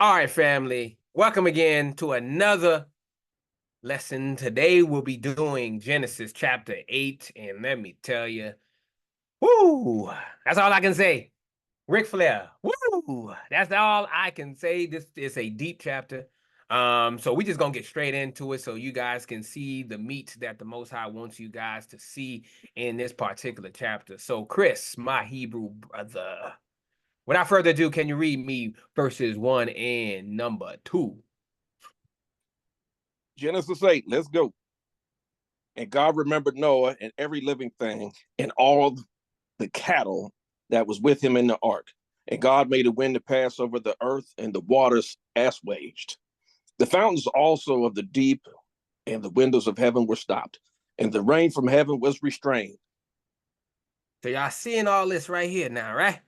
All right, family. Welcome again to another lesson. Today we'll be doing Genesis chapter 8. And let me tell you, woo, that's all I can say. Ric Flair, woo, that's all I can say. This is a deep chapter. So we just gonna get straight into it so you guys can see the meat that the Most High wants you guys to see in this particular chapter. So Chris, my Hebrew brother, without further ado, can you read me verses 1 and number 2? Genesis 8, let's go. And God remembered Noah and every living thing and all the cattle that was with him in the ark. And God made a wind to pass over the earth, and the waters assuaged. The fountains also of the deep and the windows of heaven were stopped, and the rain from heaven was restrained. So y'all seeing all this right here now, right?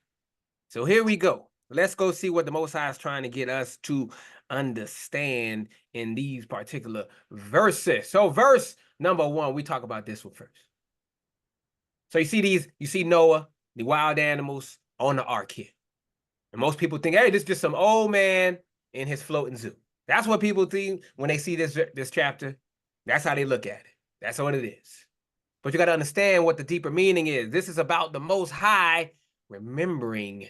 So here we go. Let's go see what the Most High is trying to get us to understand in these particular verses. So verse number 1, we talk about this one first. So you see Noah, the wild animals on the ark here. And most people think, hey, this is just some old man in his floating zoo. That's what people think when they see this chapter. That's how they look at it. That's what it is. But you got to understand what the deeper meaning is. This is about the Most High remembering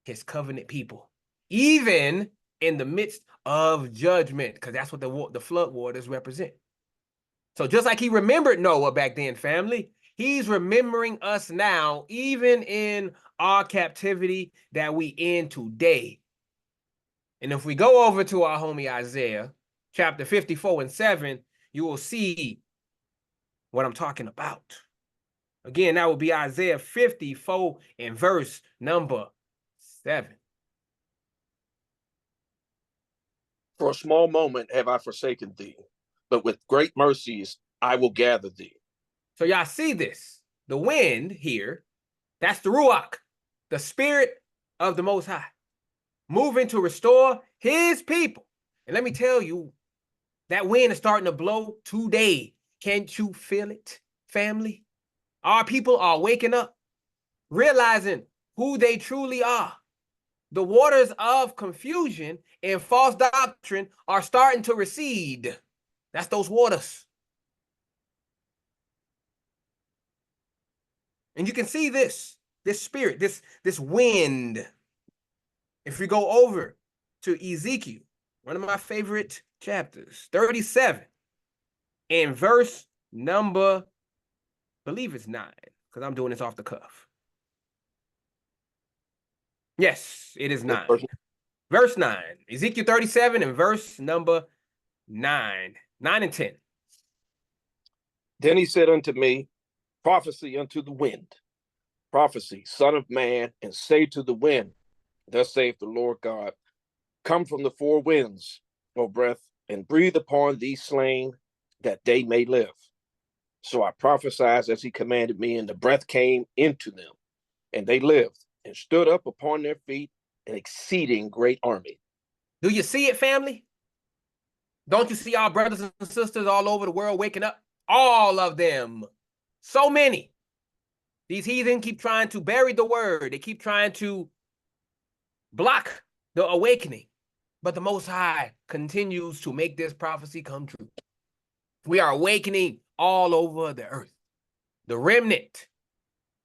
his covenant people, even in the midst of judgment, because that's what the flood waters represent. So just like he remembered Noah back then, family, he's remembering us now, even in our captivity that we in today. And if we go over to our homie Isaiah, chapter 54 and 7, you will see what I'm talking about. Again, that will be Isaiah 54 and verse number 7. For a small moment have I forsaken thee, but with great mercies I will gather thee. So y'all see this. The wind here, that's the Ruach, the spirit of the Most High, moving to restore his people. And let me tell you, that wind is starting to blow today. Can't you feel it, family? Our people are waking up, realizing who they truly are. The waters of confusion and false doctrine are starting to recede. That's those waters. And you can see this spirit, this wind. If we go over to Ezekiel, one of my favorite chapters, 37, and verse number, I believe it's 9, because I'm doing this off the cuff. Yes, it is 9. Verse 9. Ezekiel 37 and verse number 9. 9 and 10. Then he said unto me, prophecy unto the wind, prophecy, son of man, and say to the wind, thus saith the Lord God, come from the four winds, O breath, and breathe upon these slain, that they may live. So I prophesied as he commanded me, and the breath came into them, and they lived, and stood up upon their feet, an exceeding great army. Do you see it, family? Don't you see our brothers and sisters all over the world waking up? All of them. So many. These heathen keep trying to bury the word. They keep trying to block the awakening. But the Most High continues to make this prophecy come true. We are awakening all over the earth. The remnant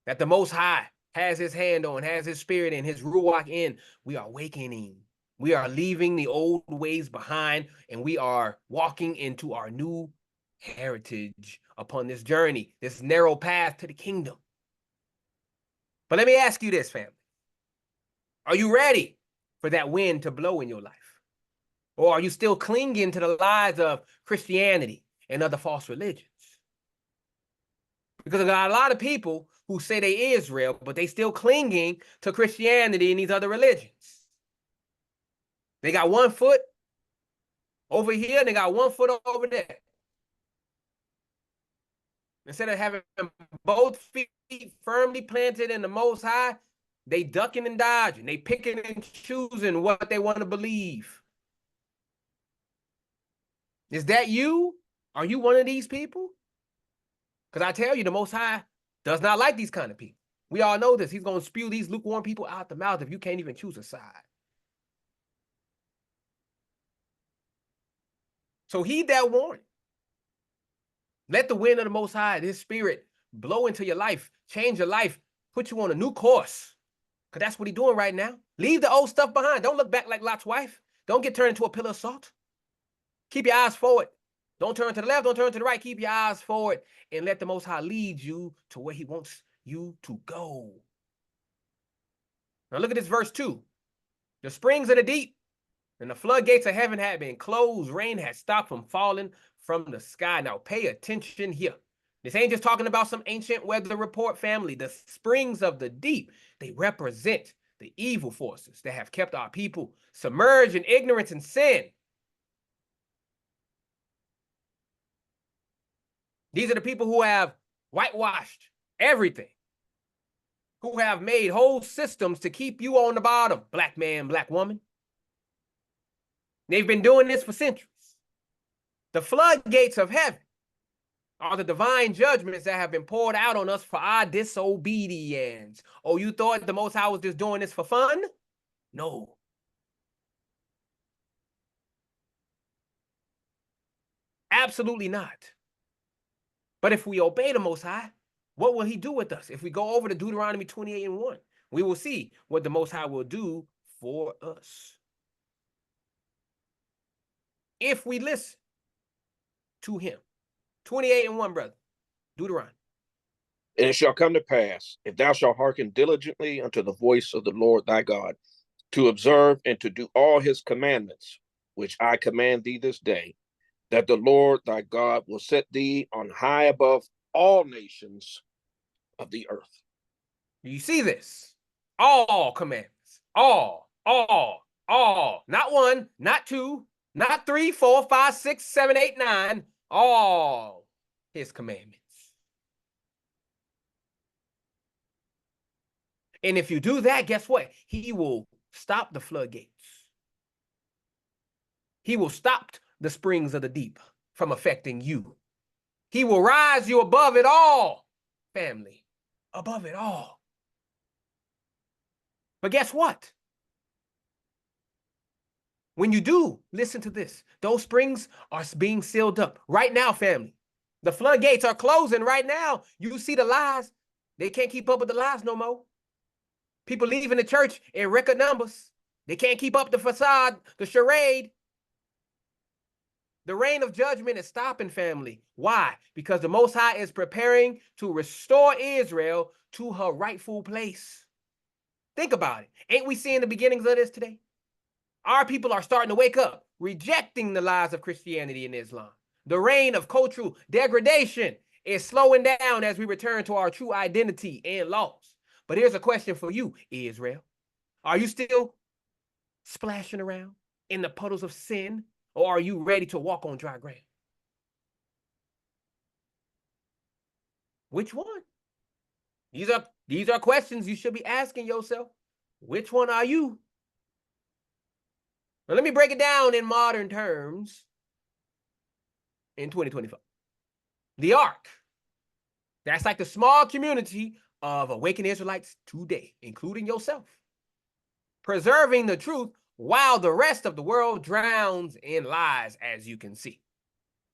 that the Most High has his hand on, has his spirit in, his Ruach in, we are awakening. We are leaving the old ways behind, and we are walking into our new heritage upon this journey, this narrow path to the kingdom. But let me ask you this, family. Are you ready for that wind to blow in your life? Or are you still clinging to the lies of Christianity and other false religions? Because there are a lot of people who say they Israel, but they still clinging to Christianity and these other religions. They got one foot over here, and they got one foot over there. Instead of having both feet firmly planted in the Most High, they ducking and dodging. They picking and choosing what they want to believe. Is that you? Are you one of these people? Because I tell you, the Most High does not like these kind of people. We all know this. He's going to spew these lukewarm people out the mouth if you can't even choose a side. So heed that warning. Let the wind of the Most High, His Spirit, blow into your life, change your life, put you on a new course. Because that's what He's doing right now. Leave the old stuff behind. Don't look back like Lot's wife. Don't get turned into a pillar of salt. Keep your eyes forward. Don't turn to the left. Don't turn to the right. Keep your eyes forward and let the Most High lead you to where He wants you to go. Now look at this verse 2. The springs of the deep and the floodgates of heaven had been closed. Rain had stopped from falling from the sky. Now pay attention here. This ain't just talking about some ancient weather report, family. The springs of the deep, they represent the evil forces that have kept our people submerged in ignorance and sin. These are the people who have whitewashed everything, who have made whole systems to keep you on the bottom, black man, black woman. They've been doing this for centuries. The floodgates of heaven are the divine judgments that have been poured out on us for our disobedience. Oh, you thought the Most High was just doing this for fun? No. Absolutely not. But if we obey the Most High, what will He do with us? If we go over to Deuteronomy 28:1, we will see what the Most High will do for us. If we listen to Him. 28:1, brother. Deuteronomy. And it shall come to pass, if thou shalt hearken diligently unto the voice of the Lord thy God, to observe and to do all His commandments, which I command thee this day, that the Lord thy God will set thee on high above all nations of the earth. You see this? All commandments. All. Not one, not two, not 3, 4, 5, 6, 7, 8, 9. All His commandments. And if you do that, guess what? He will stop the floodgates. He will stop the springs of the deep from affecting you. He will rise you above it all, family, above it all. But guess what? When you do, listen to this. Those springs are being sealed up right now, family. The floodgates are closing right now. You see the lies. They can't keep up with the lies no more. People leaving the church in record numbers. They can't keep up the facade, the charade. The reign of judgment is stopping, family. Why? Because the Most High is preparing to restore Israel to her rightful place. Think about it. Ain't we seeing the beginnings of this today? Our people are starting to wake up, rejecting the lies of Christianity and Islam. The reign of cultural degradation is slowing down as we return to our true identity and laws. But here's a question for you, Israel. Are you still splashing around in the puddles of sin? Or are you ready to walk on dry ground? Which one? These are questions you should be asking yourself. Which one are you? Now, let me break it down in modern terms in 2025. The Ark. That's like the small community of awakened Israelites today, including yourself. Preserving the truth while the rest of the world drowns in lies, as you can see.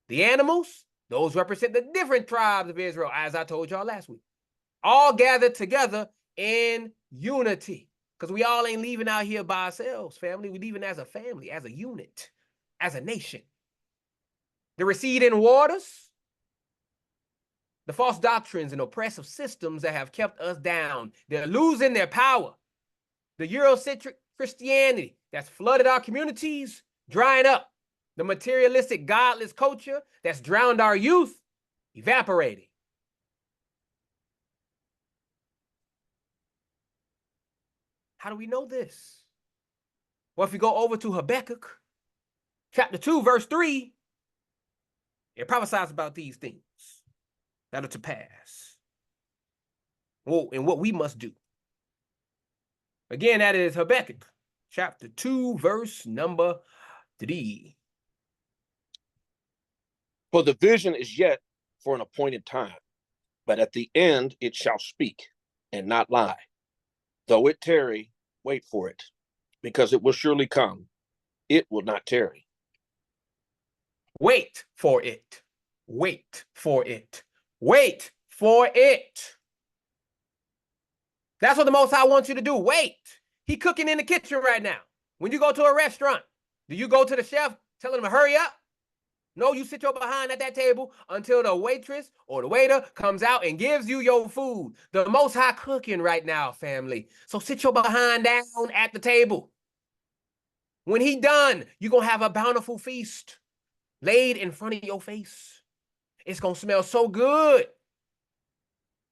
The animals, those represent the different tribes of Israel, as I told y'all last week. All gathered together in unity. Because we all ain't leaving out here by ourselves, family. We're leaving as a family, as a unit, as a nation. The receding waters, the false doctrines and oppressive systems that have kept us down, they're losing their power. The Eurocentric Christianity that's flooded our communities, drying up. The materialistic, godless culture that's drowned our youth, evaporating. How do we know this? Well, if we go over to Habakkuk, chapter 2, verse 3, it prophesies about these things that are to pass. Well, and what we must do. Again, that is Habakkuk, chapter 2, verse number 3. For the vision is yet for an appointed time, but at the end it shall speak and not lie. Though it tarry, wait for it, because it will surely come. It will not tarry. Wait for it. Wait for it. Wait for it. That's what the Most High wants you to do. Wait. He cooking in the kitchen right now. When you go to a restaurant, do you go to the chef, tell him to hurry up? No, you sit your behind at that table until the waitress or the waiter comes out and gives you your food. The Most High cooking right now, family. So sit your behind down at the table. When he done, you're going to have a bountiful feast laid in front of your face. It's going to smell so good.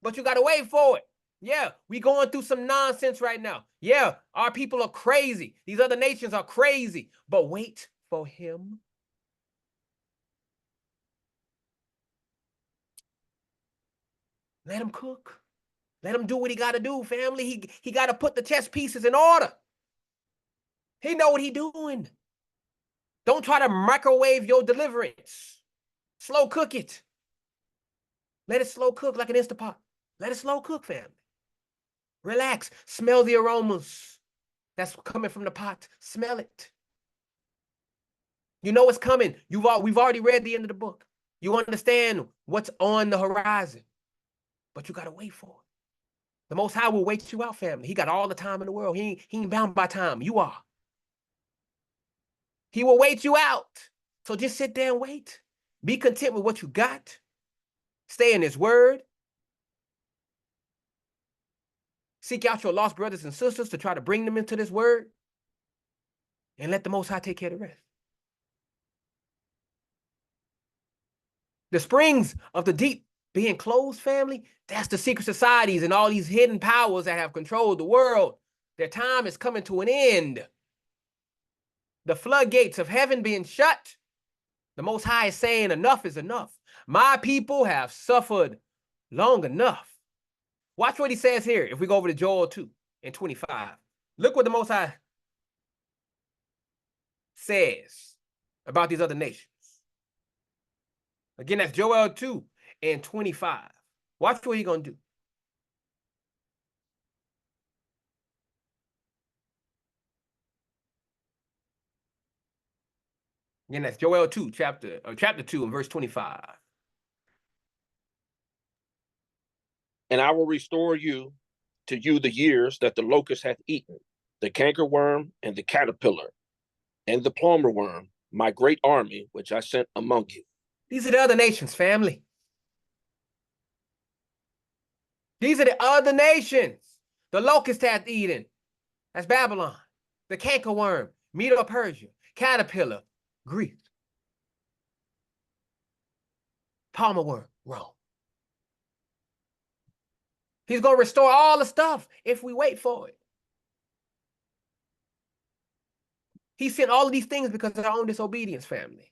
But you got to wait for it. Yeah, we going through some nonsense right now. Yeah, our people are crazy. These other nations are crazy. But wait for him. Let him cook. Let him do what he got to do, family. He got to put the chess pieces in order. He know what he doing. Don't try to microwave your deliverance. Slow cook it. Let it slow cook like an Instapot. Let it slow cook, family. Relax. Smell the aromas that's coming from the pot. Smell it. You know it's coming. We've already read the end of the book. You understand what's on the horizon, but you got to wait for it. The Most High will wait you out, family. He got all the time in the world. He ain't bound by time. You are. He will wait you out. So just sit there and wait. Be content with what you got. Stay in his word. Seek out your lost brothers and sisters to try to bring them into this word. And let the Most High take care of the rest. The springs of the deep being closed, family, that's the secret societies and all these hidden powers that have controlled the world. Their time is coming to an end. The floodgates of heaven being shut. The Most High is saying enough is enough. My people have suffered long enough. Watch what he says here. If we go over to Joel 2 and 25, look what the Most High says about these other nations. Again, that's Joel 2 and 25. Watch what he's going to do. Again, that's Joel 2, chapter 2 and verse 25. And I will restore you to you the years that the locust hath eaten, the cankerworm and the caterpillar, and the palmer worm, my great army which I sent among you. These are the other nations, family. These are the other nations. The locust hath eaten. That's Babylon. The cankerworm, Medo-Persia, caterpillar, Greece. Palmer worm, Rome. He's going to restore all the stuff if we wait for it. He sent all of these things because of our own disobedience, family.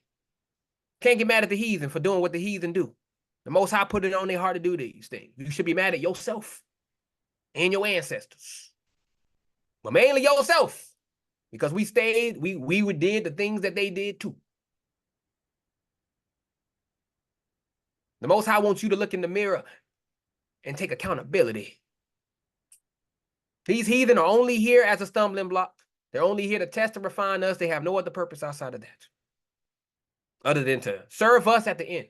Can't get mad at the heathen for doing what the heathen do. The Most High put it on their heart to do these things. You should be mad at yourself and your ancestors. But mainly yourself. Because we did the things that they did too. The Most High wants you to look in the mirror and take accountability. These heathen are only here as a stumbling block. They're only here to test and refine us. They have no other purpose outside of that, other than to serve us at the end.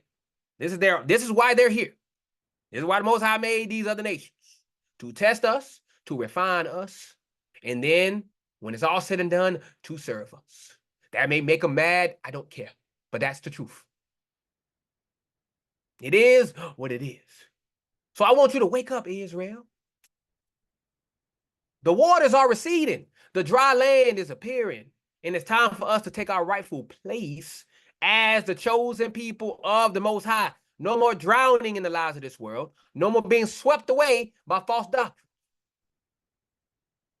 This is why they're here. This is why the Most High made these other nations, to test us, to refine us, and then when it's all said and done, to serve us. That may make them mad. I don't care, but that's the truth. It is what it is. So I want you to wake up, Israel. The waters are receding. The dry land is appearing. And it's time for us to take our rightful place as the chosen people of the Most High. No more drowning in the lies of this world. No more being swept away by false doctrine.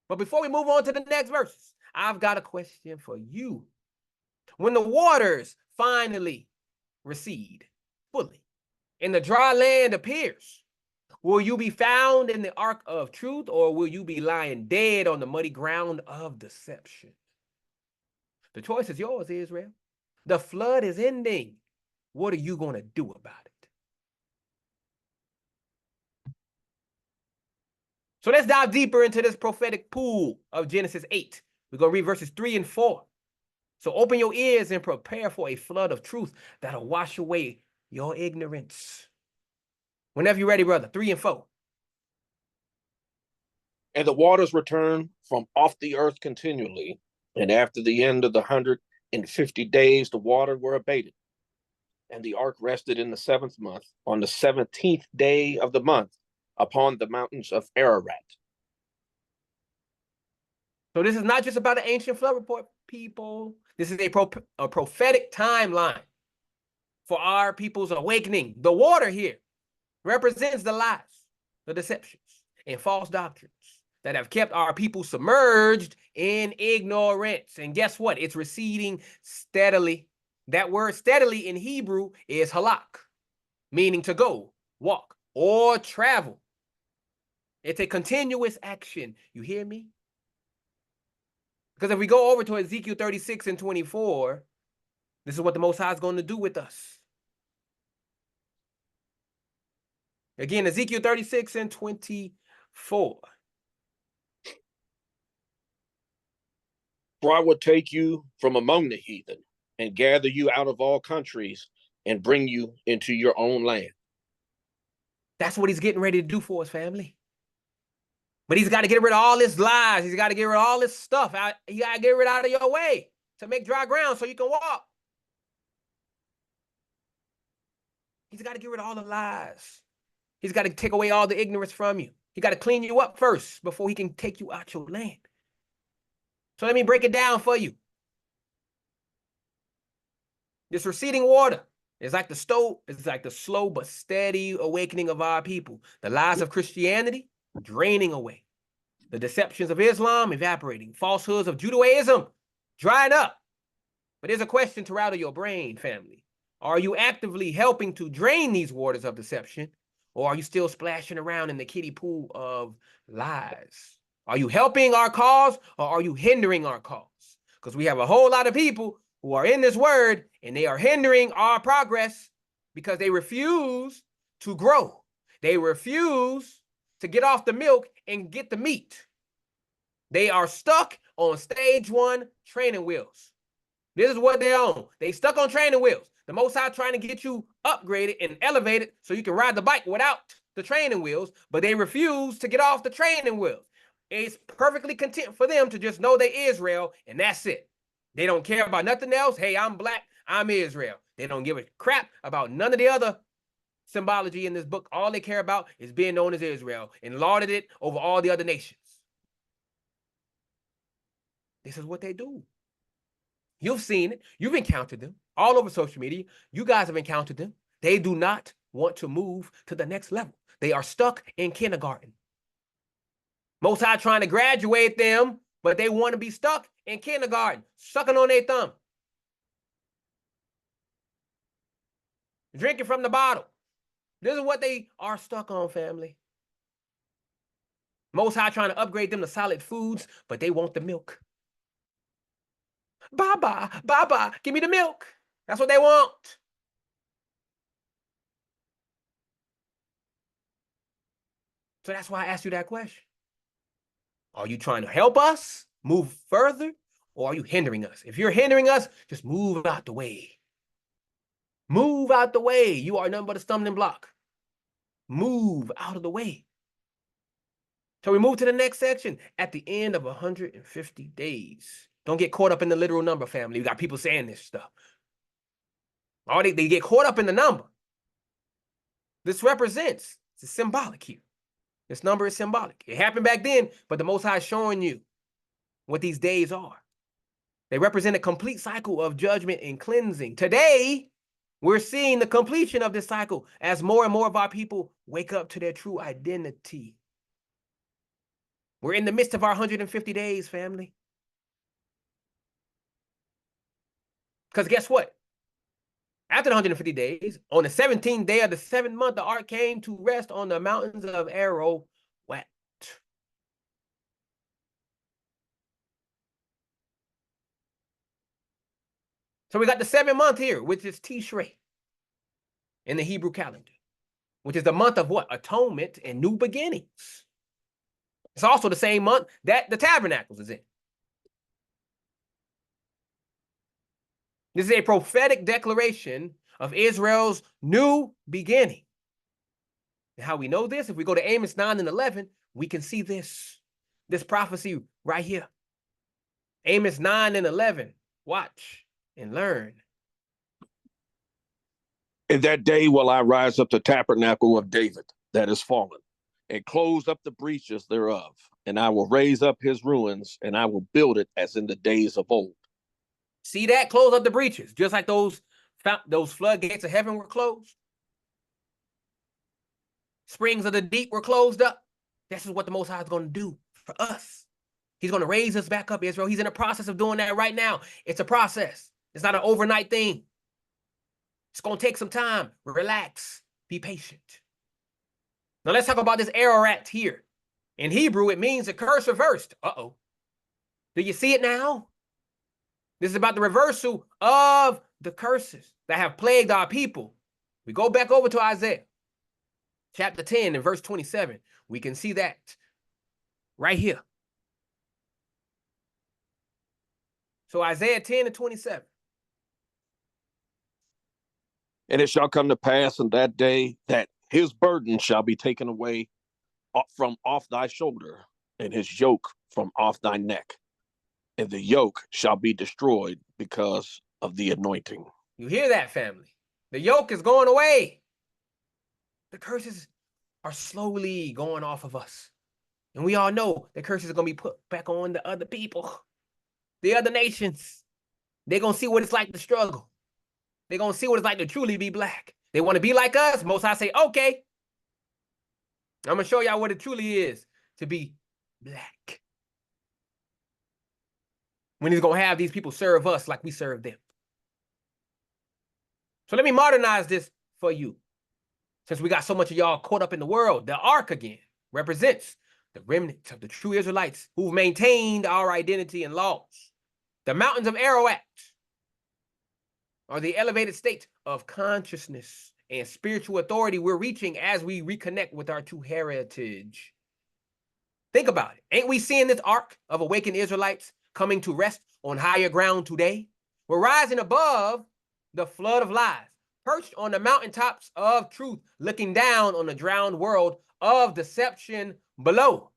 But before we move on to the next verses, I've got a question for you. When the waters finally recede fully and the dry land appears, will you be found in the ark of truth, or will you be lying dead on the muddy ground of deception? The choice is yours, Israel. The flood is ending. What are you going to do about it? So let's dive deeper into this prophetic pool of Genesis 8. We're going to read verses 3 and 4. So open your ears and prepare for a flood of truth that'll wash away your ignorance. Whenever you're ready, brother. 3 and 4. And the waters returned from off the earth continually. And after the end of the 150 days, the water were abated. And the ark rested in the 7th month, on the 17th day of the month, upon the mountains of Ararat. So this is not just about an ancient flood report, people. This is a prophetic timeline for our people's awakening. The water here represents the lies, the deceptions, and false doctrines that have kept our people submerged in ignorance. And guess what? It's receding steadily. That word steadily in Hebrew is halak, meaning to go, walk, or travel. It's a continuous action. You hear me? Because if we go over to Ezekiel 36 and 24, this is what the Most High is going to do with us. Again, Ezekiel 36 and 24. For I will take you from among the heathen and gather you out of all countries and bring you into your own land. That's what he's getting ready to do for us, family. But he's got to get rid of all this lies. He's got to get rid of all this stuff. He got to get rid out of your way to make dry ground so you can walk. He's got to get rid of all the lies. He's got to take away all the ignorance from you. He got to clean you up first before he can take you out your land. So let me break it down for you. This receding water is like the slow but steady awakening of our people. The lies of Christianity draining away. The deceptions of Islam evaporating. Falsehoods of Judaism drying up. But there's a question to rattle your brain, family. Are you actively helping to drain these waters of deception? Or are you still splashing around in the kiddie pool of lies? Are you helping our cause or are you hindering our cause? Because we have a whole lot of people who are in this word and they are hindering our progress because they refuse to grow. They refuse to get off the milk and get the meat. They are stuck on stage 1 training wheels. This is what they're on. They stuck on training wheels. The Most High trying to get you upgraded and elevated so you can ride the bike without the training wheels, but they refuse to get off the training wheels. It's perfectly content for them to just know they're Israel, and that's it. They don't care about nothing else. Hey, I'm black, I'm Israel. They don't give a crap about none of the other symbology in this book. All they care about is being known as Israel and lauded it over all the other nations. This is what they do. You've seen it. You've encountered them all over social media. You guys have encountered them. They do not want to move to the next level. They are stuck in kindergarten. Most High trying to graduate them, but they want to be stuck in kindergarten, sucking on their thumb. Drinking from the bottle. This is what they are stuck on, family. Most High trying to upgrade them to solid foods, but they want the milk. Baba, Baba, give me the milk. That's what they want. So that's why I asked you that question. Are you trying to help us move further, or are you hindering us? If you're hindering us, just move out the way. Move out the way. You are nothing but a stumbling block. Move out of the way. So we move to the next section. At the end of 150 days. Don't get caught up in the literal number, family. You got people saying this stuff. They get caught up in the number. This represents, it's symbolic here. This number is symbolic. It happened back then, but the Most High is showing you what these days are. They represent a complete cycle of judgment and cleansing. Today, we're seeing the completion of this cycle as more and more of our people wake up to their true identity. We're in the midst of our 150 days, family. Because guess what? After the 150 days, on the 17th day of the 7th month, the ark came to rest on the mountains of Ararat. So we got the 7th month here, which is Tishrei in the Hebrew calendar, which is the month of what? Atonement and new beginnings. It's also the same month that the Tabernacles is in. This is a prophetic declaration of Israel's new beginning. And how we know this, if we go to Amos 9 and 11, we can see this prophecy right here. Amos 9 and 11. Watch and learn. In that day will I rise up the tabernacle of David that is fallen, and close up the breaches thereof, and I will raise up his ruins, and I will build it as in the days of old. See that? Close up the breaches, just like those floodgates of heaven were closed. Springs of the deep were closed up. This is what the Most High is going to do for us. He's going to raise us back up, Israel. He's in the process of doing that right now. It's a process. It's not an overnight thing. It's going to take some time. Relax. Be patient. Now let's talk about this Ararat here. In Hebrew, it means a curse reversed. Uh-oh. Do you see it now? This is about the reversal of the curses that have plagued our people. We go back over to Isaiah chapter 10 and verse 27. We can see that right here. So Isaiah 10 and 27. And it shall come to pass in that day that his burden shall be taken away from off thy shoulder, and his yoke from off thy neck. And the yoke shall be destroyed because of the anointing. You hear that, family? The yoke is going away. The curses are slowly going off of us. And we all know the curses are going to be put back on the other people, the other nations. They're going to see what it's like to struggle. They're going to see what it's like to truly be black. They want to be like us. Most High say, okay, I'm going to show y'all what it truly is to be black. When he's going to have these people serve us like we serve them. So let me modernize this for you. Since we got so much of y'all caught up in the world, the ark again represents the remnant of the true Israelites who've maintained our identity and laws. The mountains of Ararat are the elevated state of consciousness and spiritual authority we're reaching as we reconnect with our true heritage. Think about it. Ain't we seeing this ark of awakened Israelites coming to rest on higher ground today? We're rising above the flood of lies, perched on the mountaintops of truth, looking down on the drowned world of deception below.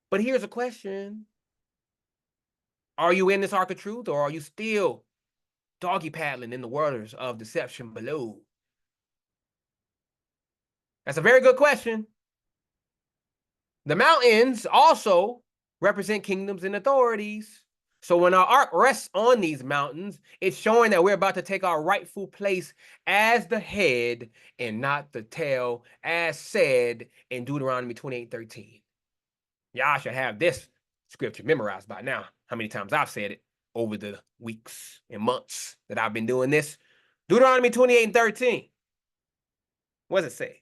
But here's a question. Are you in this ark of truth, or are you still doggy paddling in the waters of deception below? That's a very good question. The mountains also represent kingdoms and authorities. So when our ark rests on these mountains, it's showing that we're about to take our rightful place as the head and not the tail, as said in Deuteronomy 28:13. Y'all should have this scripture memorized by now. How many times I've said it over the weeks and months that I've been doing this. Deuteronomy 28:13. What does it say?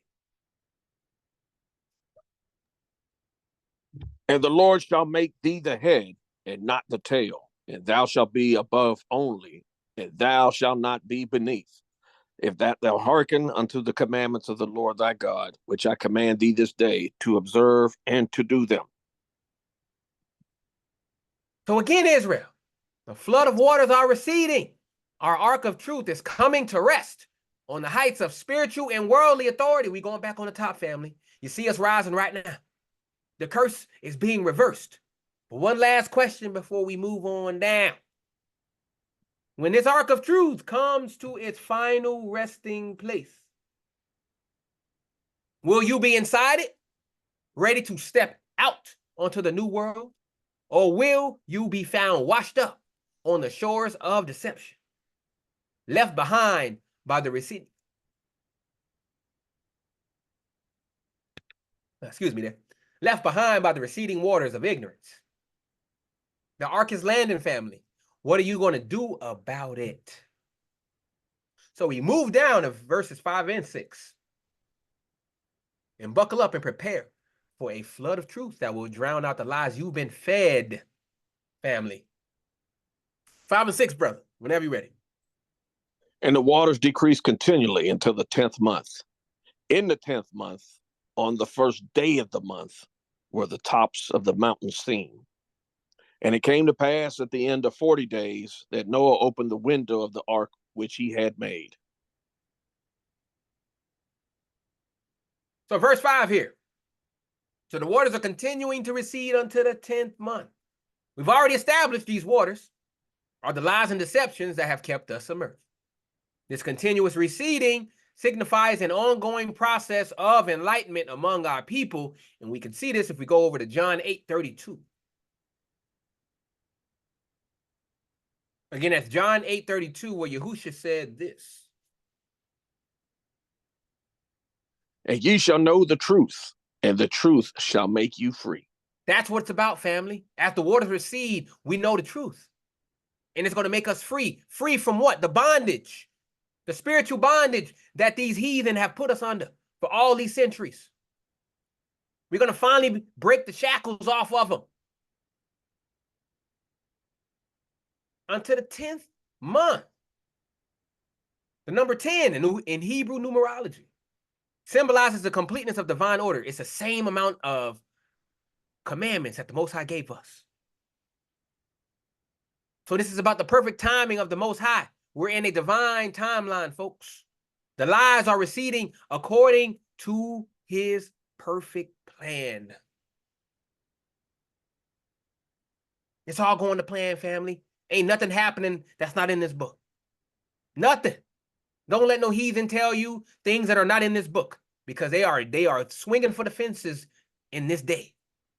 And the Lord shall make thee the head and not the tail, and thou shalt be above only, and thou shalt not be beneath. If that thou hearken unto the commandments of the Lord thy God, which I command thee this day to observe and to do them. So again, Israel, the flood of waters are receding. Our ark of truth is coming to rest on the heights of spiritual and worldly authority. We're going back on the top, family. You see us rising right now. The curse is being reversed. But one last question before we move on down. When this ark of truth comes to its final resting place, will you be inside it, ready to step out onto the new world? Or will you be found washed up on the shores of deception, left behind by the receding? Left behind by the receding waters of ignorance. The ark is landing, family. What are you going to do about it? So we move down to verses 5 and 6. And buckle up and prepare for a flood of truth that will drown out the lies you've been fed, family. 5 and 6, brother, whenever you're ready. And the waters decreased continually until the 10th month. In the 10th month, on the first day of the month, were the tops of the mountains seen. And it came to pass at the end of 40 days that Noah opened the window of the ark which he had made. So verse 5 here. So the waters are continuing to recede until the 10th month. We've already established these waters are the lies and deceptions that have kept us submerged. This continuous receding signifies an ongoing process of enlightenment among our people, and we can see this if we go over to John 8:32. Again, that's John 8:32, where Yahushua said this. And ye shall know the truth, and the truth shall make you free. That's what it's about, family. As the waters recede, we know the truth. And it's going to make us free. Free from what? The bondage. The spiritual bondage that these heathen have put us under for all these centuries. We're going to finally break the shackles off of them. Until the 10th month. The number 10 in Hebrew numerology symbolizes the completeness of divine order. It's the same amount of commandments that the Most High gave us. So this is about the perfect timing of the Most High. We're in a divine timeline, folks. The lies are receding according to his perfect plan. It's all going to plan, family. Ain't nothing happening that's not in this book. Nothing. Don't let no heathen tell you things that are not in this book, because they are swinging for the fences in this day.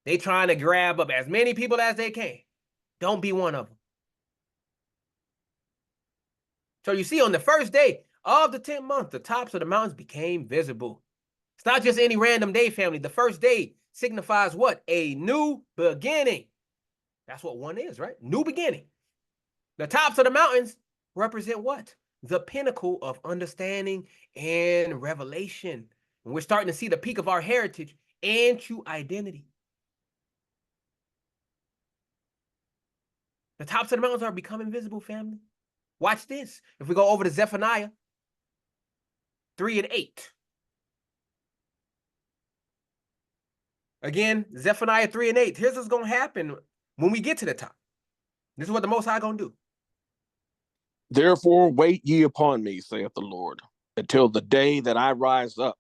They trying to grab up as many people as they can. Don't be one of them. So you see, on the first day of the 10th month, the tops of the mountains became visible. It's not just any random day, family. The first day signifies what? A new beginning. That's what one is, right? New beginning. The tops of the mountains represent what? The pinnacle of understanding and revelation. And we're starting to see the peak of our heritage and true identity. The tops of the mountains are becoming visible, family. Watch this. If we go over to Zephaniah 3:8. Again, Zephaniah 3:8. Here's what's going to happen when we get to the top. This is what the Most High going to do. Therefore wait ye upon me, saith the Lord, until the day that I rise up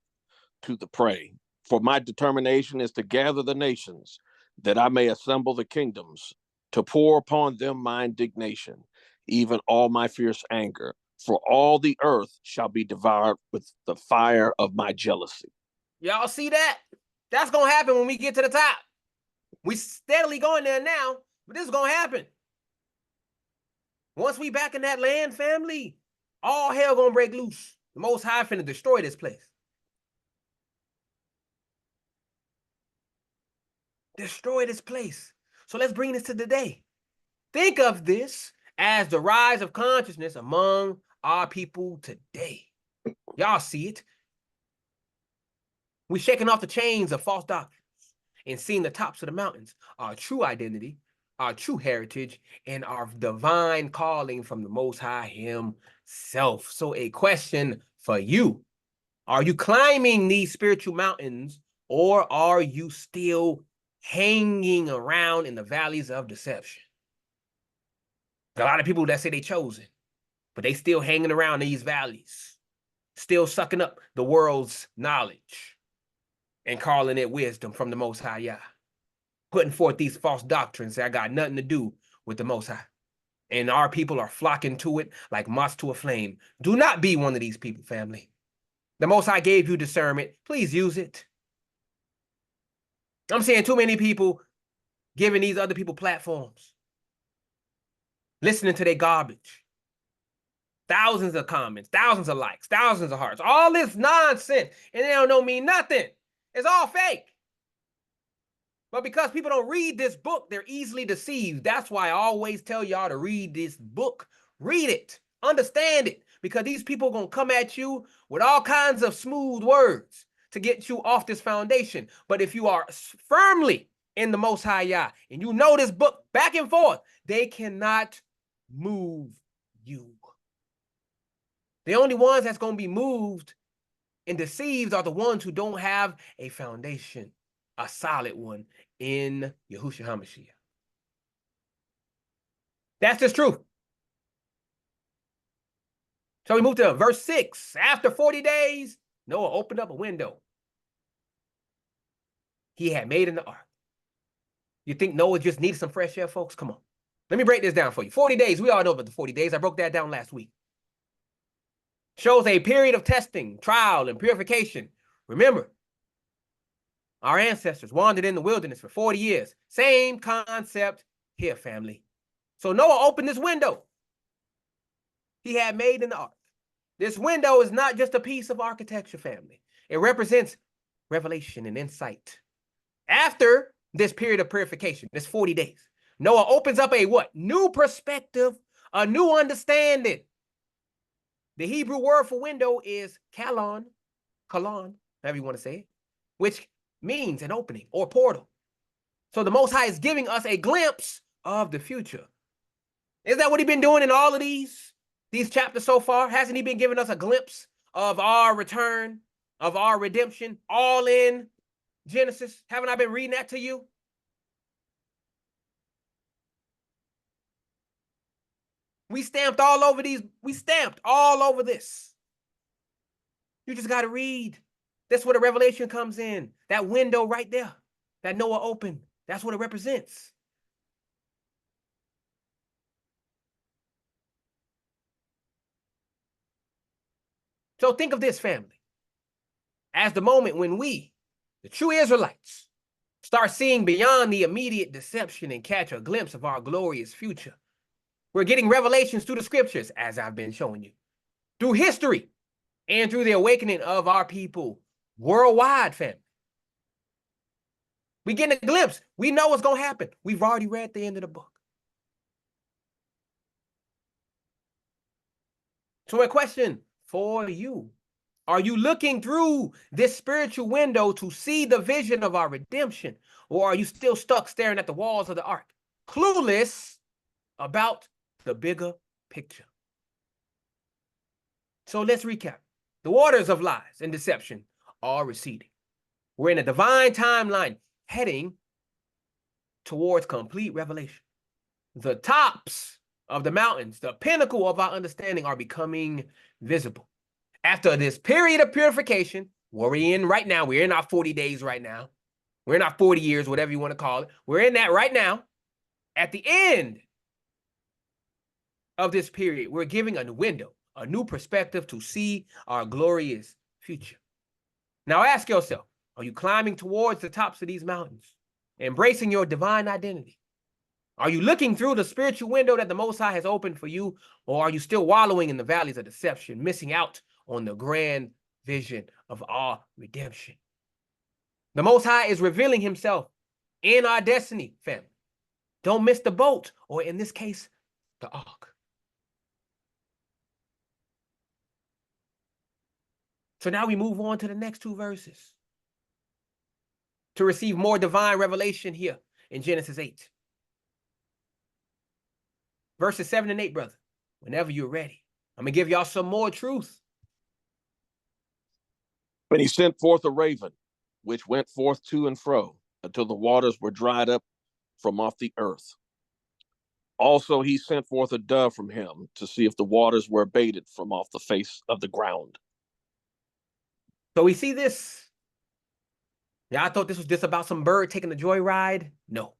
to the prey. For my determination is to gather the nations, that I may assemble the kingdoms, to pour upon them my indignation, even all my fierce anger. For all the earth shall be devoured with the fire of my jealousy. Y'all see that? That's going to happen when we get to the top. We steadily going there now, but this is going to happen. Once we back in that land, family, all hell going to break loose. The Most High finna destroy this place. Destroy this place. So let's bring this to today. Think of this as the rise of consciousness among our people today. Y'all see it. We're shaking off the chains of false doctrines and seeing the tops of the mountains, our true identity, our true heritage, and our divine calling from the Most High himself. So a question for you. Are you climbing these spiritual mountains, or are you still hanging around in the valleys of deception? A lot of people that say they chosen, but they still hanging around these valleys, still sucking up the world's knowledge and calling it wisdom from the Most High Yah, putting forth these false doctrines that got nothing to do with the Most High. And our people are flocking to it like moths to a flame. Do not be one of these people, family. The Most High gave you discernment. Please use it. I'm seeing too many people giving these other people platforms, listening to their garbage. Thousands of comments, thousands of likes, thousands of hearts, all this nonsense, and they don't mean nothing. It's all fake. But because people don't read this book, they're easily deceived. That's why I always tell y'all to read this book. Read it. Understand it. Because these people are going to come at you with all kinds of smooth words to get you off this foundation. But if you are firmly in the Most High Yah and you know this book back and forth, they cannot move you. The only ones that's going to be moved and deceived are the ones who don't have a foundation, a solid one in Yahushua HaMashiach. That's just truth. So we move to verse 6. After 40 days, Noah opened up a window he had made in the ark. You think Noah just needed some fresh air, folks? Come on. Let me break this down for you. 40 days, we all know about the 40 days. I broke that down last week. Shows a period of testing, trial, and purification. Remember, our ancestors wandered in the wilderness for 40 years. Same concept here, family. So Noah opened this window he had made in the ark. This window is not just a piece of architecture, family. It represents revelation and insight. After this period of purification, this 40 days, Noah opens up a what? New perspective, a new understanding. The Hebrew word for window is kalon, however you want to say it, which means an opening or portal. So the Most High is giving us a glimpse of the future. Isn't that what he's been doing in all of these chapters so far? Hasn't he been giving us a glimpse of our return, of our redemption, all in Genesis? Haven't I been reading that to you? We stamped all over these. We stamped all over this. You just got to read. That's where the revelation comes in. That window right there that Noah opened. That's what it represents. So think of this, family, as the moment when we, the true Israelites, start seeing beyond the immediate deception and catch a glimpse of our glorious future. We're getting revelations through the scriptures, as I've been showing you, through history, and through the awakening of our people worldwide, family. We get a glimpse. We know what's going to happen. We've already read the end of the book. So a question for you. Are you looking through this spiritual window to see the vision of our redemption? Or are you still stuck staring at the walls of the ark, clueless about the bigger picture? So let's recap. The waters of lies and deception are receding. We're in a divine timeline heading towards complete revelation. The tops of the mountains, the pinnacle of our understanding, are becoming visible. After this period of purification, where we're in right now, we're in our 40 days right now. We're in our 40 years, whatever you want to call it. We're in that right now. At the end of this period, we're giving a window, a new perspective to see our glorious future. Now ask yourself, are you climbing towards the tops of these mountains, embracing your divine identity? Are you looking through the spiritual window that the Most High has opened for you, or are you still wallowing in the valleys of deception, missing out on the grand vision of our redemption? The Most High is revealing himself in our destiny, family. Don't miss the boat, or in this case, the ark. So now we move on to the next two verses to receive more divine revelation here in Genesis 8. Verses 7 and 8, brother. Whenever you're ready, I'm going to give y'all some more truth. And he sent forth a raven, which went forth to and fro until the waters were dried up from off the earth. Also he sent forth a dove from him to see if the waters were abated from off the face of the ground. So we see this. Yeah, I thought this was just about some bird taking a joyride. No.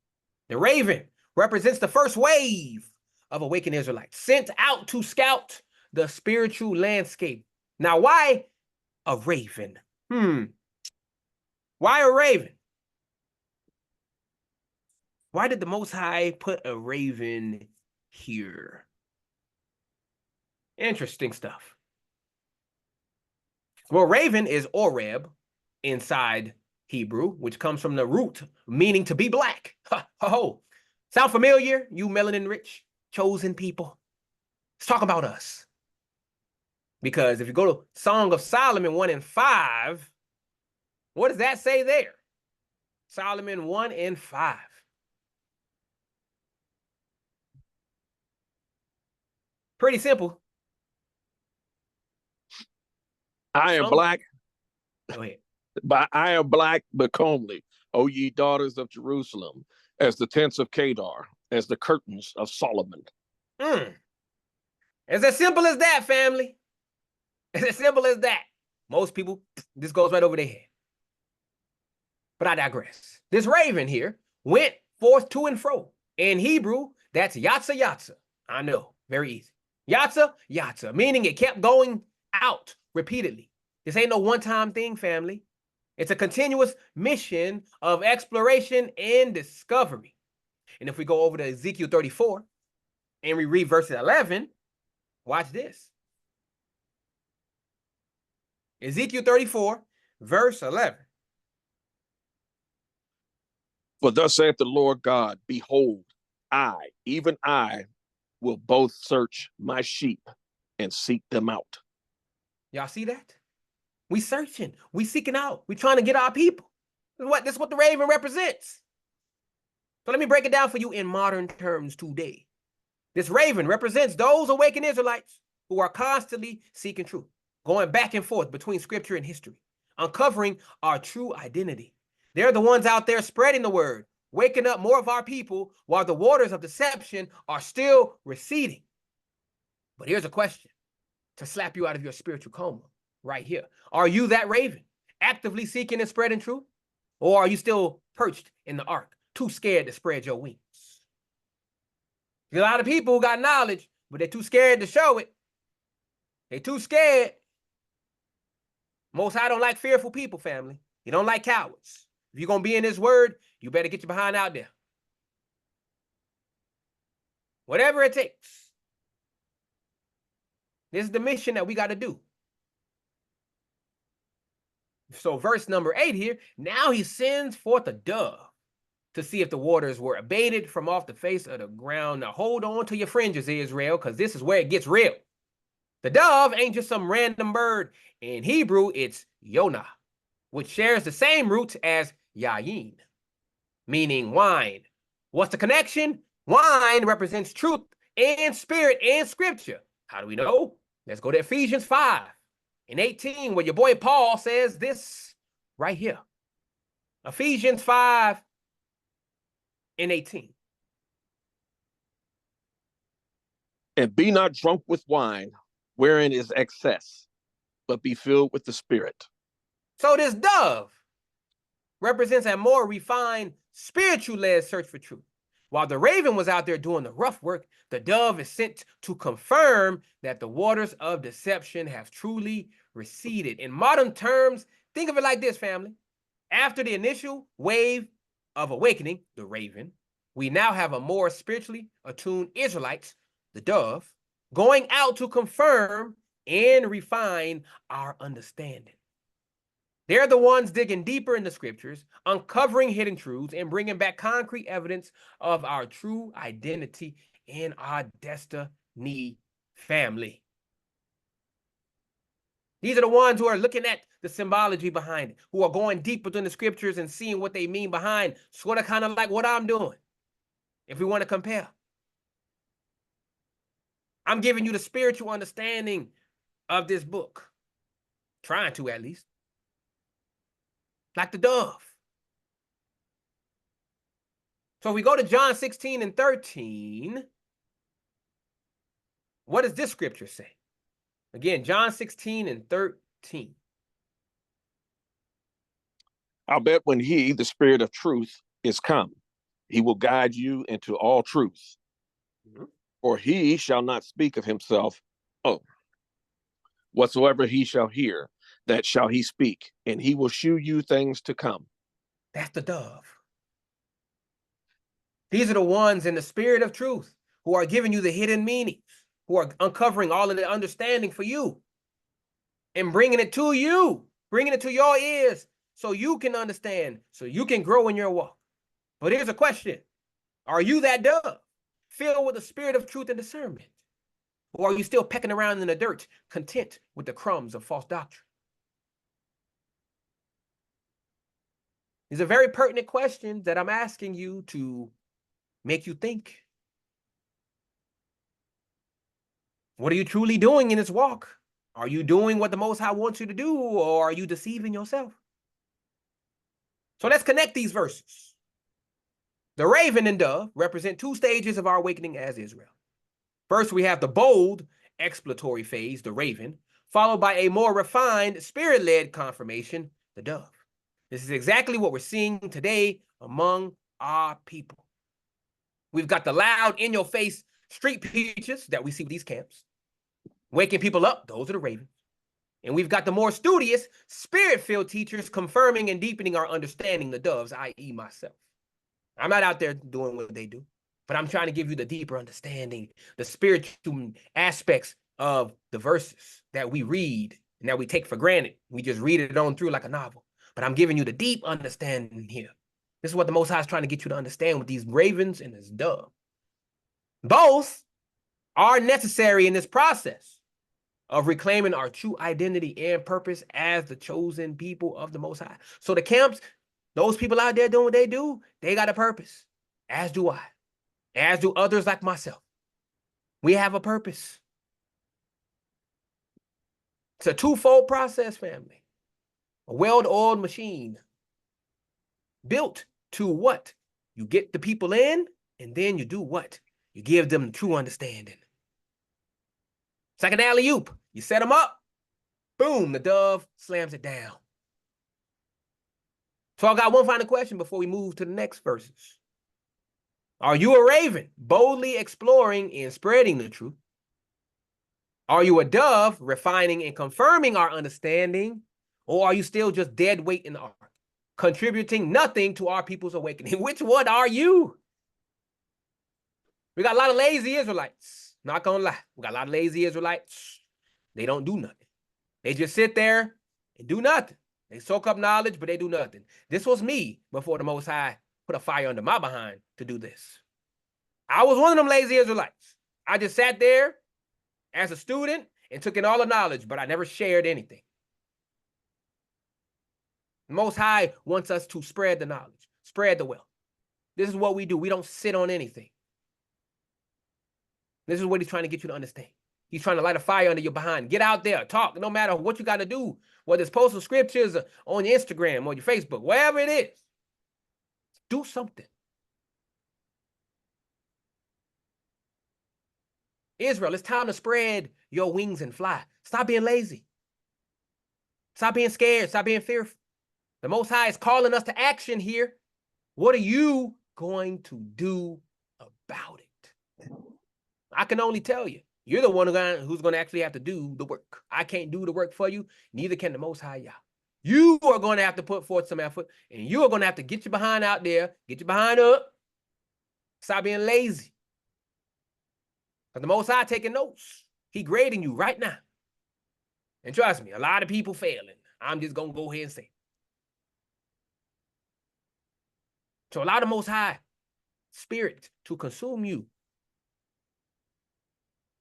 The raven represents the first wave of awakened Israelites sent out to scout the spiritual landscape. Now, why a raven? Why a raven? Why did the Most High put a raven here? Interesting stuff. Well, raven is Oreb inside Hebrew, which comes from the root meaning to be black. Ho. Sound familiar, you melanin-rich, chosen people? Let's talk about us. Because if you go to Song of Solomon 1 and 5, what does that say there? Solomon 1 and 5. Pretty simple. I am black. Go ahead. But I am black but comely, O ye daughters of Jerusalem, as the tents of Kedar, as the curtains of Solomon. It's as simple as that, family. It's as simple as that. Most people, this goes right over their head. But I digress. This raven here went forth to and fro. In Hebrew, that's yatsa yatsa. I know, very easy. Yatsa yatsa, meaning it kept going out repeatedly. This ain't no one-time thing, family. It's a continuous mission of exploration and discovery. And if we go over to Ezekiel 34 and we read verse 11, watch this. Ezekiel 34, verse 11. For thus saith the Lord God, behold, I, even I, will both search my sheep and seek them out. Y'all see that? We searching, we seeking out, we trying to get our people. This is what the raven represents. So let me break it down for you in modern terms today. This raven represents those awakened Israelites who are constantly seeking truth, going back and forth between scripture and history, uncovering our true identity. They're the ones out there spreading the word, waking up more of our people while the waters of deception are still receding. But here's a question to slap you out of your spiritual coma right here. Are you that raven, actively seeking and spreading truth? Or are you still perched in the ark, too scared to spread your wings? There's a lot of people who got knowledge, but they're too scared to show it. They're too scared. Most High don't like fearful people, family. He don't like cowards. If you're going to be in his word, you better get your behind out there. Whatever it takes. This is the mission that we got to do. So verse number 8 here, now he sends forth a dove to see if the waters were abated from off the face of the ground. Now hold on to your fringes, Israel, because this is where it gets real. The dove ain't just some random bird. In Hebrew, it's Yonah, which shares the same roots as Yayin, meaning wine. What's the connection? Wine represents truth and spirit and scripture. How do we know? Let's go to Ephesians 5 and 18, where your boy Paul says this right here. Ephesians 5 and 18. And be not drunk with wine, wherein is excess, but be filled with the Spirit. So this dove represents a more refined, spiritual-led search for truth. While the raven was out there doing the rough work, the dove is sent to confirm that the waters of deception have truly receded. In modern terms, think of it like this, family. After the initial wave of awakening, the raven, we now have a more spiritually attuned Israelites, the dove, going out to confirm and refine our understanding. They're the ones digging deeper in the scriptures, uncovering hidden truths, and bringing back concrete evidence of our true identity and our destiny, family. These are the ones who are looking at the symbology behind it, who are going deep within the scriptures and seeing what they mean behind, sort of kind of like what I'm doing, if we want to compare. I'm giving you the spiritual understanding of this book, trying to at least. Like the dove. So if we go to John 16 and 13, what does this scripture say? Again, John 16 and 13. I'll bet when he, the Spirit of truth, is come, he will guide you into all truth. Mm-hmm. For he shall not speak of himself. Oh, whatsoever he shall hear, that shall he speak, and he will shew you things to come. That's the dove. These are the ones in the spirit of truth who are giving you the hidden meanings, who are uncovering all of the understanding for you and bringing it to you, bringing it to your ears so you can understand, so you can grow in your walk. But here's a question. Are you that dove, filled with the spirit of truth and discernment? Or are you still pecking around in the dirt, content with the crumbs of false doctrine? These are very pertinent questions that I'm asking you to make you think. What are you truly doing in this walk? Are you doing what the Most High wants you to do, or are you deceiving yourself? So let's connect these verses. The raven and dove represent two stages of our awakening as Israel. First, we have the bold exploratory phase, the raven, followed by a more refined spirit-led confirmation, the dove. This is exactly what we're seeing today among our people. We've got the loud, in-your-face street preachers that we see with these camps, waking people up, those are the ravens. And we've got the more studious, spirit-filled teachers confirming and deepening our understanding, the doves, i.e. myself. I'm not out there doing what they do, but I'm trying to give you the deeper understanding, the spiritual aspects of the verses that we read and that we take for granted. We just read it on through like a novel. But I'm giving you the deep understanding here. This is what the Most High is trying to get you to understand with these ravens and this dove. Both are necessary in this process of reclaiming our true identity and purpose as the chosen people of the Most High. So the camps, those people out there doing what they do, they got a purpose, as do I, as do others like myself. We have a purpose. It's a twofold process, family. A well-oiled machine built to what? You get the people in, and then you do what? You give them the true understanding. It's like an alley-oop. You set them up, boom, the dove slams it down. So I got one final question before we move to the next verses. Are you a raven, boldly exploring and spreading the truth? Are you a dove, refining and confirming our understanding? Or are you still just dead weight in the ark, contributing nothing to our people's awakening? Which one are you? We got a lot of lazy Israelites. Not gonna lie. We got a lot of lazy Israelites. They don't do nothing. They just sit there and do nothing. They soak up knowledge, but they do nothing. This was me before the Most High put a fire under my behind to do this. I was one of them lazy Israelites. I just sat there as a student and took in all the knowledge, but I never shared anything. The Most High wants us to spread the knowledge, spread the wealth. This is what we do. We don't sit on anything. This is what he's trying to get you to understand. He's trying to light a fire under your behind. Get out there, talk, no matter what you got to do, whether it's posting scriptures on your Instagram or your Facebook, wherever it is. Do something. Israel, it's time to spread your wings and fly. Stop being lazy. Stop being scared. Stop being fearful. The Most High is calling us to action here. What are you going to do about it? I can only tell you. You're the one who's going to actually have to do the work. I can't do the work for you. Neither can the Most High Yah. You are going to have to put forth some effort, and you are going to have to get your behind out there, get your behind up. Stop being lazy. But the Most High taking notes. He grading you right now. And trust me, a lot of people failing. I'm just going to go ahead and say. So allow the Most High Spirit to consume you,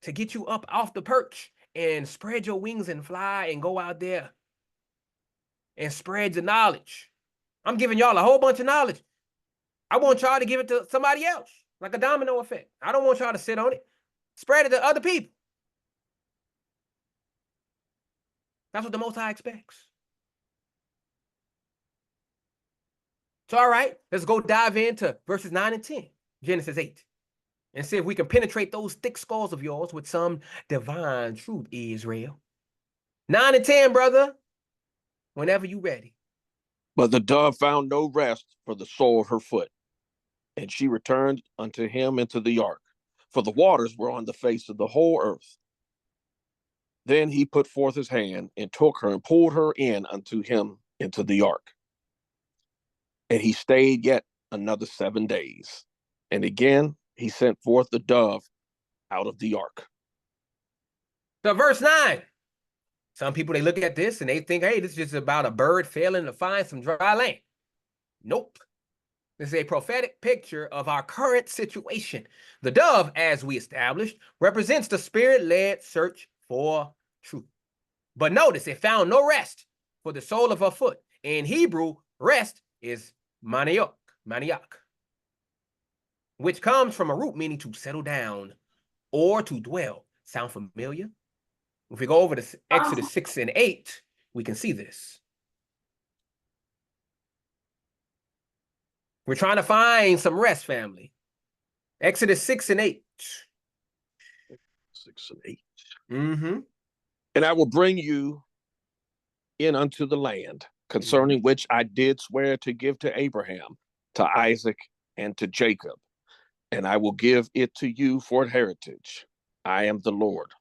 to get you up off the perch and spread your wings and fly and go out there and spread the knowledge. I'm giving y'all a whole bunch of knowledge. I want y'all to give it to somebody else, like a domino effect. I don't want y'all to sit on it. Spread it to other people. That's what the Most High expects. So, all right, let's go dive into verses 9 and 10, Genesis 8, and see if we can penetrate those thick skulls of yours with some divine truth, Israel. 9 and 10, brother, whenever you ready. But the dove found no rest for the sole of her foot, and she returned unto him into the ark, for the waters were on the face of the whole earth. Then he put forth his hand and took her and pulled her in unto him into the ark. And he stayed yet another 7 days. And again he sent forth the dove out of the ark. So verse 9. Some people, they look at this and they think, hey, this is just about a bird failing to find some dry land. Nope. This is a prophetic picture of our current situation. The dove, as we established, represents the spirit-led search for truth. But notice, it found no rest for the sole of her foot. In Hebrew, rest is maniok, which comes from a root meaning to settle down or to dwell. Sound familiar? If we go over to Exodus 6 and 8, we can see this. We're trying to find some rest, family. Exodus 6 and 8. 6 and 8. Mm-hmm. And I will bring you in unto the land concerning which I did swear to give to Abraham, to Isaac, and to Jacob, and I will give it to you for an heritage. I am the Lord.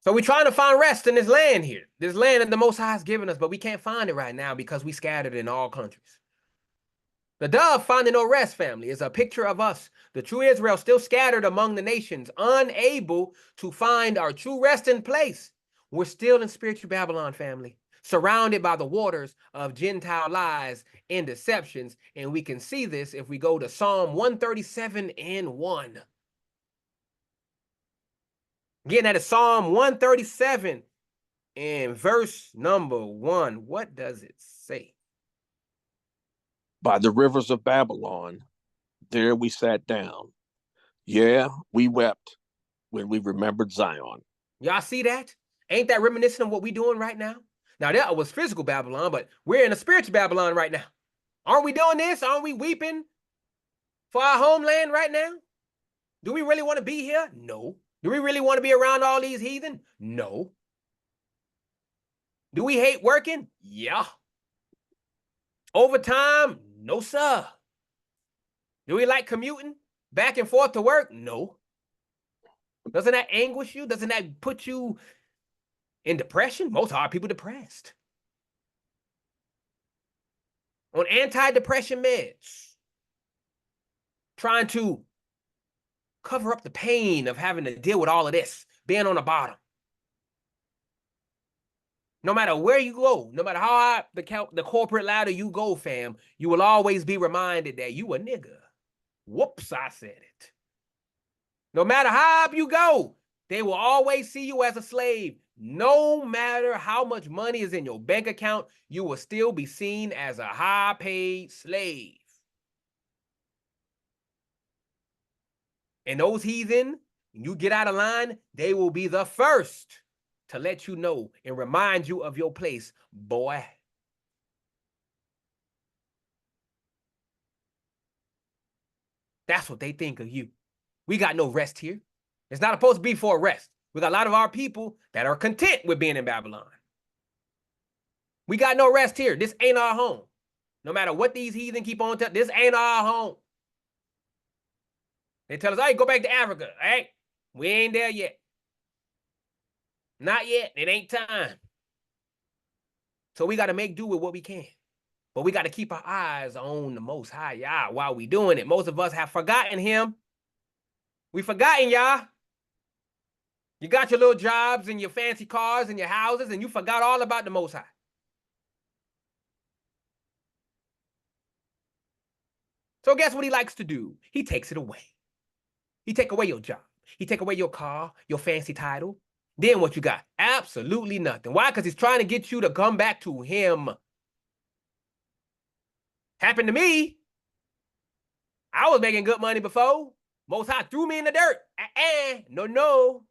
So we're trying to find rest in this land here. This land that the Most High has given us, but we can't find it right now because we scattered in all countries. The dove finding no rest, family, is a picture of us, the true Israel, still scattered among the nations, unable to find our true resting place. We're still in spiritual Babylon, family, surrounded by the waters of Gentile lies and deceptions. And we can see this if we go to Psalm 137 and 1. Again, that is Psalm 137 and verse number 1. What does it say? By the rivers of Babylon, there we sat down. Yeah, we wept when we remembered Zion. Y'all see that? Ain't that reminiscent of what we doing right now? Now, that was physical Babylon, but we're in a spiritual Babylon right now. Aren't we doing this? Aren't we weeping for our homeland right now? Do we really want to be here? No. Do we really want to be around all these heathen? No. Do we hate working? Yeah. Overtime? No, sir. Do we like commuting back and forth to work? No. Doesn't that anguish you? Doesn't that put you in depression? Most are people depressed. On antidepressant meds. Trying to cover up the pain of having to deal with all of this, being on the bottom. No matter where you go, no matter how high the corporate ladder you go, fam, you will always be reminded that you a nigga. Whoops, I said it. No matter how up you go, they will always see you as a slave. No matter how much money is in your bank account, you will still be seen as a high-paid slave. And those heathen, when you get out of line, they will be the first to let you know and remind you of your place, boy. That's what they think of you. We got no rest here. It's not supposed to be for a rest. We got a lot of our people that are content with being in Babylon. We got no rest here. This ain't our home. No matter what these heathen keep on telling, this ain't our home. They tell us, hey, go back to Africa. Hey, we ain't there yet. Not yet. It ain't time. So we got to make do with what we can. But we got to keep our eyes on the Most High, Yah, while we doing it. Most of us have forgotten him. We forgotten, Yah. You got your little jobs and your fancy cars and your houses, and you forgot all about the Most High. So guess what he likes to do? He takes it away. He take away your job. He take away your car, your fancy title. Then what you got? Absolutely nothing. Why? Because he's trying to get you to come back to him. Happened to me. I was making good money before. Most High threw me in the dirt. No.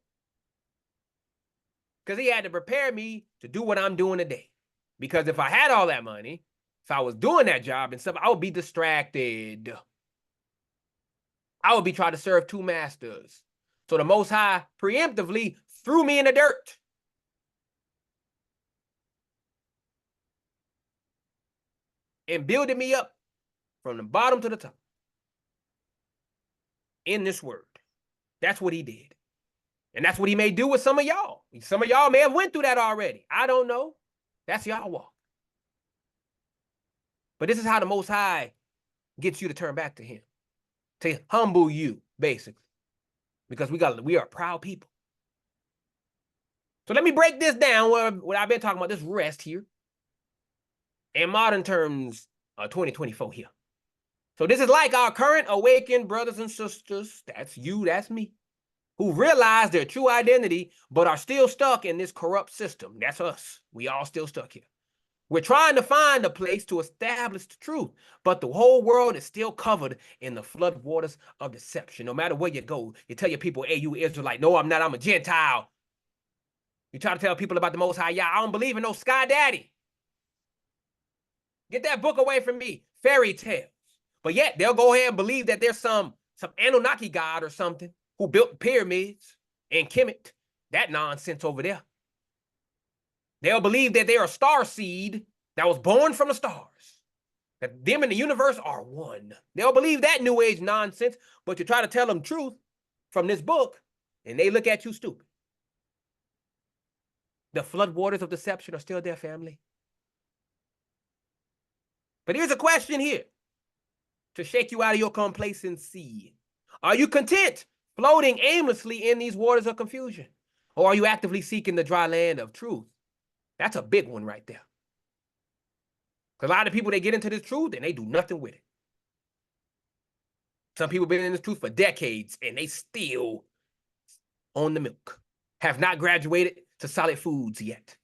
Because he had to prepare me to do what I'm doing today. Because if I had all that money, if I was doing that job and stuff, I would be distracted. I would be trying to serve two masters. So the Most High preemptively threw me in the dirt. And building me up from the bottom to the top. In this word. That's what he did. And that's what he may do with some of y'all. Some of y'all may have went through that already. I don't know. That's y'all walk. But this is how the Most High gets you to turn back to him. To humble you, basically. Because we are proud people. So let me break this down, what I've been talking about, this rest here. In modern terms, 2024 here. So this is like our current awakened brothers and sisters, that's you, that's me, who realize their true identity, but are still stuck in this corrupt system. That's us. We all still stuck here. We're trying to find a place to establish the truth, but the whole world is still covered in the flood waters of deception. No matter where you go, you tell your people, hey, you Israelite. No, I'm not. I'm a Gentile. You try to tell people about the Most High. Yeah, I don't believe in no Sky Daddy. Get that book away from me. Fairy tales. But yet they'll go ahead and believe that there's some Anunnaki god or something who built pyramids in Kemet that nonsense over there. They'll believe that they're a star seed that was born from the stars, that them and the universe are one. They'll believe that New Age nonsense, but you try to tell them truth from this book, and they look at you stupid. The floodwaters of deception are still there, family. But here's a question here to shake you out of your complacency. Are you content floating aimlessly in these waters of confusion? Or are you actively seeking the dry land of truth? That's a big one right there. Because a lot of people, they get into this truth and they do nothing with it. Some people have been in this truth for decades and they still on the milk, have not graduated to solid foods yet.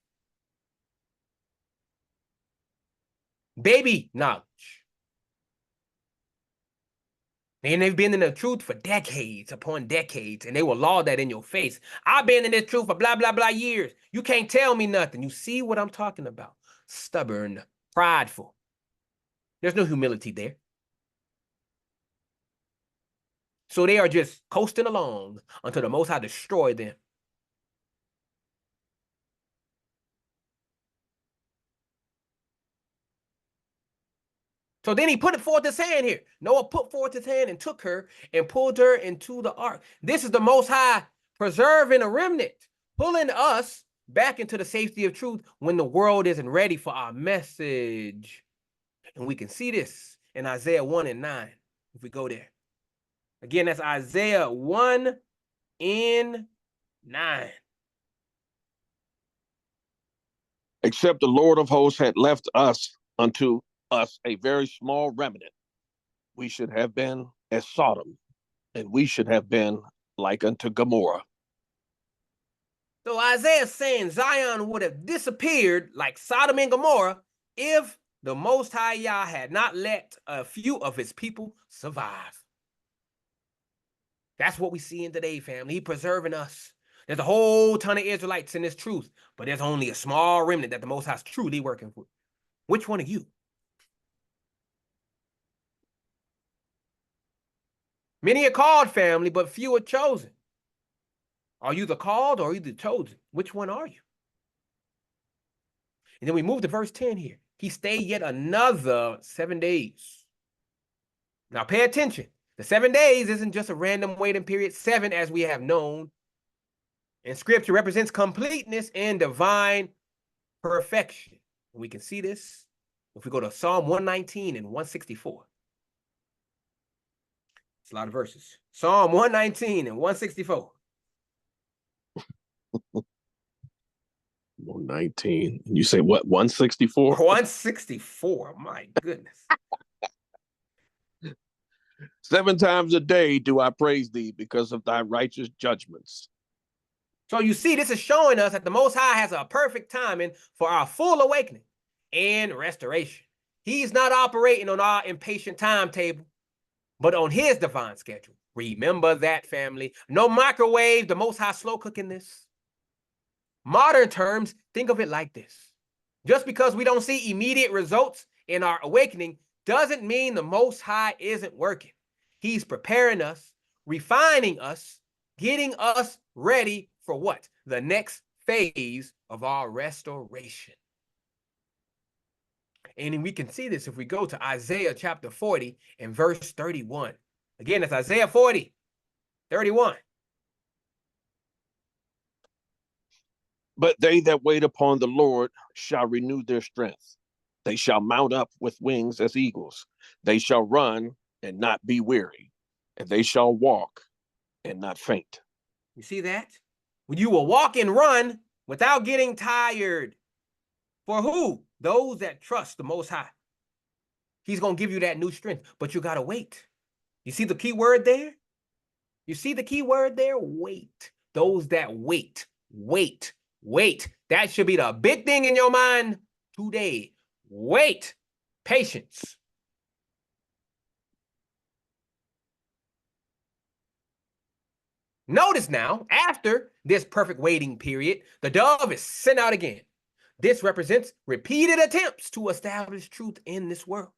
Baby knowledge. And they've been in the truth for decades upon decades, and they will law that in your face. I've been in this truth for blah, blah, blah years. You can't tell me nothing. You see what I'm talking about? Stubborn, prideful. There's no humility there. So they are just coasting along until the Most High destroy them. So then he put forth his hand here. Noah put forth his hand and took her and pulled her into the ark. This is the Most High preserving a remnant, pulling us back into the safety of truth when the world isn't ready for our message. And we can see this in Isaiah 1 and 9, if we go there. Again, that's Isaiah 1 and 9. Except the Lord of hosts had left us unto us a very small remnant, we should have been as Sodom, and we should have been like unto Gomorrah. So Isaiah's saying Zion would have disappeared like Sodom and Gomorrah if the Most High Yah had not let a few of his people survive. That's what we see in today, family. He preserving us. There's a whole ton of Israelites in this truth, but there's only a small remnant that the Most High is truly working for. Which one are you? Many are called, family, but few are chosen. Are you the called or are you the chosen? Which one are you? And then we move to verse 10 here. He stayed yet another 7 days. Now pay attention. The 7 days isn't just a random waiting period. 7, as we have known in Scripture, represents completeness and divine perfection. And we can see this if we go to Psalm 119 and 164. It's a lot of verses. Psalm 119 and 164. 119. You say what? 164? 164. My goodness. 7 times a day do I praise thee because of thy righteous judgments. So you see, this is showing us that the Most High has a perfect timing for our full awakening and restoration. He's not operating on our impatient timetable, but on his divine schedule. Remember that, family. No microwave, the Most High slow cooking this. Modern terms, think of it like this. Just because we don't see immediate results in our awakening doesn't mean the Most High isn't working. He's preparing us, refining us, getting us ready for what? The next phase of our restoration. And we can see this if we go to Isaiah chapter 40 and verse 31. Again, that's Isaiah 40, 31. But they that wait upon the Lord shall renew their strength. They shall mount up with wings as eagles. They shall run and not be weary, and they shall walk and not faint. You see that? When you will walk and run without getting tired. For who? Those that trust the Most High. He's going to give you that new strength, but you got to wait. You see the key word there? You see the key word there? Wait. Those that wait, wait, wait. That should be the big thing in your mind today. Wait. Patience. Notice now, after this perfect waiting period, the dove is sent out again. This represents repeated attempts to establish truth in this world.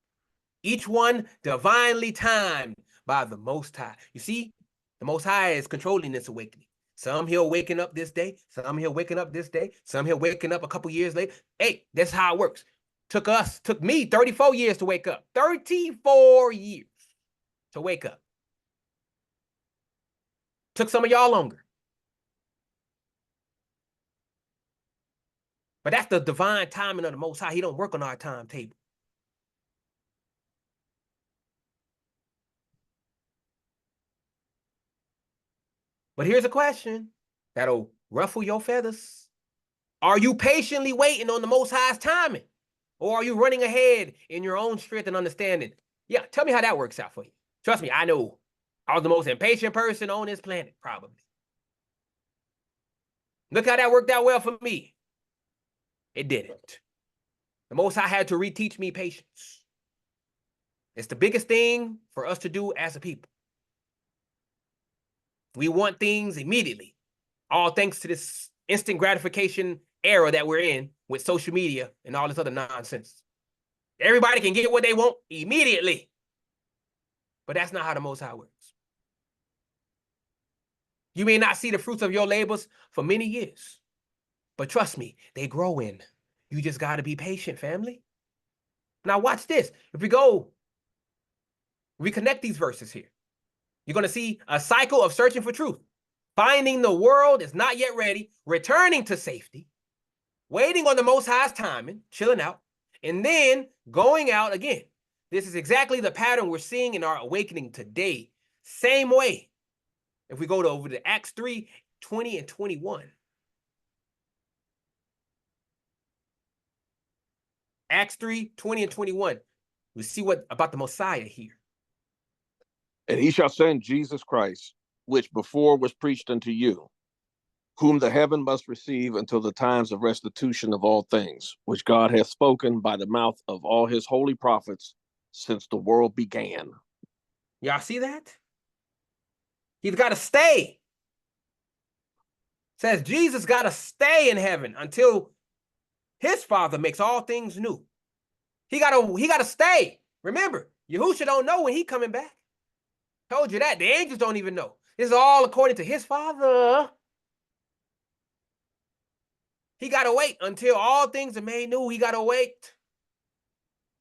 Each one divinely timed by the Most High. You see, the Most High is controlling this awakening. Some here waking up this day. Some here waking up this day. Some here waking up a couple years later. Hey, that's how it works. Took me 34 years to wake up. 34 years to wake up. Took some of y'all longer. But that's the divine timing of the Most High. He don't work on our timetable. But here's a question that'll ruffle your feathers. Are you patiently waiting on the Most High's timing? Or are you running ahead in your own strength and understanding? Yeah, tell me how that works out for you. Trust me, I know. I was the most impatient person on this planet, probably. Look how that worked out well for me. It didn't. The Most High had to reteach me patience. It's the biggest thing for us to do as a people. We want things immediately, all thanks to this instant gratification era that we're in with social media and all this other nonsense. Everybody can get what they want immediately. But that's not how the Most High works. You may not see the fruits of your labors for many years, but trust me, they grow in. You just got to be patient, family. Now watch this. If we go reconnect these verses here, you're going to see a cycle of searching for truth, finding the world is not yet ready, returning to safety, waiting on the Most High's timing, chilling out, and then going out again. This is exactly the pattern we're seeing in our awakening today. Same way. If we go over to Acts 3, 20 and 21. Acts 3, 20 and 21. We see what about the Messiah here. And he shall send Jesus Christ, which before was preached unto you, whom the heaven must receive until the times of restitution of all things, which God hath spoken by the mouth of all his holy prophets since the world began. Y'all see that? He's got to stay. It says Jesus got to stay in heaven until his Father makes all things new. He got to stay. Remember, Yahusha don't know when he coming back. Told you that. The angels don't even know. This is all according to his Father. He got to wait until all things are made new. He got to wait.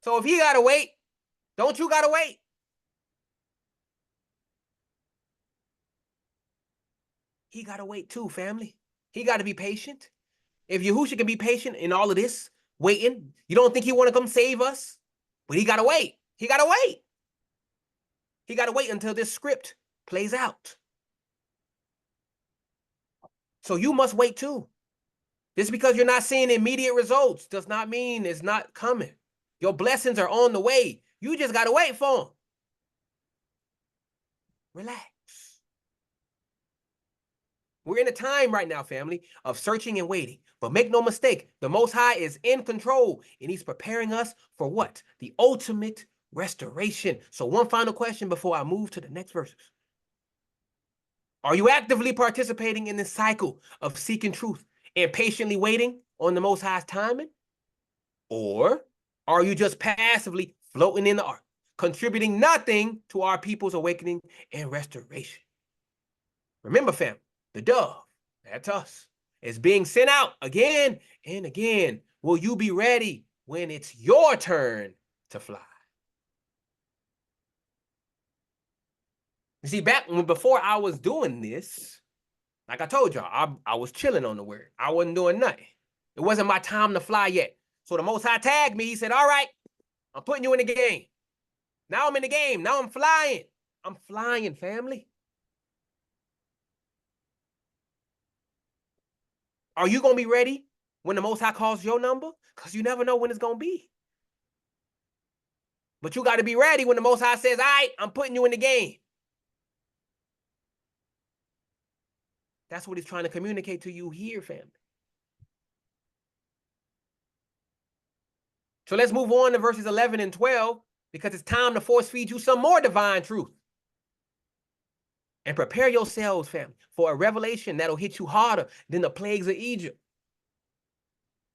So if he got to wait, don't you got to wait? He got to wait too, family. He got to be patient. If Yahusha can be patient in all of this, waiting, you don't think he want to come save us? But he got to wait. He got to wait. He got to wait until this script plays out. So you must wait too. Just because you're not seeing immediate results does not mean it's not coming. Your blessings are on the way. You just got to wait for them. Relax. We're in a time right now, family, of searching and waiting. But make no mistake, the Most High is in control, and he's preparing us for what? The ultimate restoration. So one final question before I move to the next verses. Are you actively participating in this cycle of seeking truth and patiently waiting on the Most High's timing? Or are you just passively floating in the ark, contributing nothing to our people's awakening and restoration? Remember, fam, the dove, that's us, is being sent out again and again. Will you be ready when it's your turn to fly? You see, before I was doing this, like I told y'all, I was chilling on the word. I wasn't doing nothing. It wasn't my time to fly yet. So the Most High tagged me. He said, all right, I'm putting you in the game. Now I'm in the game. Now I'm flying. I'm flying, family. Are you going to be ready when the Most High calls your number? Because you never know when it's going to be. But you got to be ready when the Most High says, all right, I'm putting you in the game. That's what he's trying to communicate to you here, family. So let's move on to verses 11 and 12, because it's time to force feed you some more divine truth. And prepare yourselves, family, for a revelation that'll hit you harder than the plagues of Egypt.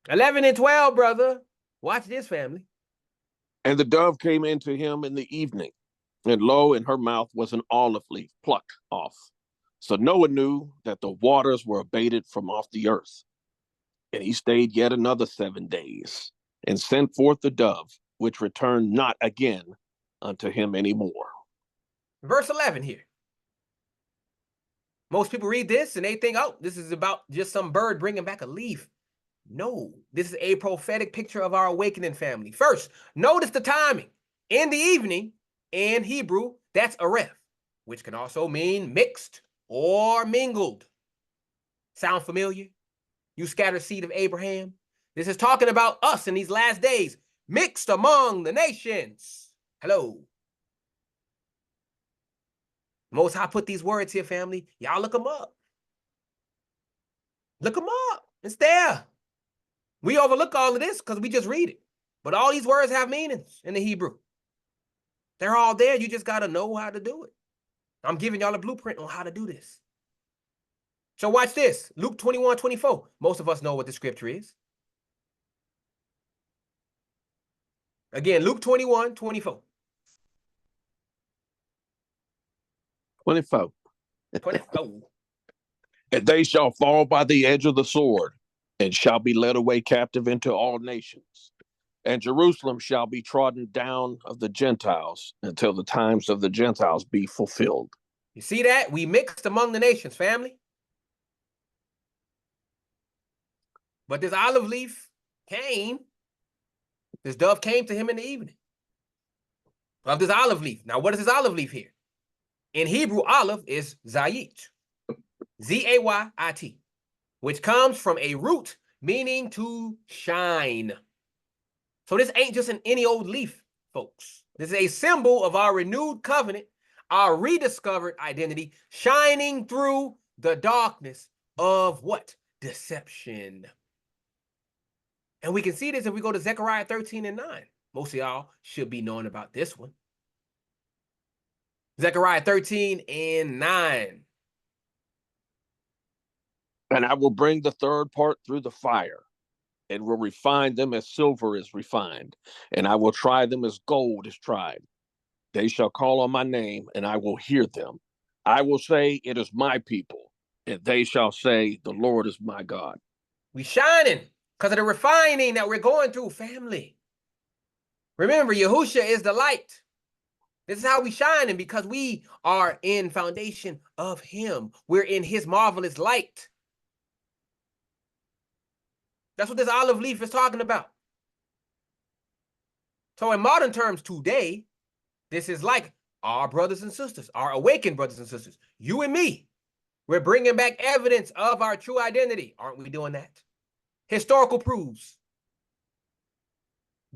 11 and 12, brother. Watch this, family. And the dove came into him in the evening, and lo, in her mouth was an olive leaf plucked off, So Noah knew that the waters were abated from off the earth. And he stayed yet another 7 days and sent forth the dove, which returned not again unto him anymore. Verse 11 here. Most people read this and they think, oh, this is about just some bird bringing back a leaf. No, this is a prophetic picture of our awakening, family. First, notice the timing. In the evening, in Hebrew, that's aref, which can also mean mixed or mingled. Sound familiar? You scattered seed of Abraham. This is talking about us in these last days, mixed among the nations. Hello. Most High put these words here, family. Y'all look them up. Look them up. It's there. We overlook all of this because we just read it. But all these words have meanings in the Hebrew. They're all there. You just got to know how to do it. I'm giving y'all a blueprint on how to do this. So watch this. Luke 21:24. Most of us know what the scripture is. Again, Luke 21:24. 24. 24. And they shall fall by the edge of the sword, and shall be led away captive into all nations. And Jerusalem shall be trodden down of the Gentiles until the times of the Gentiles be fulfilled. You see that? We mixed among the nations, family. But this olive leaf came, this dove came to him in the evening of this olive leaf. Now, what is this olive leaf here? In Hebrew, olive is zayit, Z-A-Y-I-T, which comes from a root meaning to shine. So this ain't just an any old leaf, folks. This is a symbol of our renewed covenant, our rediscovered identity, shining through the darkness of what? Deception. And we can see this if we go to Zechariah 13:9. Most of y'all should be knowing about this one. Zechariah 13:9. And I will bring the third part through the fire, and will refine them as silver is refined, and I will try them as gold is tried. They shall call on my name, and I will hear them. I will say, it is my people, and they shall say, the Lord is my God. We shining because of the refining that we're going through, family. Remember, Yahusha is the light. This is how we shining, because we are in foundation of him. We're in his marvelous light. That's what this olive leaf is talking about. So in modern terms today, this is like our brothers and sisters, our awakened brothers and sisters, you and me. We're bringing back evidence of our true identity. Aren't we doing that? Historical proofs,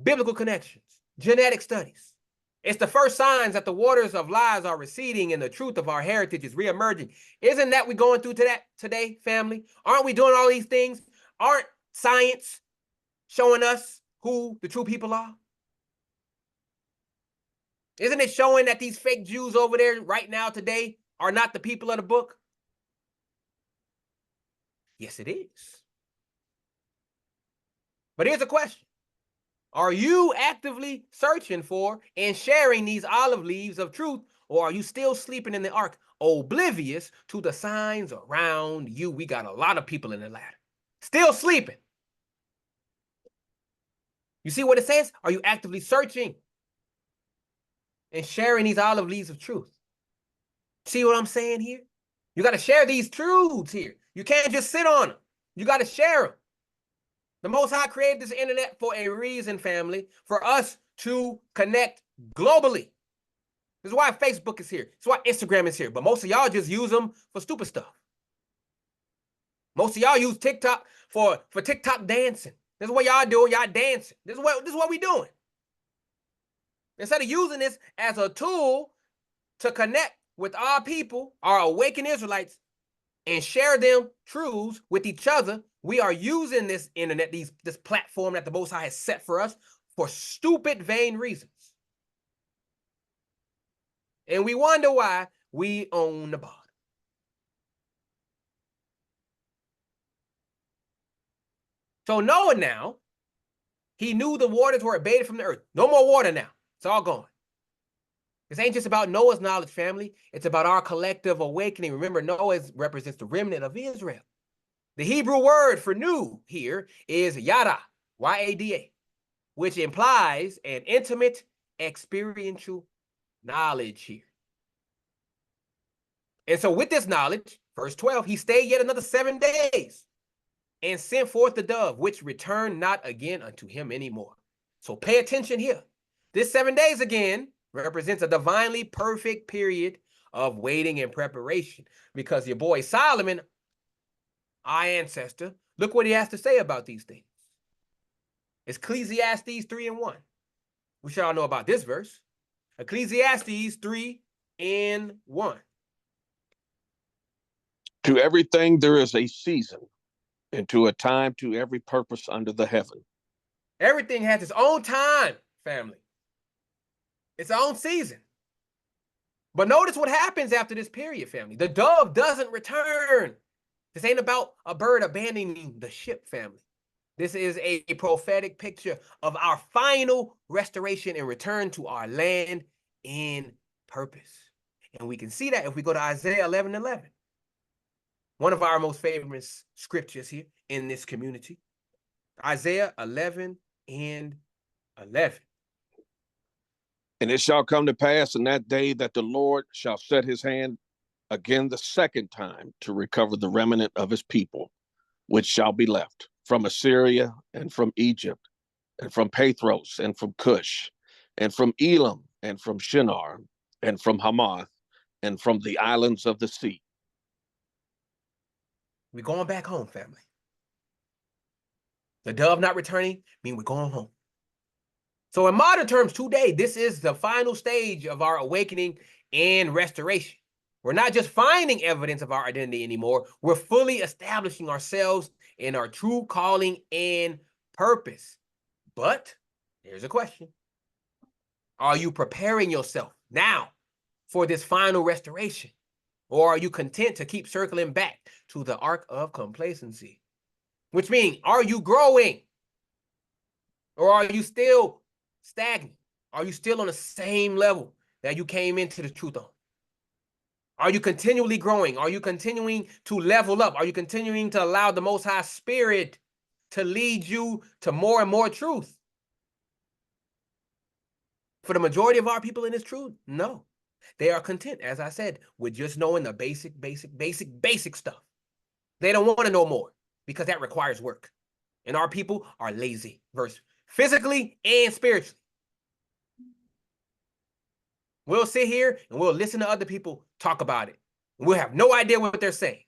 biblical connections, genetic studies. It's the first signs that the waters of lies are receding and the truth of our heritage is reemerging. Isn't that we going through to that today, family? Aren't we doing all these things? Aren't science showing us who the true people are? Isn't it showing that these fake Jews over there right now today are not the people of the book? Yes, it is. But here's a question. Are you actively searching for and sharing these olive leaves of truth, or are you still sleeping in the ark, oblivious to the signs around you? We got a lot of people in the ladder. Still sleeping. You see what it says? Are you actively searching and sharing these olive leaves of truth? See what I'm saying here? You got to share these truths here. You can't just sit on them. You got to share them. The Most High created this internet for a reason, family, for us to connect globally. This is why Facebook is here. This is why Instagram is here. But most of y'all just use them for stupid stuff. Most of y'all use TikTok for TikTok dancing. This is what y'all doing. Y'all dancing. This is what we doing. Instead of using this as a tool to connect with our people, our awakened Israelites, and share them truths with each other, we are using this internet, this platform that the Most High has set for us for stupid, vain reasons. And we wonder why we own the bottom. So Noah now, he knew the waters were abated from the earth. No more water now. It's all gone. This ain't just about Noah's knowledge, family. It's about our collective awakening. Remember, Noah represents the remnant of Israel. The Hebrew word for new here is yada, Y-A-D-A, which implies an intimate experiential knowledge here. And so with this knowledge, verse 12, he stayed yet another 7 days and sent forth the dove, which returned not again unto him anymore. So pay attention here. This 7 days again represents a divinely perfect period of waiting and preparation, because your boy Solomon, our ancestor, look what he has to say about these things. It's Ecclesiastes 3:1. We should all know about this verse. Ecclesiastes 3:1. To everything there is a season, and to a time to every purpose under the heaven. Everything has its own time, family. Its own season. But notice what happens after this period, family. The dove doesn't return. This ain't about a bird abandoning the ship, family. This is a prophetic picture of our final restoration and return to our land in purpose. And we can see that if we go to Isaiah 11:11. One of our most favorite scriptures here in this community. Isaiah 11:11. And it shall come to pass in that day that the Lord shall set his hand again the second time to recover the remnant of his people, which shall be left from Assyria and from Egypt and from Pathros and from Cush and from Elam and from Shinar and from Hamath and from the islands of the sea. We're going back home, family. The dove not returning means we're going home. So in modern terms, today, this is the final stage of our awakening and restoration. We're not just finding evidence of our identity anymore. We're fully establishing ourselves in our true calling and purpose. But here's a question. Are you preparing yourself now for this final restoration? Or are you content to keep circling back to the arc of complacency? Which means, are you growing? Or are you still stagnant? Are you still on the same level that you came into the truth on? Are you continually growing? Are you continuing to level up? Are you continuing to allow the Most High Spirit to lead you to more and more truth? For the majority of our people in this truth, no. They are content, as I said, with just knowing the basic stuff. They don't want to know more because that requires work. And our people are lazy, physically and spiritually. We'll sit here and we'll listen to other people talk about it. We'll have no idea what they're saying.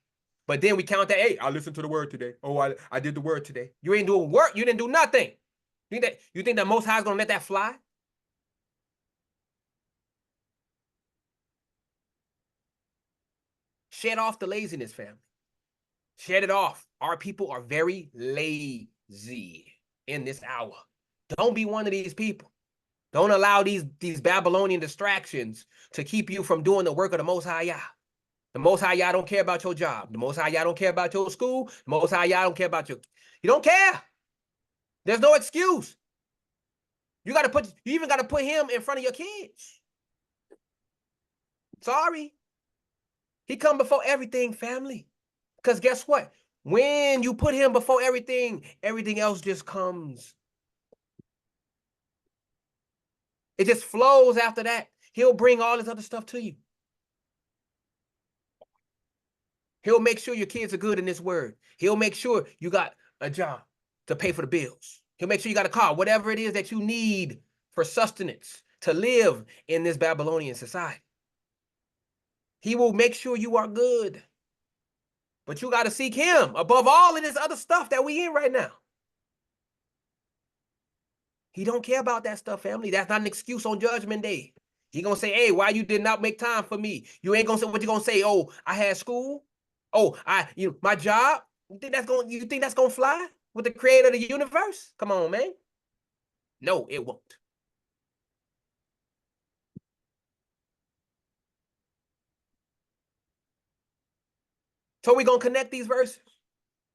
But then we count that, hey, I listened to the word today. Oh, I did the word today. You ain't doing work. You didn't do nothing. You think that Most High is going to let that fly? Shed off the laziness, family. Shed it off. Our people are very lazy in this hour. Don't be one of these people. Don't allow these Babylonian distractions to keep you from doing the work of the Most High Yah. The Most High Yah don't care about your job. The Most High Yah don't care about your school. The Most High Yah don't care about you. You don't care. There's no excuse. You even got to put him in front of your kids. Sorry. He come before everything, family. Because guess what? When you put him before everything, everything else just comes. It just flows after that. He'll bring all this other stuff to you. He'll make sure your kids are good in this word. He'll make sure you got a job to pay for the bills. He'll make sure you got a car, whatever it is that you need for sustenance to live in this Babylonian society. He will make sure you are good. But you got to seek him above all of this other stuff that we in right now. He don't care about that stuff, family. That's not an excuse on Judgment Day. He gonna say, hey, why you did not make time for me? You ain't gonna say what you gonna say. Oh, I had school. Oh, my job. You think that's gonna fly with the creator of the universe? Come on, man. No, it won't. So we're gonna connect these verses.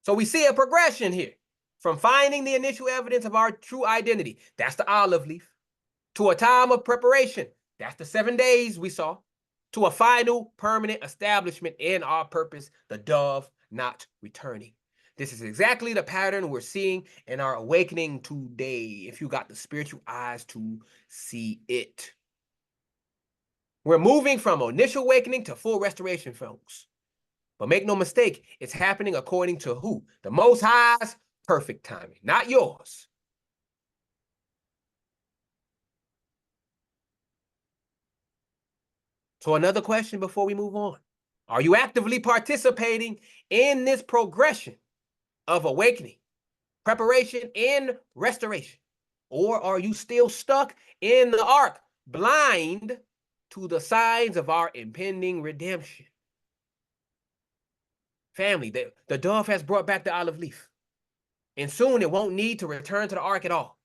So we see a progression here from finding the initial evidence of our true identity. That's the olive leaf. To a time of preparation. That's the 7 days we saw, to a final permanent establishment in our purpose, the dove not returning. This is exactly the pattern we're seeing in our awakening today, if you got the spiritual eyes to see it. We're moving from initial awakening to full restoration, folks. But make no mistake, it's happening according to who? The Most High's perfect timing, not yours. So another question before we move on. Are you actively participating in this progression of awakening, preparation, and restoration? Or are you still stuck in the ark, blind to the signs of our impending redemption? Family, the dove has brought back the olive leaf, and soon it won't need to return to the ark at all.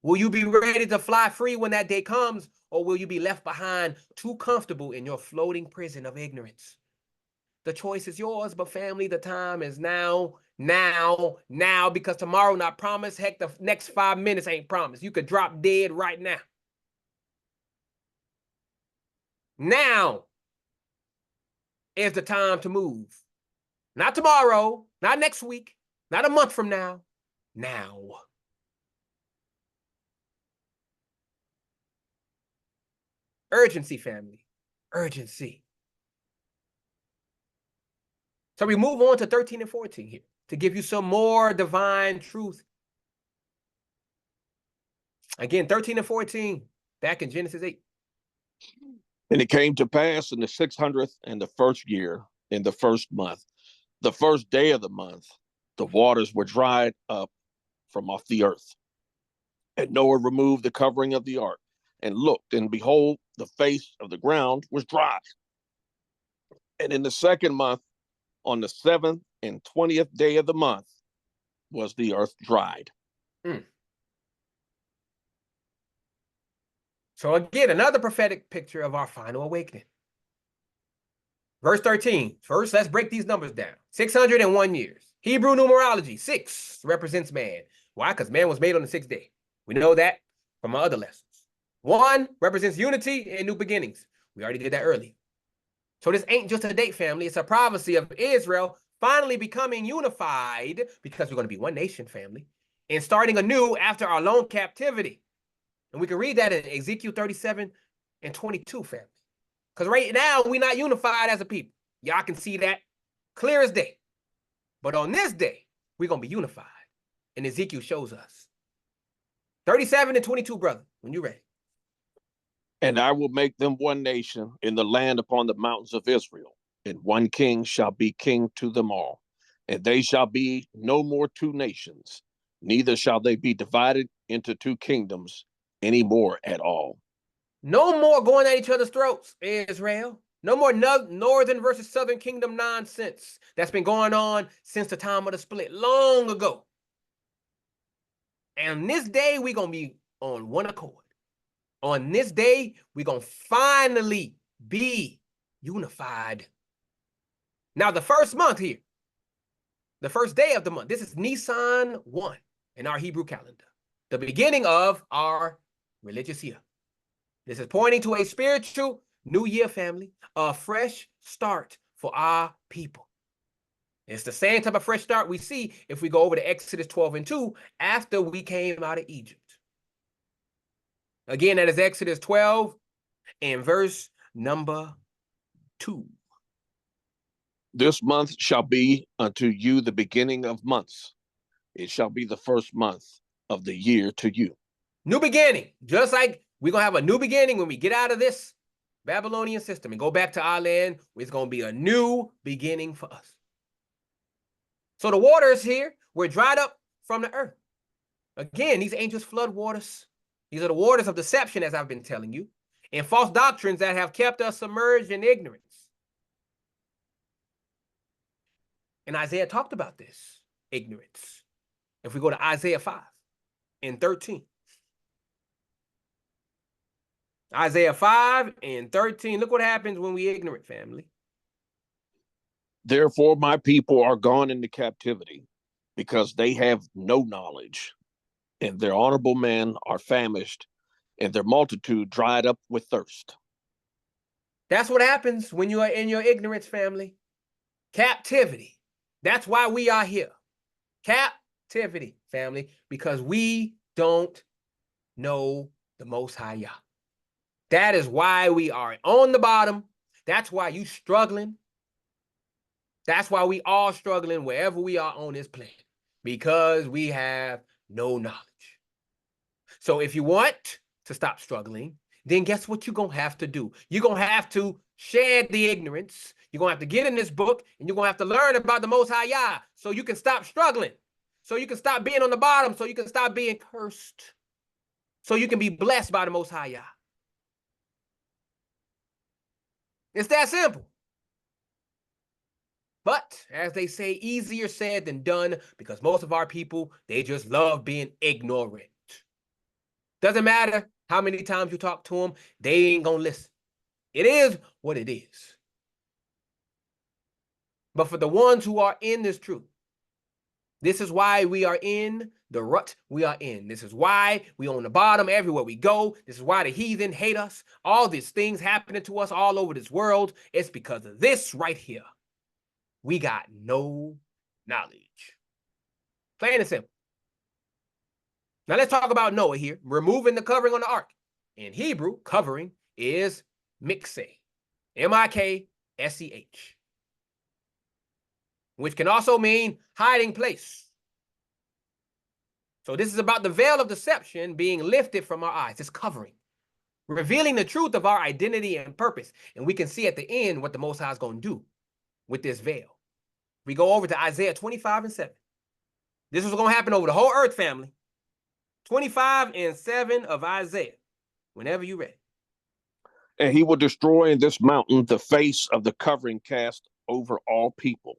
Will you be ready to fly free when that day comes, or will you be left behind, too comfortable in your floating prison of ignorance? The choice is yours, but family, the time is now, because tomorrow not promised. Heck, the next 5 minutes ain't promised. You could drop dead right now. Now is the time to move. Not tomorrow, not next week, not a month from now. Now. Urgency, family. Urgency. So we move on to 13 and 14 here to give you some more divine truth. Again, 13 and 14, back in Genesis 8. And it came to pass in the 600th and the first year, in the first month, the first day of the month, the waters were dried up from off the earth. And Noah removed the covering of the ark and looked, and behold, the face of the ground was dry. And in the second month, on the 7th and 20th day of the month, was the earth dried. So again, another prophetic picture of our final awakening. Verse 13. First, let's break these numbers down. 601 years. Hebrew numerology, 6 represents man. Why? Because man was made on the 6th day. We know that from our other lessons. 1 represents unity and new beginnings. We already did that earlier. So this ain't just a date, family. It's a prophecy of Israel finally becoming unified, because we're going to be one nation, family, and starting anew after our long captivity. And we can read that in Ezekiel 37 and 22, family. Because right now, we're not unified as a people. Y'all can see that clear as day. But on this day, we're going to be unified. And Ezekiel shows us. 37 and 22, brother, when you're ready. And I will make them one nation in the land upon the mountains of Israel, and one king shall be king to them all. And they shall be no more 2 nations, neither shall they be divided into 2 kingdoms any more at all. No more going at each other's throats, Israel. No more northern versus southern kingdom nonsense that's been going on since the time of the split, long ago. And this day, we're going to be on one accord. On this day, we're going to finally be unified. Now, the first month here, the first day of the month, this is Nisan 1 in our Hebrew calendar, the beginning of our religious year. This is pointing to a spiritual new year, family, a fresh start for our people. It's the same type of fresh start we see if we go over to Exodus 12 and 2 after we came out of Egypt. Again, that is Exodus 12 and verse number 2. This month shall be unto you the beginning of months. It shall be the first month of the year to you. New beginning. Just like we're going to have a new beginning when we get out of this Babylonian system and go back to our land, it's going to be a new beginning for us. So the waters here were dried up from the earth. Again, these angels flood waters. These are the waters of deception, as I've been telling you, and false doctrines that have kept us submerged in ignorance. And Isaiah talked about this ignorance. If we go to Isaiah 5 and 13. Isaiah 5 and 13. Look what happens when we ignorant, family. Therefore, my people are gone into captivity, because they have no knowledge, and their honorable men are famished, and their multitude dried up with thirst. That's what happens when you are in your ignorance, family. Captivity. That's why we are here. Captivity, family, because we don't know the Most High Yah. That is why we are on the bottom. That's why you struggling. That's why we all struggling wherever we are on this planet, because we have no knowledge. So if you want to stop struggling, then guess what you're going to have to do? You're going to have to shed the ignorance. You're going to have to get in this book, and you're going to have to learn about the Most High Yah so you can stop struggling, so you can stop being on the bottom, so you can stop being cursed, so you can be blessed by the Most High Yah. It's that simple. But as they say, easier said than done, because most of our people, they just love being ignorant. Doesn't matter how many times you talk to them, they ain't gonna listen. It is what it is. But for the ones who are in this truth, this is why we are in the rut we are in. This is why we on the bottom everywhere we go. This is why the heathen hate us. All these things happening to us all over this world. It's because of this right here. We got no knowledge. Plain and simple. Now let's talk about Noah here, removing the covering on the ark. In Hebrew, covering is mikseh, M-I-K-S-E-H, which can also mean hiding place. So this is about the veil of deception being lifted from our eyes. It's covering, revealing the truth of our identity and purpose. And we can see at the end what the Most High is going to do with this veil. We go over to Isaiah 25:7. This is going to happen over the whole earth, family. 25:7 of Isaiah, whenever you're ready. And he will destroy in this mountain the face of the covering cast over all people,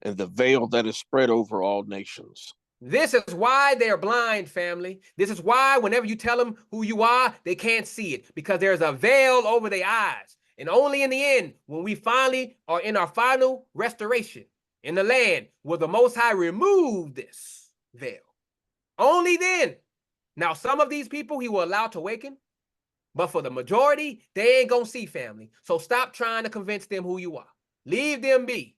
and the veil that is spread over all nations. This is why they're blind, family. This is why whenever you tell them who you are, they can't see it, because there's a veil over their eyes. And only in the end, when we finally are in our final restoration in the land, will the Most High remove this veil. Only then. Now, some of these people he will allow to awaken, but for the majority, they ain't gonna see, family. So stop trying to convince them who you are. Leave them be.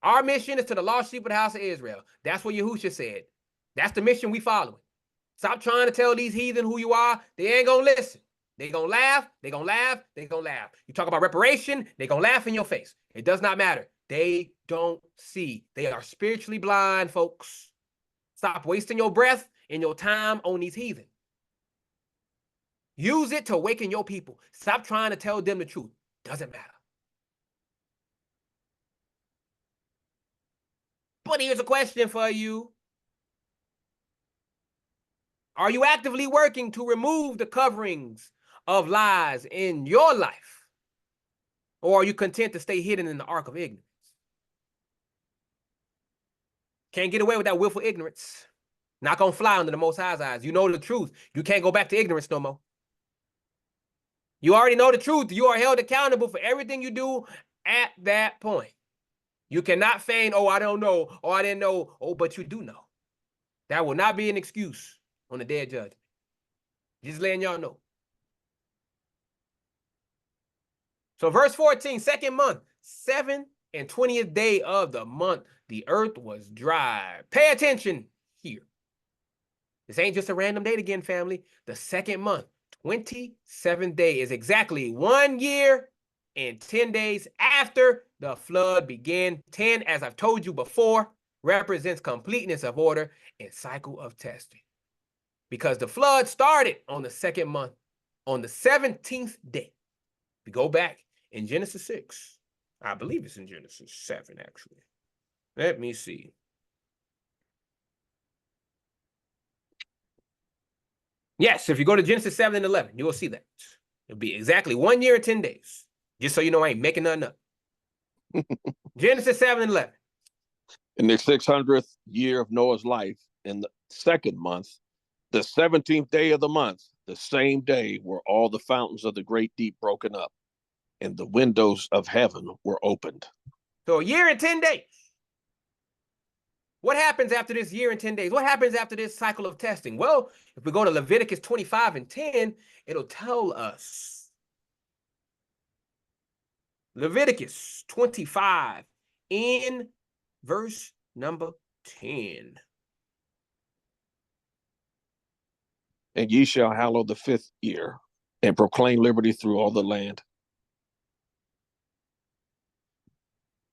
Our mission is to the lost sheep of the house of Israel. That's what Yahushua said. That's the mission we following. Stop trying to tell these heathen who you are. They ain't gonna listen. They gonna laugh. They gonna laugh. They gonna laugh. You talk about reparation, they gonna laugh in your face. It does not matter. They don't see. They are spiritually blind, folks. Stop wasting your breath and your time on these heathen. Use it to awaken your people. Stop trying to tell them the truth. Doesn't matter. But here's a question for you. Are you actively working to remove the coverings of lies in your life? Or are you content to stay hidden in the ark of ignorance? Can't get away with that willful ignorance. Not gonna fly under the Most High's eyes. You know the truth. You can't go back to ignorance no more. You already know the truth. You are held accountable for everything you do at that point. You cannot feign, oh, I don't know, oh, I didn't know, oh, but you do know. That will not be an excuse on the day of judgment. Just letting y'all know. So verse 14, second month, 7th and 20th day of the month, the earth was dry. Pay attention here. This ain't just a random date again, family. The second month, 27th day, is exactly 1 year and 10 days after the flood began. 10, as I've told you before, represents completeness of order and cycle of testing. Because the flood started on the second month, on the 17th day. We go back in Genesis 6. I believe it's in Genesis 7, actually. Let me see. Yes, if you go to Genesis 7 and 11, you will see that. It'll be exactly 1 year and 10 days. Just so you know, I ain't making nothing up. Genesis 7 and 11. In the 600th year of Noah's life, in the second month, the 17th day of the month, the same day were all the fountains of the great deep broken up, and the windows of heaven were opened. So 1 year and 10 days. What happens after this year and 10 days? What happens after this cycle of testing? Well, if we go to Leviticus 25 and 10, it'll tell us Leviticus 25 in verse number 10. And ye shall hallow the 5th year, and proclaim liberty through all the land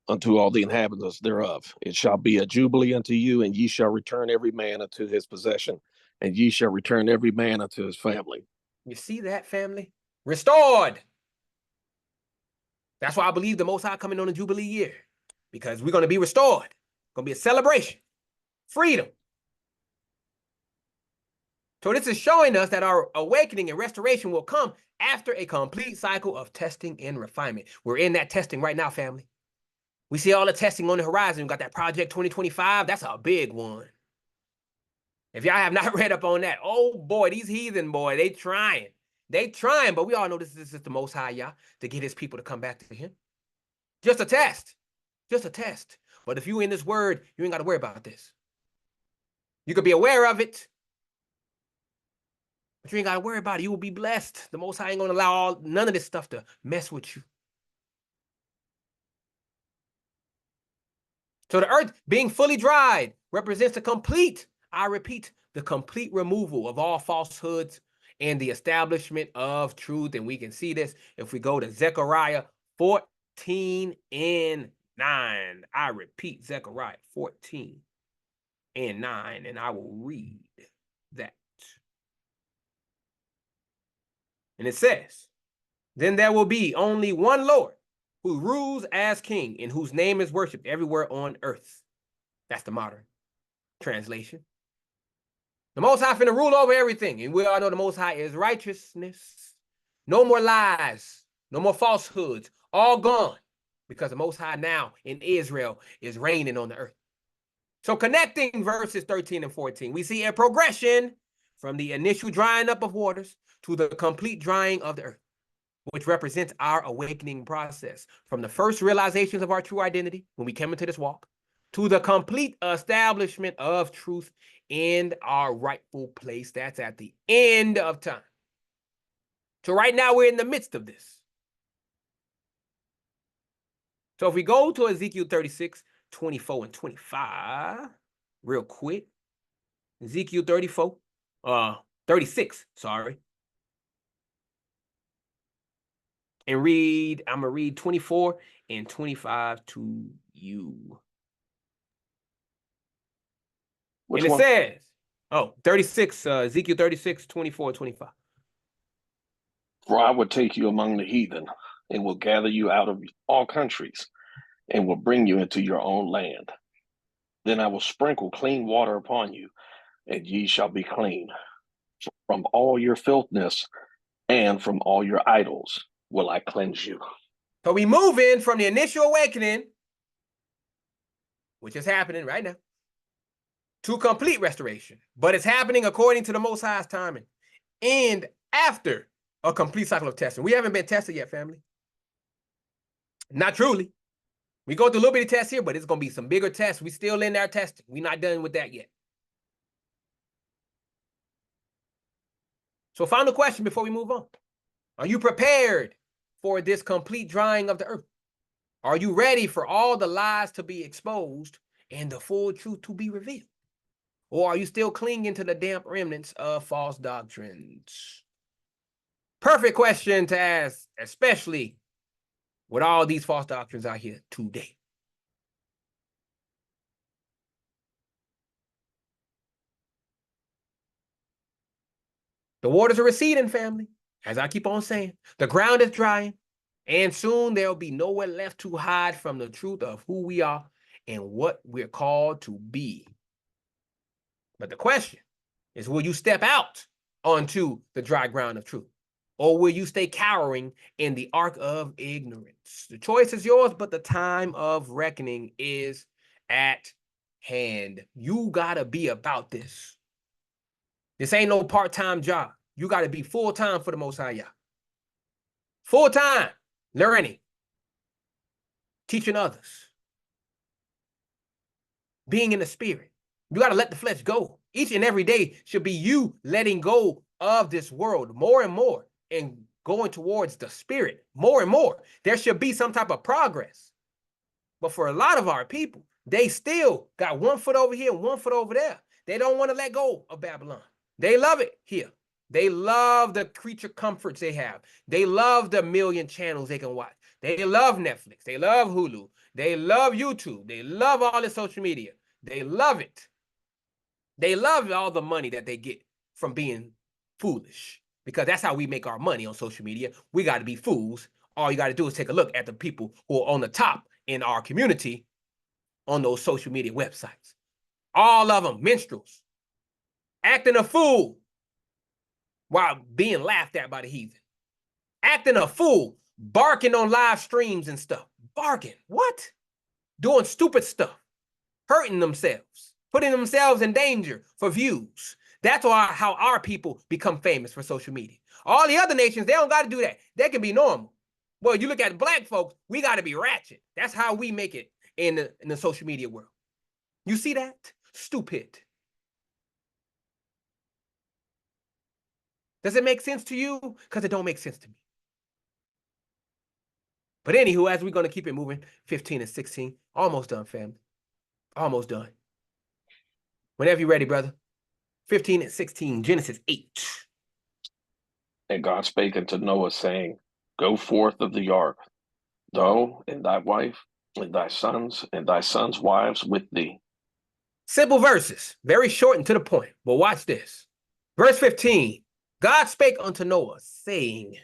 unto all the inhabitants thereof. It shall be a jubilee unto you, and ye shall return every man unto his possession, and ye shall return every man unto his family. You see that, family? Restored. That's why I believe the Most High coming on the Jubilee year, because we're going to be restored. It's going to be a celebration. Freedom. So this is showing us that our awakening and restoration will come after a complete cycle of testing and refinement. We're in that testing right now, family. We see all the testing on the horizon. We got that Project 2025. That's a big one. If y'all have not read up on that, oh boy, these heathen, boy, they trying. They trying, but we all know this is the Most High, Yah, to get his people to come back to him. Just a test. Just a test. But if you in this word, you ain't got to worry about this. You could be aware of it, but you ain't got to worry about it. You will be blessed. The Most High ain't going to allow none of this stuff to mess with you. So the earth being fully dried represents the complete, I repeat, the complete removal of all falsehoods and the establishment of truth. And we can see this if we go to Zechariah 14 and 9. I repeat, Zechariah 14 and 9, and I will read that. And it says, then there will be only one Lord who rules as king and whose name is worshipped everywhere on earth. That's the modern translation. The Most High finna rule over everything. And we all know the Most High is righteousness. No more lies. No more falsehoods. All gone. Because the Most High now in Israel is reigning on the earth. So connecting verses 13 and 14, we see a progression from the initial drying up of waters to the complete drying of the earth, which represents our awakening process. From the first realizations of our true identity when we came into this walk, to the complete establishment of truth in our rightful place. That's at the end of time. So right now we're in the midst of this. So if we go to Ezekiel 36, 24 and 25, real quick. Ezekiel 36, sorry. And read, I'm going to read 24 and 25 to you. Which and it one? says, 36, Ezekiel 36, 24 and 25. For I will take you among the heathen, and will gather you out of all countries, and will bring you into your own land. Then I will sprinkle clean water upon you, and ye shall be clean. From all your filthiness and from all your idols will I cleanse you. So we move in from the initial awakening, which is happening right now, to complete restoration. But it's happening according to the Most High's timing. And after a complete cycle of testing. We haven't been tested yet, family. Not truly. We go through a little bit of tests here, but it's going to be some bigger tests. We still in there testing. We're not done with that yet. So final question before we move on. Are you prepared for this complete drying of the earth? Are you ready for all the lies to be exposed and the full truth to be revealed? Or are you still clinging to the damp remnants of false doctrines? Perfect question to ask, especially with all these false doctrines out here today. The waters are receding, family. As I keep on saying, the ground is drying, and soon there'll be nowhere left to hide from the truth of who we are and what we're called to be. But the question is, will you step out onto the dry ground of truth? Or will you stay cowering in the ark of ignorance? The choice is yours, but the time of reckoning is at hand. You gotta be about this. This ain't no part-time job. You gotta be full-time for the Most High Yah. Full-time, learning, teaching others, being in the spirit. You gotta let the flesh go. Each and every day should be you letting go of this world more and more and going towards the spirit more and more. There should be some type of progress. But for a lot of our people, they still got 1 foot over here and 1 foot over there. They don't want to let go of Babylon. They love it here. They love the creature comforts they have. They love the million channels they can watch. They love Netflix. They love Hulu. They love YouTube. They love all the social media. They love it. They love all the money that they get from being foolish, because that's how we make our money on social media. We got to be fools. All you got to do is take a look at the people who are on the top in our community on those social media websites. All of them minstrels, acting a fool while being laughed at by the heathen. Acting a fool, barking on live streams and stuff. Barking, what? Doing stupid stuff, hurting themselves, putting themselves in danger for views. That's how our people become famous for social media. All the other nations, they don't got to do that. They can be normal. Well, you look at black folks, we got to be ratchet. That's how we make it in the social media world. You see that? Stupid. Does it make sense to you? Because it don't make sense to me. But anywho, as we're going to keep it moving, 15 and 16, almost done, family. Almost done. Whenever you're ready, brother. 15 and 16, Genesis 8. And God spake unto Noah, saying, Go forth of the ark, thou and thy wife, and thy sons' wives with thee. Simple verses, very short and to the point. But watch this. Verse 15, God spake unto Noah, saying,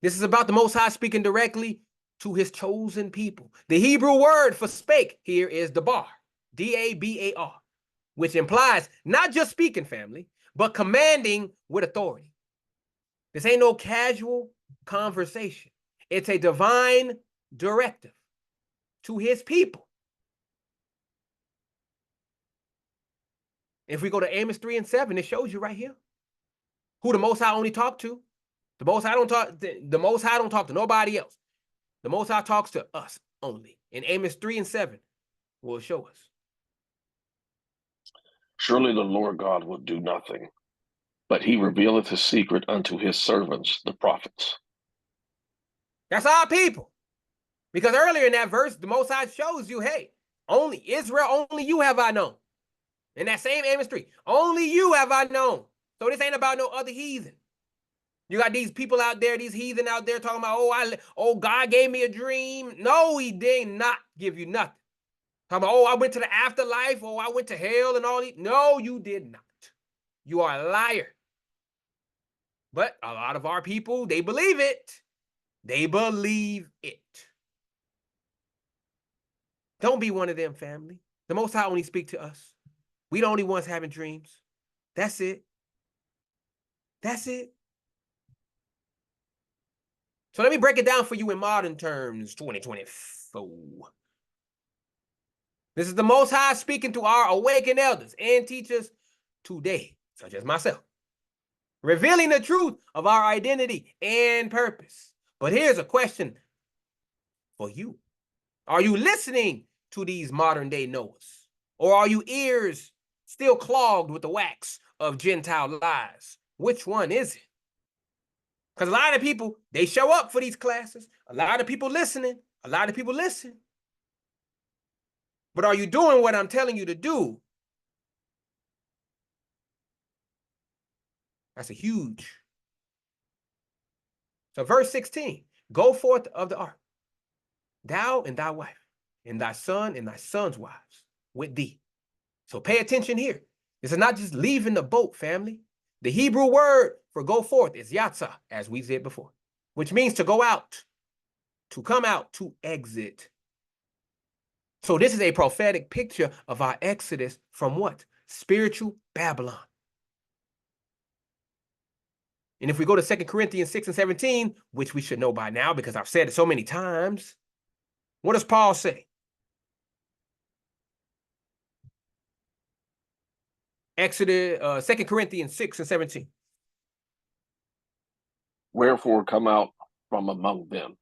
this is about the Most High speaking directly to his chosen people. The Hebrew word for spake here is dabar, D-A-B-A-R, which implies not just speaking, family, but commanding with authority. This ain't no casual conversation. It's a divine directive to his people. If we go to Amos 3 and 7, it shows you right here who the Most High only talked to. The Most High don't talk to nobody else. The Most High talks to us only. In Amos 3 and 7 will show us. Surely the Lord God will do nothing, but he revealeth his secret unto his servants, the prophets. That's our people. Because earlier in that verse, the Most High shows you, hey, only Israel, only you have I known. In that same Amos 3, only you have I known. So this ain't about no other heathen. You got these people out there, these heathen out there talking about, God gave me a dream. No, he did not give you nothing. Talking about, I went to the afterlife, I went to hell and all these. No, you did not. You are a liar. But a lot of our people, they believe it. They believe it. Don't be one of them, family. The Most High only speak to us. We the only ones having dreams. That's it. That's it. So let me break it down for you in modern terms, 2024. This is the Most High speaking to our awakened elders and teachers today, such as myself, revealing the truth of our identity and purpose. But here's a question for you. Are you listening to these modern day Noahs? Or are your ears still clogged with the wax of Gentile lies? Which one is it? Because a lot of people, they show up for these classes. A lot of people listening. A lot of people listen. But are you doing what I'm telling you to do? That's a huge. So verse 16, go forth of the ark, thou and thy wife, and thy son and thy son's wives with thee. So pay attention here. This is not just leaving the boat, family. The Hebrew word for go forth is yatzah, as we said before, which means to go out, to come out, to exit. So this is a prophetic picture of our exodus from what? Spiritual Babylon. And if we go to 2 Corinthians 6 and 17, which we should know by now because I've said it so many times, what does Paul say? Exodus, 2 Corinthians 6 and 17. Wherefore come out from among them,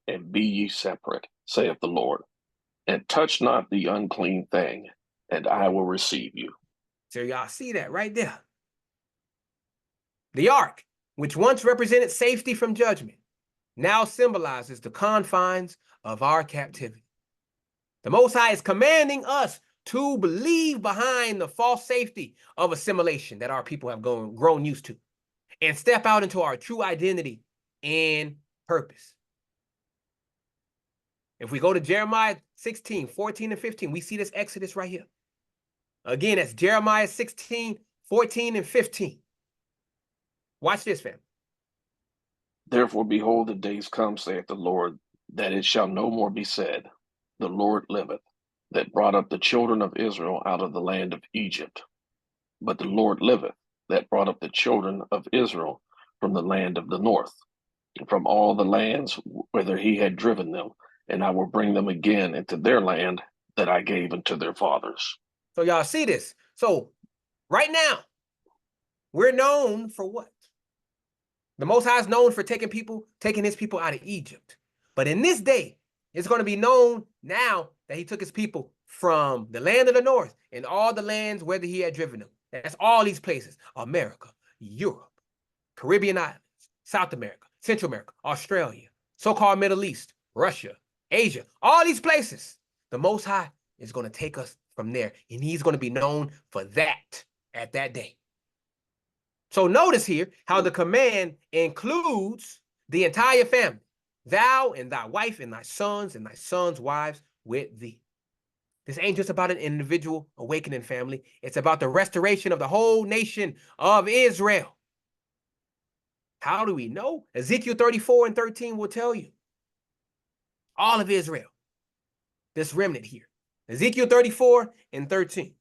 and be ye separate, saith the Lord, and touch not the unclean thing, and I will receive you. So y'all see that right there. The ark, which once represented safety from judgment, now symbolizes the confines of our captivity. The Most High is commanding us to believe behind the false safety of assimilation that our people have grown used to and step out into our true identity and purpose. If we go to Jeremiah 16, 14, and 15, we see this exodus right here. Again, that's Jeremiah 16, 14, and 15. Watch this, fam. Therefore, behold, the days come, saith the Lord, that it shall no more be said, the Lord liveth, that brought up the children of Israel out of the land of Egypt. But the Lord liveth, that brought up the children of Israel from the land of the north, and from all the lands whither he had driven them, and I will bring them again into their land that I gave unto their fathers. So y'all see this. So right now, we're known for what? The Most High is known for taking his people out of Egypt. But in this day, it's going to be known now that he took his people from the land of the north and all the lands whether he had driven them. That's all these places: America, Europe, Caribbean islands, South America, Central America, Australia, so-called Middle East, Russia, Asia, all these places. The Most High is going to take us from there, and he's going to be known for that at that day. So notice here how the command includes the entire family. Thou and thy wife and thy sons' wives with thee. This ain't just about an individual awakening family. It's about the restoration of the whole nation of Israel. How do we know? Ezekiel 34 and 13 will tell you. All of Israel. This remnant here. Ezekiel 34 and 13.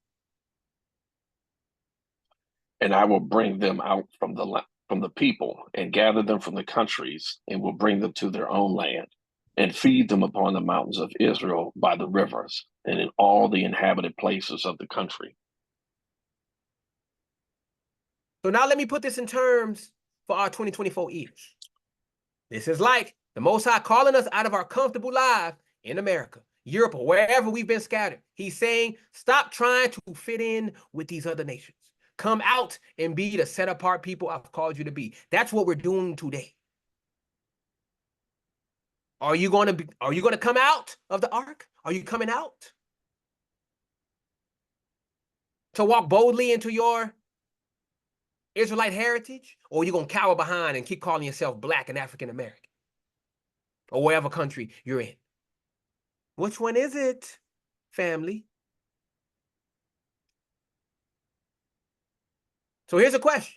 And I will bring them out from the people and gather them from the countries and will bring them to their own land and feed them upon the mountains of Israel by the rivers and in all the inhabited places of the country. So now let me put this in terms for our 2024 ears. This is like the Most High calling us out of our comfortable lives in America, Europe, or wherever we've been scattered. He's saying, stop trying to fit in with these other nations. Come out and be the set-apart people I've called you to be. That's what we're doing today. Are you going to come out of the ark? Are you coming out to walk boldly into your Israelite heritage? Or are you going to cower behind and keep calling yourself Black and African American? Or whatever country you're in? Which one is it, family? So here's a question.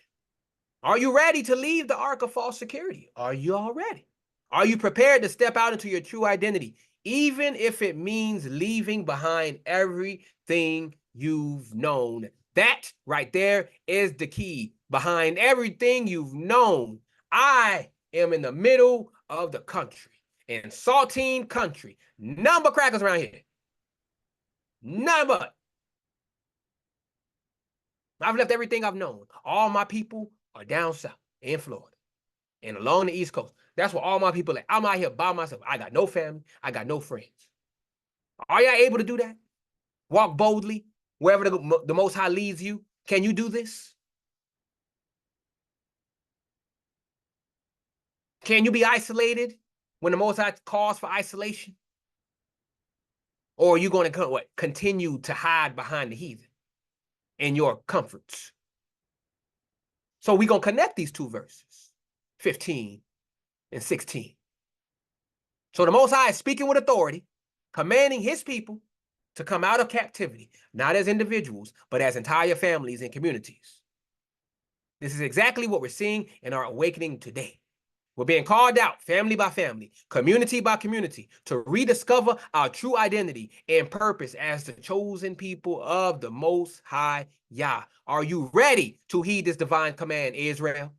Are you ready to leave the ark of false security? Are you all ready? Are you prepared to step out into your true identity, even if it means leaving behind everything you've known? That right there is the key. Behind everything you've known, I am in the middle of the country, in saltine country. None but crackers around here. None but. I've left everything I've known. All my people are down south in Florida and along the East Coast. That's where all my people are. I'm out here by myself. I got no family. I got no friends. Are y'all able to do that? Walk boldly wherever the Most High leads you. Can you do this? Can you be isolated when the Most High calls for isolation? Or are you going to continue to hide behind the heathen in your comforts? So we're going to connect these two verses, 15 and 16. So the Most High is speaking with authority, commanding his people to come out of captivity, not as individuals, but as entire families and communities. This is exactly what we're seeing in our awakening today. We're being called out, family by family, community by community, to rediscover our true identity and purpose as the chosen people of the Most High Yah. Are you ready to heed this divine command, Israel?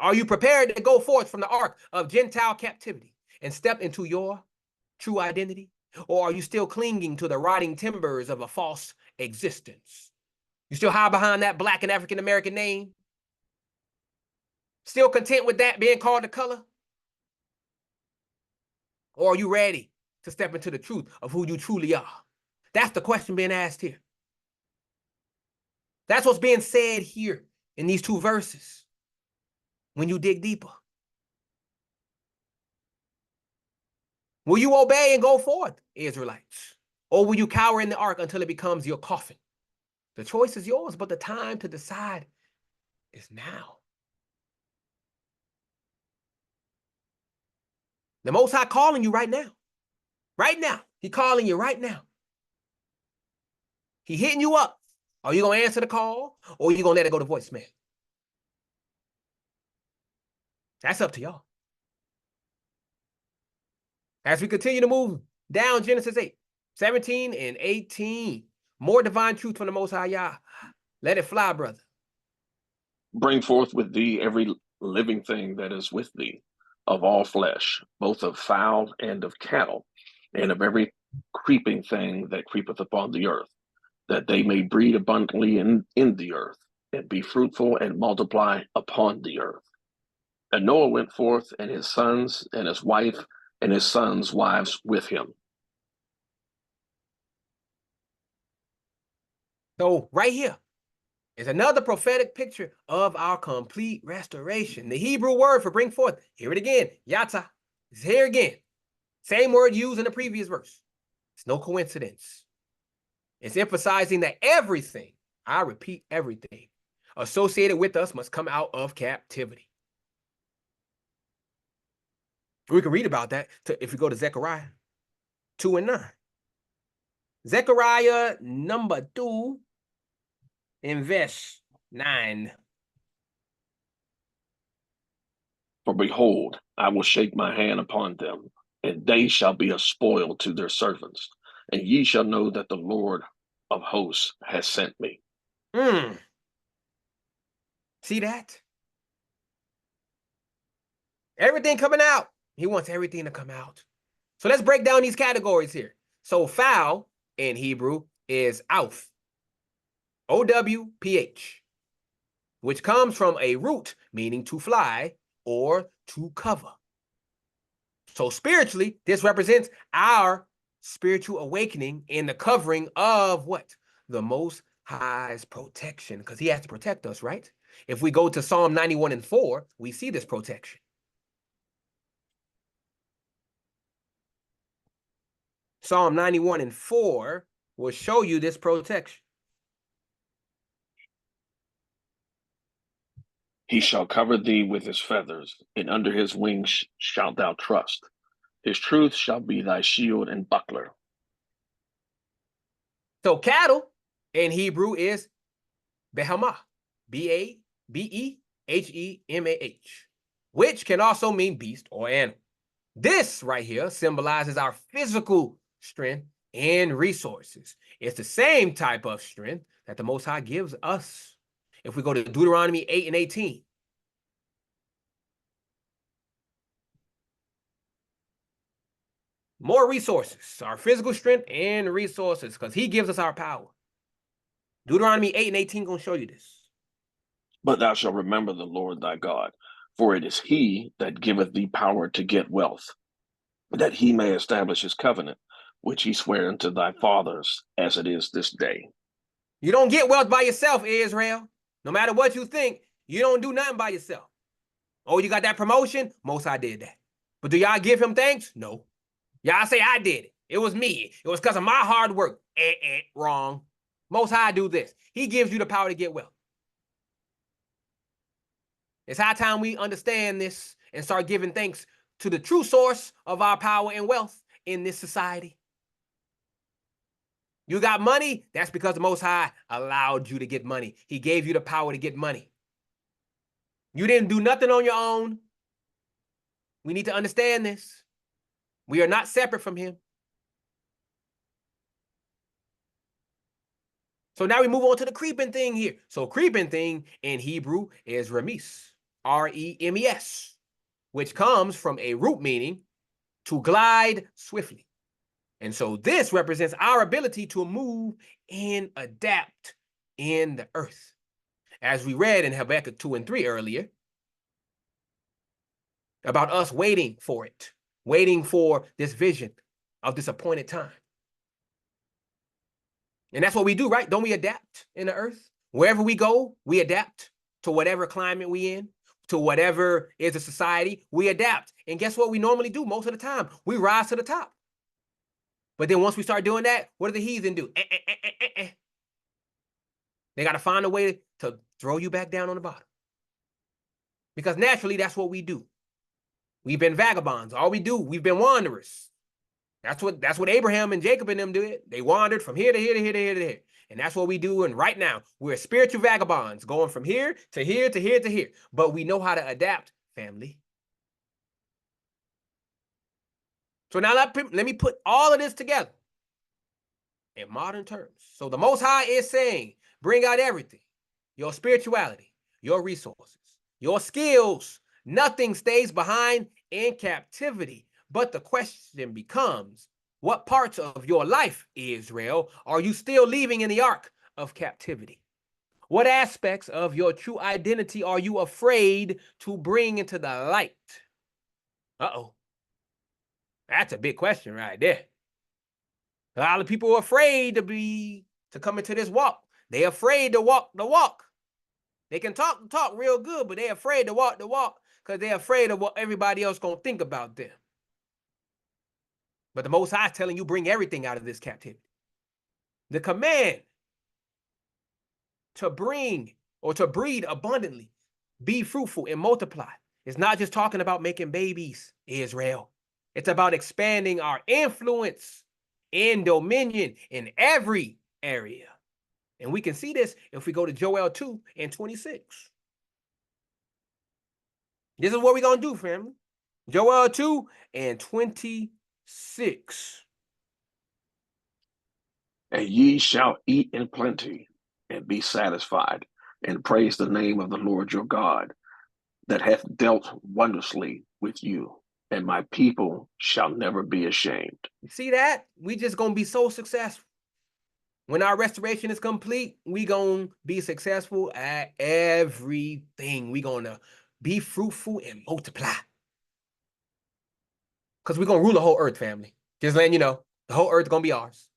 Are you prepared to go forth from the ark of Gentile captivity and step into your true identity? Or are you still clinging to the rotting timbers of a false existence? You still hide behind that Black and African American name? Still content with that being called the color? Or are you ready to step into the truth of who you truly are? That's the question being asked here. That's what's being said here in these two verses. when you dig deeper? Will you obey and go forth, Israelites? Or will you cower in the ark until it becomes your coffin? The choice is yours, but the time to decide is now. The Most High calling you right now. Right now. He calling you right now. He hitting you up. Are you going to answer the call, or are you going to let it go to voicemail? That's up to y'all. As we continue to move down Genesis 8, 17 and 18, more divine truth from the Most High Yah. Let it fly, brother. Bring forth with thee every living thing that is with thee, of all flesh, both of fowl and of cattle, and of every creeping thing that creepeth upon the earth, that they may breed abundantly in the earth, and be fruitful and multiply upon the earth. And Noah went forth, and his sons, and his wife, and his sons' wives with him. So right here is another prophetic picture of our complete restoration. The Hebrew word for bring forth, hear it again, yata, is here again. Same word used in the previous verse. It's no coincidence. It's emphasizing that everything, I repeat, everything associated with us must come out of captivity. We can read about that if we go to Zechariah 2 and 9. Zechariah number 2 in verse 9. For behold, I will shake my hand upon them, and they shall be a spoil to their servants. And ye shall know that the Lord of hosts has sent me. See that? Everything coming out. He wants everything to come out. So let's break down these categories here. So fowl in Hebrew is Awf, O-W-P-H, which comes from a root meaning to fly or to cover. So spiritually, this represents our spiritual awakening in the covering of what? The Most High's protection, because he has to protect us, right? If we go to Psalm 91 and 4, we see this protection. Psalm 91 and 4 will show you this protection. He shall cover thee with his feathers, and under his wings shalt thou trust. His truth shall be thy shield and buckler. So cattle in Hebrew is behemah, B-A-B-E-H-E-M-A-H, which can also mean beast or animal. This right here symbolizes our physical strength and resources. It's the same type of strength that the Most High gives us. If we go to Deuteronomy 8 and 18, more resources, our physical strength and resources, because he gives us our power. Deuteronomy 8 and 18 going to show you this. But thou shalt remember the Lord thy God, for it is he that giveth thee power to get wealth, that he may establish his covenant, which he sware unto thy fathers, as it is this day. You don't get wealth by yourself, Israel. No matter what you think, you don't do nothing by yourself. Oh, you got that promotion? Most High did that. But do y'all give him thanks? No. Y'all say I did it. It was me. It was because of my hard work. Wrong. Most High do this. He gives you the power to get wealth. It's high time we understand this and start giving thanks to the true source of our power and wealth in this society. You got money? That's because the Most High allowed you to get money. He gave you the power to get money. You didn't do nothing on your own. We need to understand this. We are not separate from him. So now we move on to the creeping thing here. So creeping thing in Hebrew is remes, R-E-M-E-S, which comes from a root meaning to glide swiftly. And so this represents our ability to move and adapt in the earth. As we read in Habakkuk 2 and 3 earlier, about us waiting for it, waiting for this vision of this appointed time. And that's what we do, right? Don't we adapt in the earth? Wherever we go, we adapt to whatever climate we in. to whatever is a society, we adapt. And guess what we normally do most of the time? We rise to the top. But then once we start doing that, what do the heathen do? They got to find a way to throw you back down on the bottom. Because naturally, that's what we do. We've been vagabonds. All we do, we've been wanderers. That's what Abraham and Jacob and them did. They wandered from here to here to here to here to here. And that's what we do. And right now, we're spiritual vagabonds going from here to here to here to here. But we know how to adapt, family. So now let me put all of this together in modern terms. So the Most High is saying, bring out everything, your spirituality, your resources, your skills. Nothing stays behind in captivity. But the question becomes, what parts of your life, Israel, are you still leaving in the ark of captivity? What aspects of your true identity are you afraid to bring into the light? Uh-oh. That's a big question right there. A lot of people are afraid to come into this walk. They're afraid to walk the walk. They can talk real good, but they're afraid to walk the walk because they're afraid of what everybody else gonna think about them. But the Most High is telling you, bring everything out of this captivity. The command to bring or to breed abundantly, be fruitful and multiply. It's not just talking about making babies, Israel. It's about expanding our influence and dominion in every area. And we can see this if we go to Joel 2 and 26. This is what we're going to do, family. Joel 2 and 26. And ye shall eat in plenty and be satisfied, and praise the name of the Lord your God, that hath dealt wondrously with you, and my people shall never be ashamed. You see that? We just going to be so successful. When our restoration is complete, we going to be successful at everything. We going to be fruitful and multiply. Because we're going to rule the whole earth, family. Just letting you know, the whole earth is going to be ours.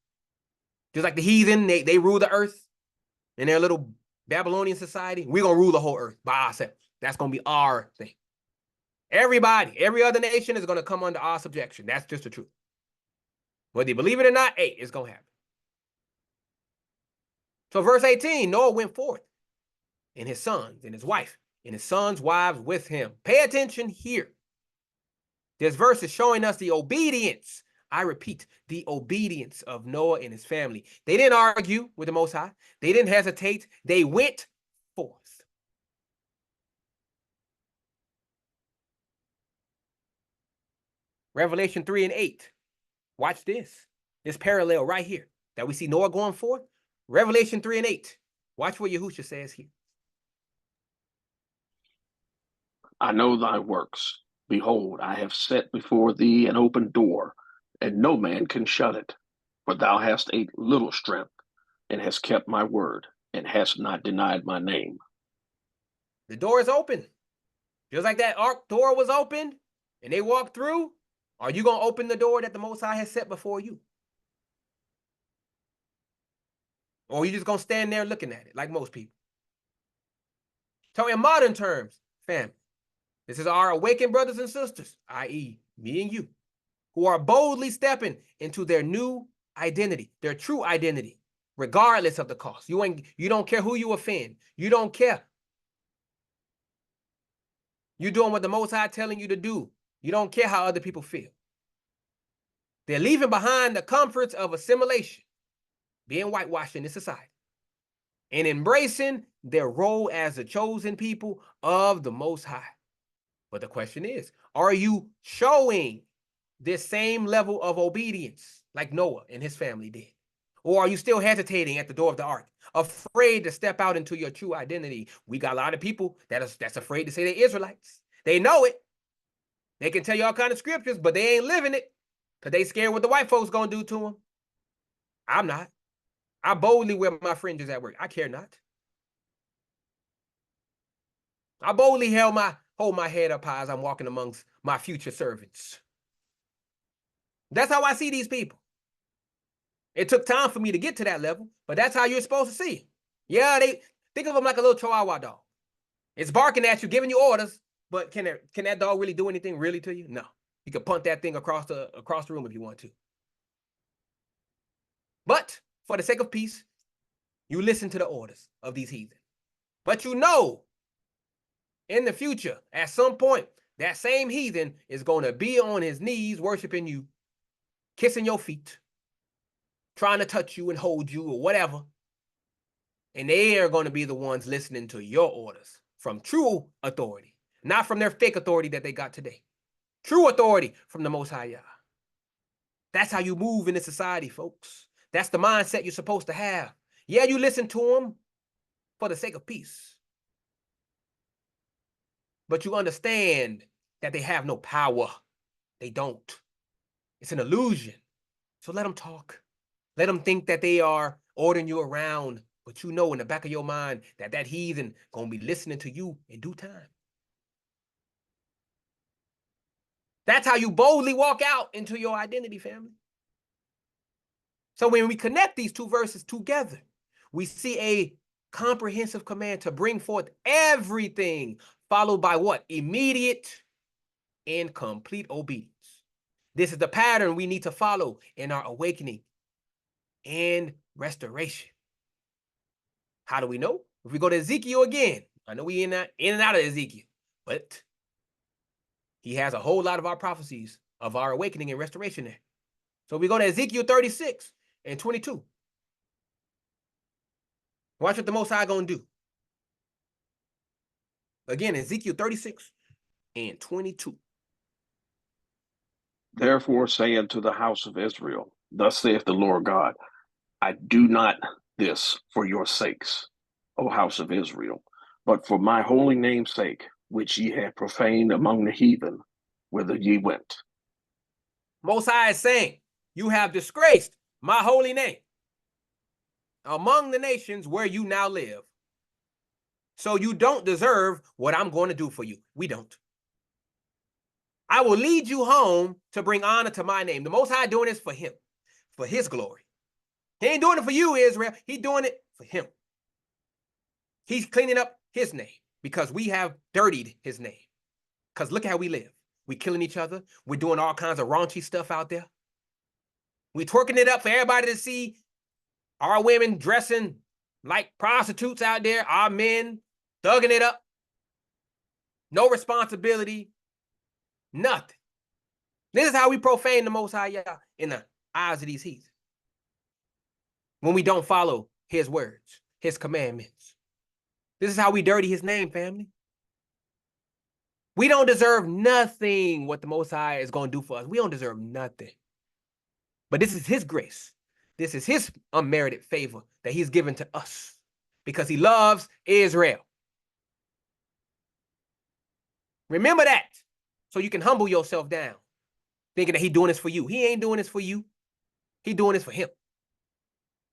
Just like the heathen, they rule the earth in their little Babylonian society. We're going to rule the whole earth by ourselves. That's going to be our thing. Everybody, every other nation is going to come under our subjection. That's just the truth. Whether you believe it or not, hey, it's going to happen. So verse 18, Noah went forth, and his sons and his wife and his sons' wives with him. Pay attention here. This verse is showing us the obedience. I repeat, the obedience of Noah and his family. They didn't argue with the Most High. They didn't hesitate. They went forth. Revelation 3 and 8. Watch this. This parallel right here that we see Noah going forth. Revelation 3 and 8. Watch what Yahusha says here. I know thy works. Behold, I have set before thee an open door, and no man can shut it. For thou hast a little strength, and hast kept my word, and hast not denied my name. The door is open. Just like that ark door was open, and they walked through. Are you going to open the door that the Most High has set before you? Or are you just going to stand there looking at it like most people? So in modern terms, family, this is our awakened brothers and sisters, i.e. me and you, who are boldly stepping into their new identity, their true identity, regardless of the cost. You don't care who you offend. You don't care. You're doing what the Most High telling you to do. You don't care how other people feel. They're leaving behind the comforts of assimilation, being whitewashed in this society, and embracing their role as the chosen people of the Most High. But the question is, are you showing this same level of obedience like Noah and his family did? Or are you still hesitating at the door of the ark, afraid to step out into your true identity? We got a lot of people that's afraid to say they're Israelites. They know it. They can tell you all kinds of scriptures, but they ain't living it because they scared what the white folks going to do to them. I'm not. I boldly wear my fringes at work. I care not. I boldly hold my head up high as I'm walking amongst my future servants. That's how I see these people. It took time for me to get to that level, but that's how you're supposed to see. Yeah, they think of them like a little chihuahua dog. It's barking at you, giving you orders, but can that dog really do anything really to you? No. You can punt that thing across the room if you want to. But for the sake of peace, you listen to the orders of these heathen. But you know, in the future, at some point, that same heathen is going to be on his knees worshiping you, kissing your feet, trying to touch you and hold you or whatever. And they are going to be the ones listening to your orders from true authority, not from their fake authority that they got today. True authority from the Most High Yah. That's how you move in this society, folks. That's the mindset you're supposed to have. Yeah, you listen to them for the sake of peace. But you understand that they have no power. They don't. It's an illusion. So let them talk. Let them think that they are ordering you around. But you know in the back of your mind that that heathen going to be listening to you in due time. That's how you boldly walk out into your identity, family. So when we connect these two verses together, we see a comprehensive command to bring forth everything, followed by what? Immediate and complete obedience. This is the pattern we need to follow in our awakening and restoration. How do we know? If we go to Ezekiel again, I know we in and out of Ezekiel, but he has a whole lot of our prophecies of our awakening and restoration there. So we go to Ezekiel 36 and 22. Watch what the Most High gonna do. Again, Ezekiel 36 and 22. Therefore say unto the house of Israel, thus saith the Lord God, I do not this for your sakes, O house of Israel, but for my holy name's sake, which ye have profaned among the heathen, whither ye went. Most High is saying, you have disgraced my holy name among the nations where you now live. So you don't deserve what I'm going to do for you. We don't. I will lead you home to bring honor to my name. The Most High doing this for him, for his glory. He ain't doing it for you, Israel. He's doing it for him. He's cleaning up his name because we have dirtied his name. Because look how we live. We're killing each other. We're doing all kinds of raunchy stuff out there. We're twerking it up for everybody to see. Our women dressing like prostitutes out there. Our men thugging it up. No responsibility. Nothing. This is how we profane the Most High Yah in the eyes of these heathens. When we don't follow his words, his commandments. This is how we dirty his name, family. We don't deserve nothing what the Most High is going to do for us. We don't deserve nothing. But this is his grace. This is his unmerited favor that he's given to us because he loves Israel. Remember that so you can humble yourself down, thinking that he's doing this for you. He ain't doing this for you. He's doing this for him.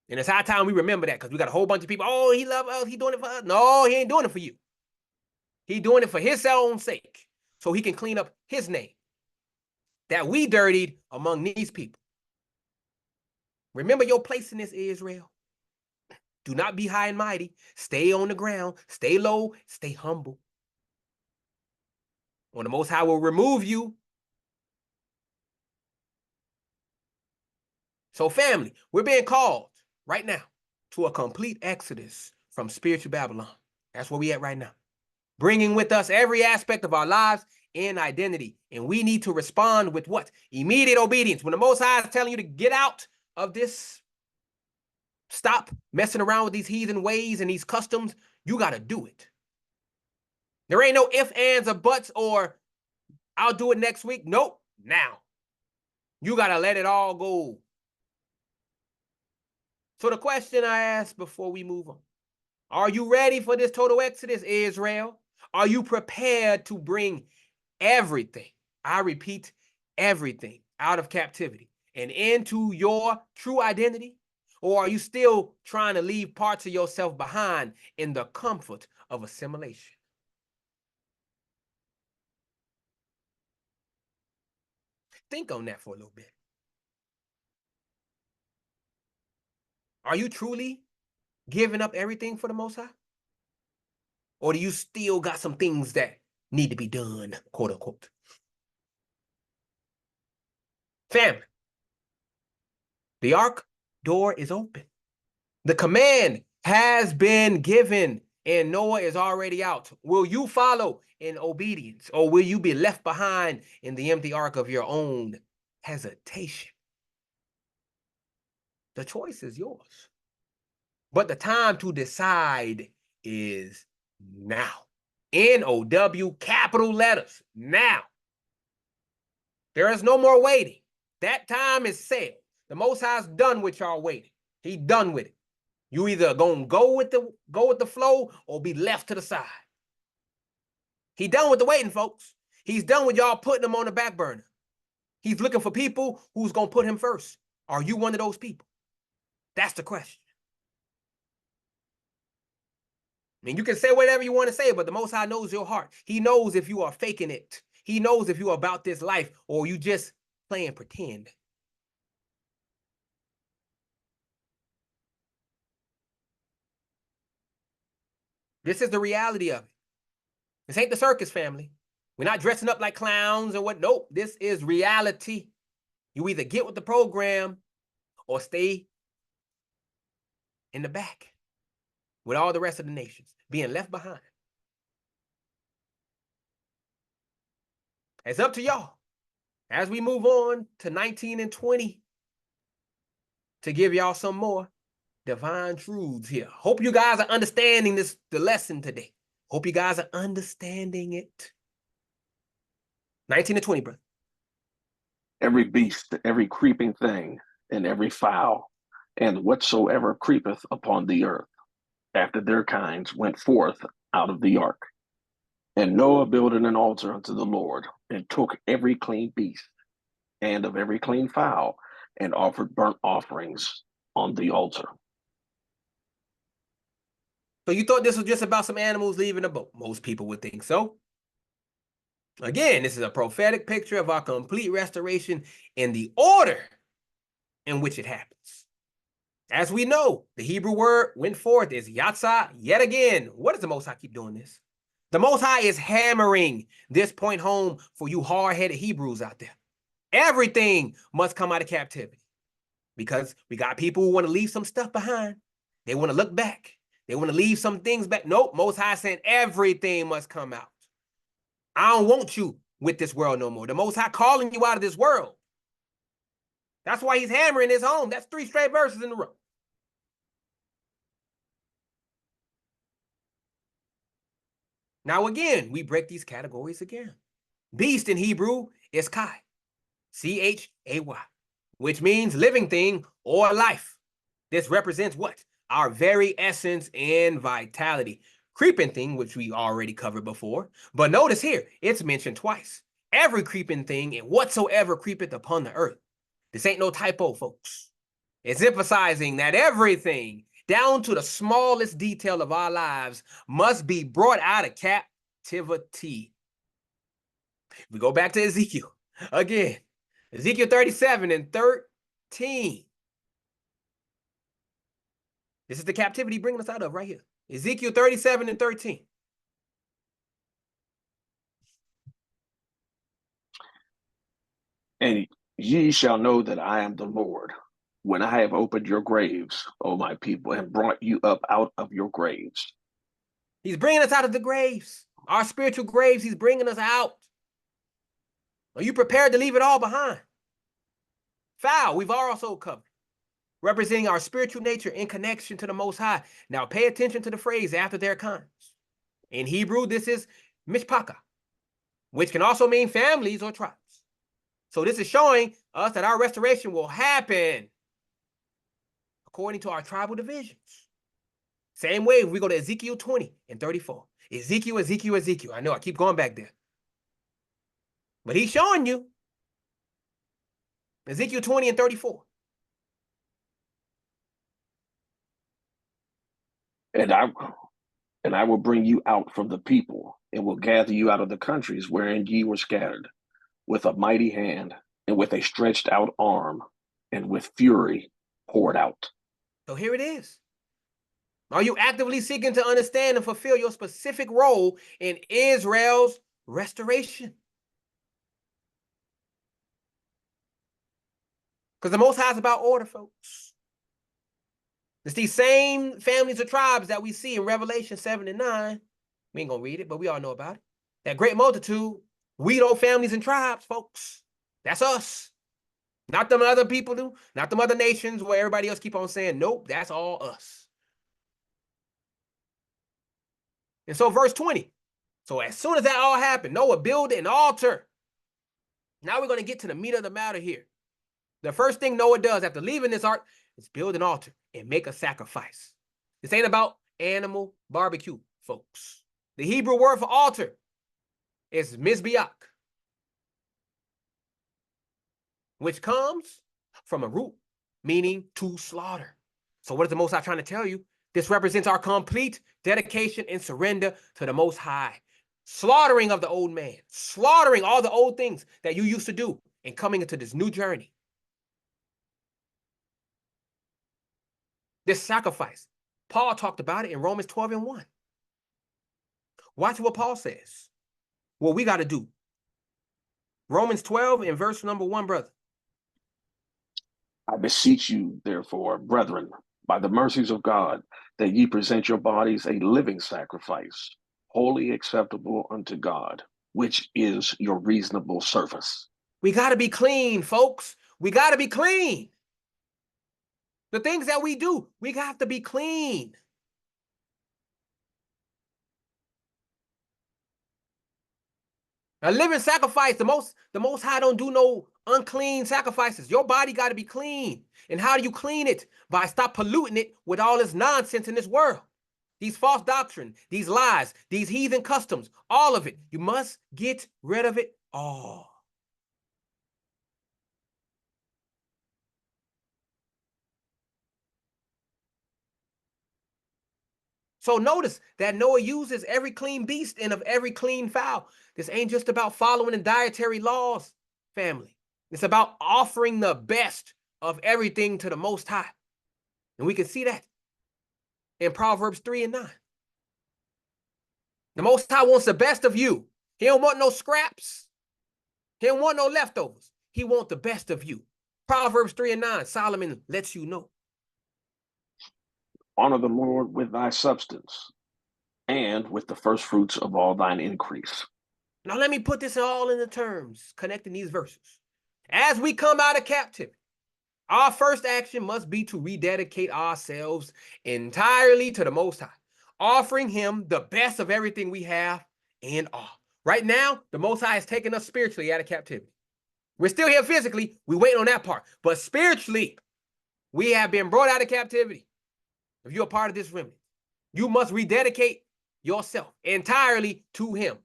And it's high time we remember that because we got a whole bunch of people, oh, he loves us, he's doing it for us. No, he ain't doing it for you. He's doing it for his own sake so he can clean up his name that we dirtied among these people. Remember your place in this, Israel. Do not be high and mighty. Stay on the ground. Stay low. Stay humble. When the Most High will remove you. So family, we're being called right now to a complete exodus from spiritual Babylon. That's where we at right now. Bringing with us every aspect of our lives and identity. And we need to respond with what? Immediate obedience. When the Most High is telling you to get out of this, stop messing around with these heathen ways and these customs, you got to do it. There ain't no ifs, ands, or buts, or I'll do it next week. Nope, now. You got to let it all go. So the question I ask before we move on, are you ready for this total exodus, Israel? Are you prepared to bring everything, I repeat, everything out of captivity and into your true identity? Or are you still trying to leave parts of yourself behind in the comfort of assimilation? Think on that for a little bit. Are you truly giving up everything for the Most High? Or do you still got some things that need to be done, quote unquote? Family, the ark door is open. The command has been given and Noah is already out. Will you follow in obedience, or will you be left behind in the empty ark of your own hesitation? The choice is yours. But the time to decide is now. N-O-W, capital letters, now. There is no more waiting. That time is sailed. The Most High's done with y'all waiting. He done with it. You either gonna go with the flow or be left to the side. He done with the waiting, folks. He's done with y'all putting him on the back burner. He's looking for people who's gonna put him first. Are you one of those people? That's the question. I mean, you can say whatever you want to say, but the Most High knows your heart. He knows if you are faking it. He knows if you are about this life or you just playing pretend. This is the reality of it. This ain't the circus, family. We're not dressing up like clowns or what. Nope, this is reality. You either get with the program or stay in the back with all the rest of the nations, being left behind. It's up to y'all as we move on to 19 and 20 to give y'all some more divine truths here. Hope you guys are understanding the lesson today. Hope you guys are understanding it. 19 and 20, brother. Every beast, every creeping thing, and every fowl, and whatsoever creepeth upon the earth, after their kinds went forth out of the ark. And Noah builded an altar unto the Lord, and took every clean beast, and of every clean fowl, and offered burnt offerings on the altar. So you thought this was just about some animals leaving the boat? Most people would think so. Again, this is a prophetic picture of our complete restoration in the order in which it happens. As we know, the Hebrew word went forth is yatzah yet again. What does the Most High keep doing this? The Most High is hammering this point home for you hard-headed Hebrews out there. Everything must come out of captivity because we got people who want to leave some stuff behind. They want to look back. They want to leave some things back. Nope, Most High saying everything must come out. I don't want you with this world no more. The Most High calling you out of this world. That's why he's hammering his home. That's 3 straight verses in a row. Now again, we break these categories again. Beast in Hebrew is Chai, C-H-A-Y, which means living thing or life. This represents what? Our very essence and vitality. Creeping thing, which we already covered before. But notice here, it's mentioned twice. Every creeping thing and whatsoever creepeth upon the earth. This ain't no typo, folks. It's emphasizing that everything, down to the smallest detail of our lives, must be brought out of captivity. We go back to Ezekiel. Again, Ezekiel 37 and 13. This is the captivity bringing us out of right here. Ezekiel 37 and 13. And ye shall know that I am the Lord, when I have opened your graves, O my people, and brought you up out of your graves. He's bringing us out of the graves. Our spiritual graves, he's bringing us out. Are you prepared to leave it all behind? Foul, we've also covered, representing our spiritual nature in connection to the Most High. Now pay attention to the phrase after their kinds. In Hebrew, this is mishpaka, which can also mean families or tribes. So this is showing us that our restoration will happen according to our tribal divisions. Same way if we go to Ezekiel 20 and 34. Ezekiel, Ezekiel, Ezekiel. I know I keep going back there. But he's showing you Ezekiel 20 and 34. And I will bring you out from the people, and will gather you out of the countries wherein ye were scattered, with a mighty hand, and with a stretched out arm, and with fury poured out. So here it is. Are you actively seeking to understand and fulfill your specific role in Israel's restoration? Because the Most High is about order, folks. It's these same families or tribes that we see in Revelation 7 and 9. We ain't going to read it, but we all know about it. That great multitude, we those families and tribes, folks. That's us. Not them other people do, not them other nations where everybody else keep on saying, nope, that's all us. And so verse 20. So as soon as that all happened, Noah built an altar. Now we're going to get to the meat of the matter here. The first thing Noah does after leaving this ark is build an altar and make a sacrifice. This ain't about animal barbecue, folks. The Hebrew word for altar is mizbeach, which comes from a root meaning to slaughter. So what is the Most High trying to tell you? This represents our complete dedication and surrender to the Most High. Slaughtering of the old man, slaughtering all the old things that you used to do and coming into this new journey. This sacrifice, Paul talked about it in Romans 12 and 1. Watch what Paul says. What we got to do. Romans 12 and verse number 1, brother. I beseech you, therefore, brethren, by the mercies of God, that ye present your bodies a living sacrifice, wholly acceptable unto God, which is your reasonable service. We got to be clean, folks. We got to be clean. The things that we do, we have to be clean. A living sacrifice, the most High don't do no unclean sacrifices. Your body got to be clean. And how do you clean it? By stop polluting it with all this nonsense in this world. These false doctrine, these lies, these heathen customs, all of it. You must get rid of it all. So notice that Noah uses every clean beast and of every clean fowl. This ain't just about following the dietary laws, family. It's about offering the best of everything to the Most High. And we can see that in Proverbs 3 and 9. The Most High wants the best of you. He don't want no scraps. He don't want no leftovers. He wants the best of you. Proverbs 3 and 9, Solomon lets you know. Honor the Lord with thy substance and with the first fruits of all thine increase. Now let me put this all in the terms, connecting these verses. As we come out of captivity, our first action must be to rededicate ourselves entirely to the Most High, offering him the best of everything we have and are. Right now, the Most High has taken us spiritually out of captivity. We're still here physically. We wait on that part. But spiritually, we have been brought out of captivity. If you're a part of this remnant, you must rededicate yourself entirely to him.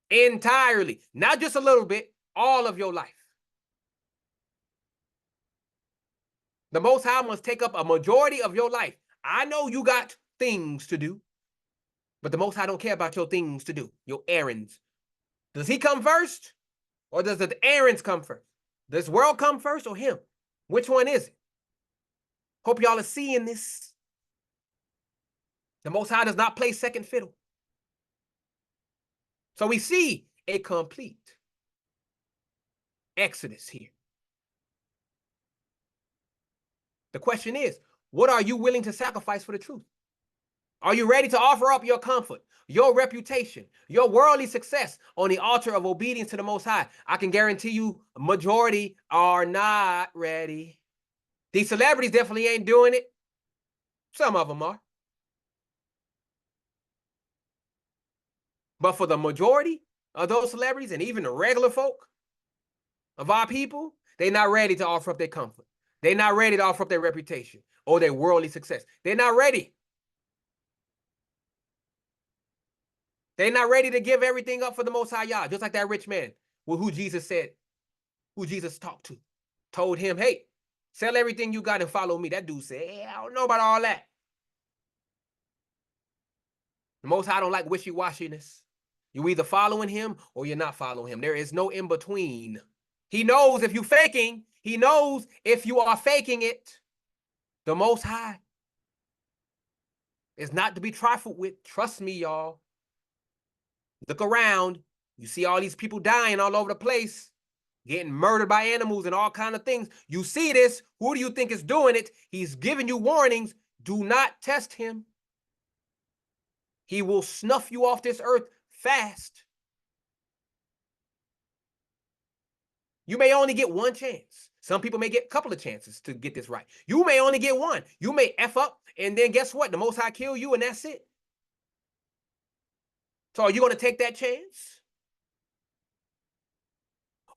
Entirely. Not just a little bit, all of your life. The Most High must take up a majority of your life. I know you got things to do, but the Most High don't care about your things to do, your errands. Does he come first? Or does the errands come first? Does this world come first or him? Which one is it? Hope y'all are seeing this. The Most High does not play second fiddle. So we see a complete exodus here. The question is, what are you willing to sacrifice for the truth? Are you ready to offer up your comfort, your reputation, your worldly success on the altar of obedience to the Most High? I can guarantee you a majority are not ready. These celebrities definitely ain't doing it. Some of them are. But for the majority of those celebrities and even the regular folk of our people, they're not ready to offer up their comfort. They're not ready to offer up their reputation or their worldly success. They're not ready. They're not ready to give everything up for the Most High Yah, just like that rich man who Jesus said, who Jesus talked to, told him, hey, sell everything you got and follow me. That dude said, hey, I don't know about all that. The Most High don't like wishy-washiness. You either following him or you're not following him. There is no in between. He knows if you're faking. He knows if you are faking it. The Most High is not to be trifled with. Trust me, y'all. Look around. You see all these people dying all over the place, getting murdered by animals and all kinds of things. You see this. Who do you think is doing it? He's giving you warnings. Do not test him. He will snuff you off this earth fast. You may only get one chance. Some people may get a couple of chances to get this right. You may only get one. You may F up, and then guess what? The Most High kill you, and that's it. So are you going to take that chance?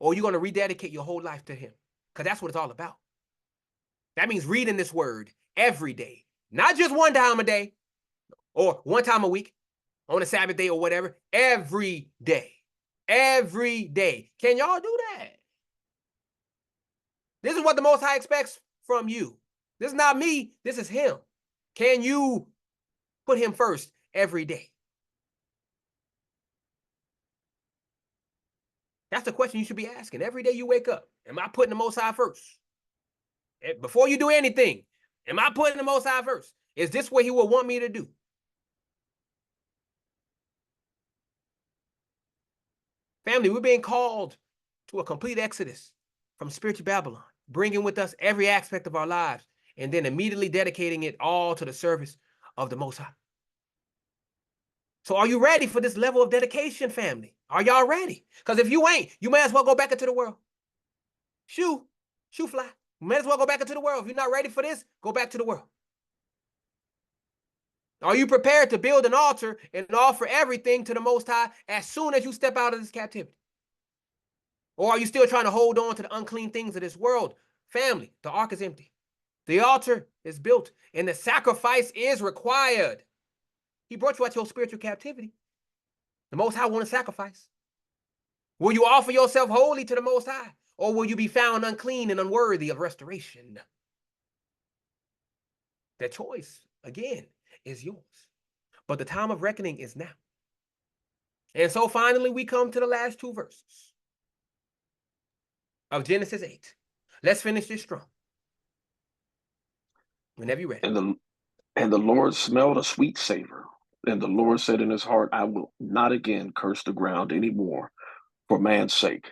Or are you going to rededicate your whole life to him? Because that's what it's all about. That means reading this word every day. Not just one time a day or one time a week on a Sabbath day or whatever. Every day. Every day. Can y'all do that? This is what the Most High expects from you. This is not me. This is him. Can you put him first every day? That's the question you should be asking every day you wake up. Am I putting the Most High first? Before you do anything, am I putting the Most High first? Is this what he will want me to do? Family, we're being called to a complete exodus from spiritual Babylon, bringing with us every aspect of our lives, and then immediately dedicating it all to the service of the Most High. So are you ready for this level of dedication, family? Are y'all ready? Because if you ain't, you may as well go back into the world. Shoo fly. You may as well go back into the world. If you're not ready for this, go back to the world. Are you prepared to build an altar and offer everything to the Most High as soon as you step out of this captivity? Or are you still trying to hold on to the unclean things of this world? Family, the ark is empty. The altar is built and the sacrifice is required. He brought you out your spiritual captivity. The Most High wants a sacrifice. Will you offer yourself wholly to the Most High? Or will you be found unclean and unworthy of restoration? The choice, again, is yours. But the time of reckoning is now. And so finally, we come to the last two verses of Genesis 8. Let's finish this strong. Whenever you're ready. And the Lord smelled a sweet savor. And the Lord said in his heart, I will not again curse the ground any more for man's sake.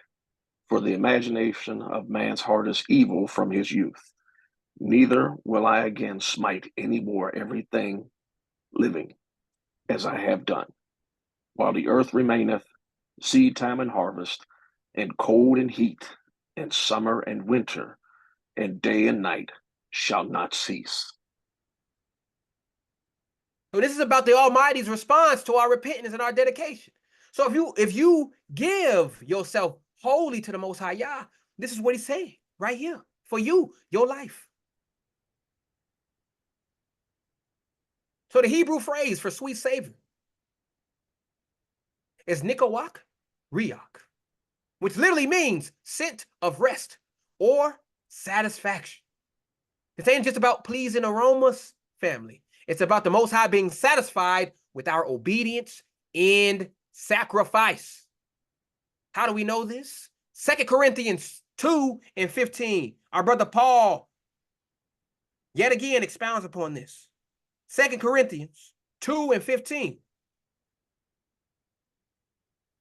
For the imagination of man's heart is evil from his youth. Neither will I again smite any more everything living as I have done. While the earth remaineth, seed time and harvest, and cold and heat, and summer and winter, and day and night shall not cease. So this is about the Almighty's response to our repentance and our dedication. So if you give yourself wholly to the Most High Yah, this is what he's saying right here for you, your life. So the Hebrew phrase for sweet savor is nikawak riach, which literally means scent of rest or satisfaction. This ain't just about pleasing aromas, family. It's about the Most High being satisfied with our obedience and sacrifice. How do we know this? 2 Corinthians 2:15. Our brother Paul yet again expounds upon this. 2 Corinthians 2:15.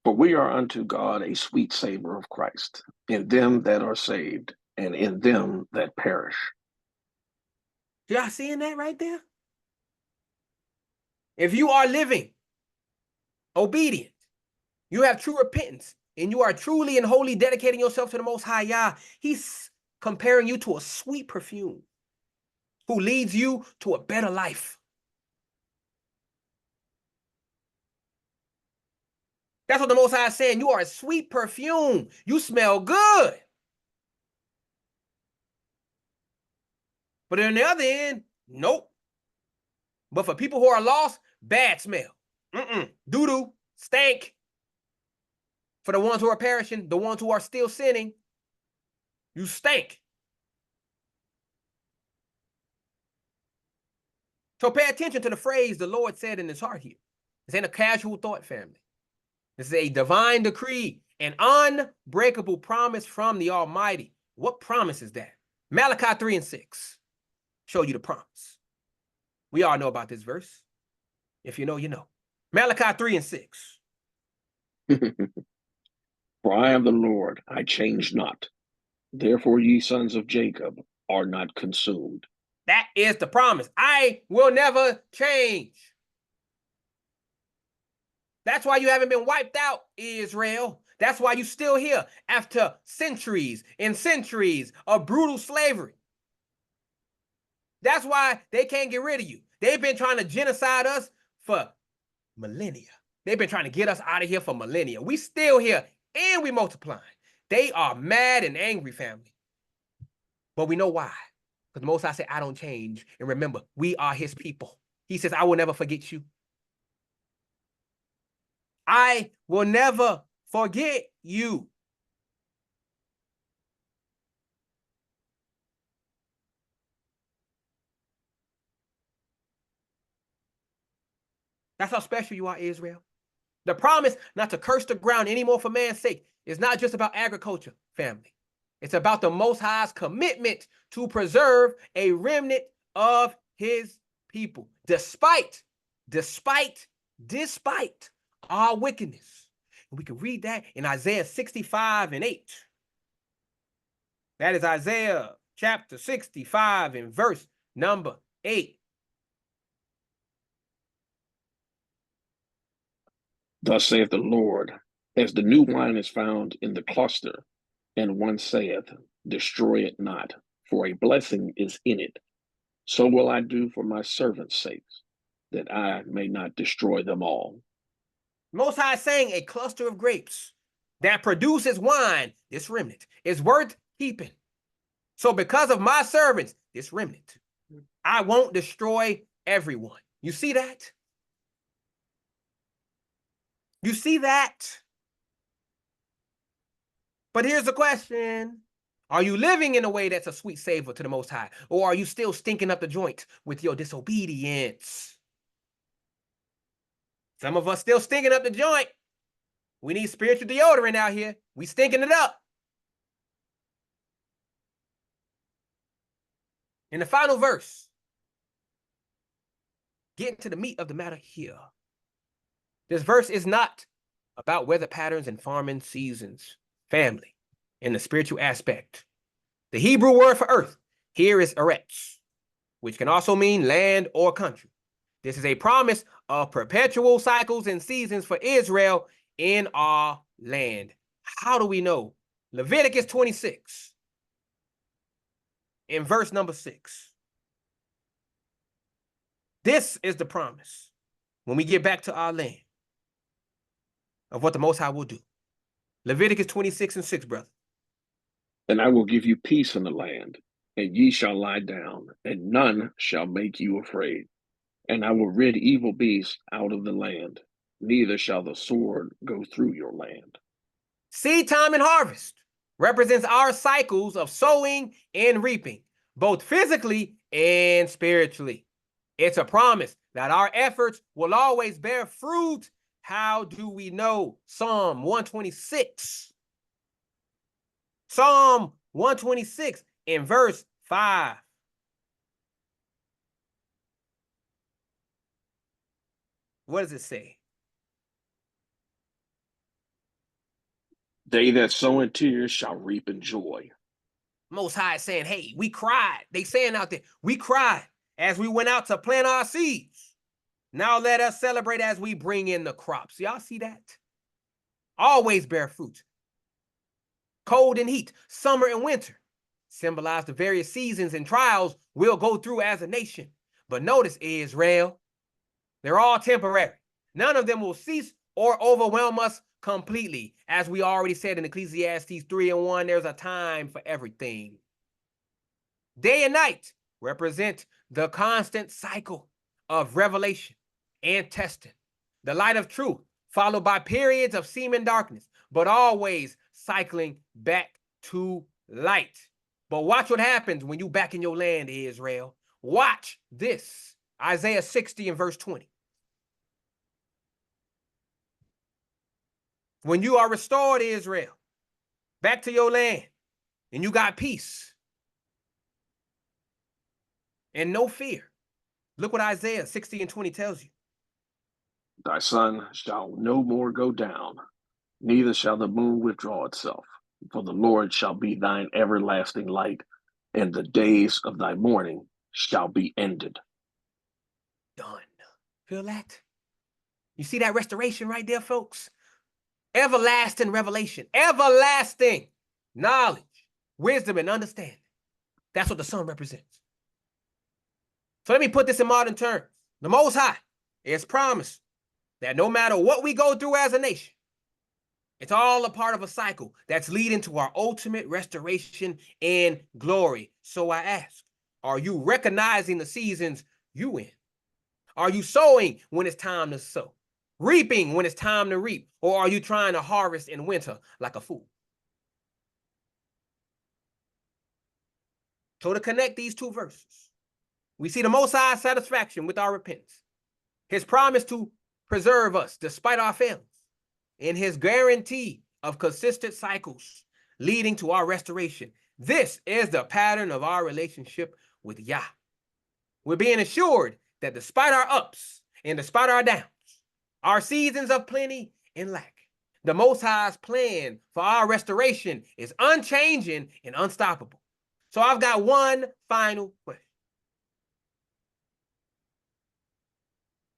For we are unto God a sweet savor of Christ in them that are saved and in them that perish. Y'all seeing that right there? If you are living obedient, you have true repentance, and you are truly and wholly dedicating yourself to the Most High Yah, he's comparing you to a sweet perfume who leads you to a better life. That's what the Most High is saying. You are a sweet perfume. You smell good. But on the other end, nope. But for people who are lost, bad smell. Doo-doo, stank. For the ones who are perishing, the ones who are still sinning, you stink. So pay attention to the phrase the Lord said in his heart here. This ain't a casual thought, family. This is a divine decree, an unbreakable promise from the Almighty. What promise is that? Malachi 3:6 show you the promise. We all know about this verse. If you know, you know. Malachi 3 and 6. For I am the Lord, I change not. Therefore, ye sons of Jacob are not consumed. That is the promise. I will never change. That's why you haven't been wiped out, Israel. That's why you're still here after centuries and centuries of brutal slavery. That's why they can't get rid of you. They've been trying to genocide us for millennia. They've been trying to get us out of here for millennia. We still here and we multiplying. They are mad and angry, family. But we know why. Because the Most High said, I don't change. And remember, we are his people. He says, I will never forget you. I will never forget you. That's how special you are, Israel. The promise not to curse the ground anymore for man's sake is not just about agriculture, family. It's about the Most High's commitment to preserve a remnant of his people, despite our wickedness. And we can read that in Isaiah 65 and 8. That is Isaiah chapter 65 and verse number 8. Thus saith the Lord, as the new wine is found in the cluster, and one saith, destroy it not, for a blessing is in it. So will I do for my servants' sakes, that I may not destroy them all. Most High is saying a cluster of grapes that produces wine, this remnant, is worth keeping. So because of my servants, this remnant, I won't destroy everyone. You see that? You see that? But here's the question. Are you living in a way that's a sweet savor to the Most High? Or are you still stinking up the joint with your disobedience? Some of us still stinking up the joint. We need spiritual deodorant out here. We stinking it up. In the final verse, getting to the meat of the matter here. This verse is not about weather patterns and farming seasons, family, in the spiritual aspect. The Hebrew word for earth here is eretz, which can also mean land or country. This is a promise of perpetual cycles and seasons for Israel in our land. How do we know? Leviticus 26, in verse number 6. This is the promise when we get back to our land of what the Most High will do. Leviticus 26 and 6, brother. And I will give you peace in the land, and ye shall lie down, and none shall make you afraid. And I will rid evil beasts out of the land, neither shall the sword go through your land. Seed time and harvest represents our cycles of sowing and reaping, both physically and spiritually. It's a promise that our efforts will always bear fruit. How do we know? Psalm 126. Psalm 126 in verse 5. What does it say? They that sow in tears shall reap in joy. Most High is saying, hey, we cried. They saying out there, we cried as we went out to plant our seeds. Now let us celebrate as we bring in the crops. Y'all see that? Always bear fruit. Cold and heat, summer and winter, symbolize the various seasons and trials we'll go through as a nation. But notice, Israel, they're all temporary. None of them will cease or overwhelm us completely. As we already said in Ecclesiastes 3 and 1, there's a time for everything. Day and night represent the constant cycle of revelation and testing. The light of truth, followed by periods of seeming darkness, but always cycling back to light. But watch what happens when you back in your land, Israel. Watch this. Isaiah 60 and verse 20. When you are restored, Israel, back to your land, and you got peace and no fear. Look what Isaiah 60 and 20 tells you. Thy sun shall no more go down, neither shall the moon withdraw itself. For the Lord shall be thine everlasting light, and the days of thy mourning shall be ended. Done. Feel that? You see that restoration right there, folks? Everlasting revelation, everlasting knowledge, wisdom, and understanding. That's what the sun represents. So let me put this in modern terms. The Most High is promised that no matter what we go through as a nation, it's all a part of a cycle that's leading to our ultimate restoration and glory. So I ask, are you recognizing the seasons you in? Are you sowing when it's time to sow? Reaping when it's time to reap? Or are you trying to harvest in winter like a fool? So to connect these two verses, we see the Most High's satisfaction with our repentance, his promise to preserve us despite our failings, and his guarantee of consistent cycles leading to our restoration. This is the pattern of our relationship with Yah. We're being assured that despite our ups and despite our downs, our seasons of plenty and lack, the Most High's plan for our restoration is unchanging and unstoppable. So I've got one final question.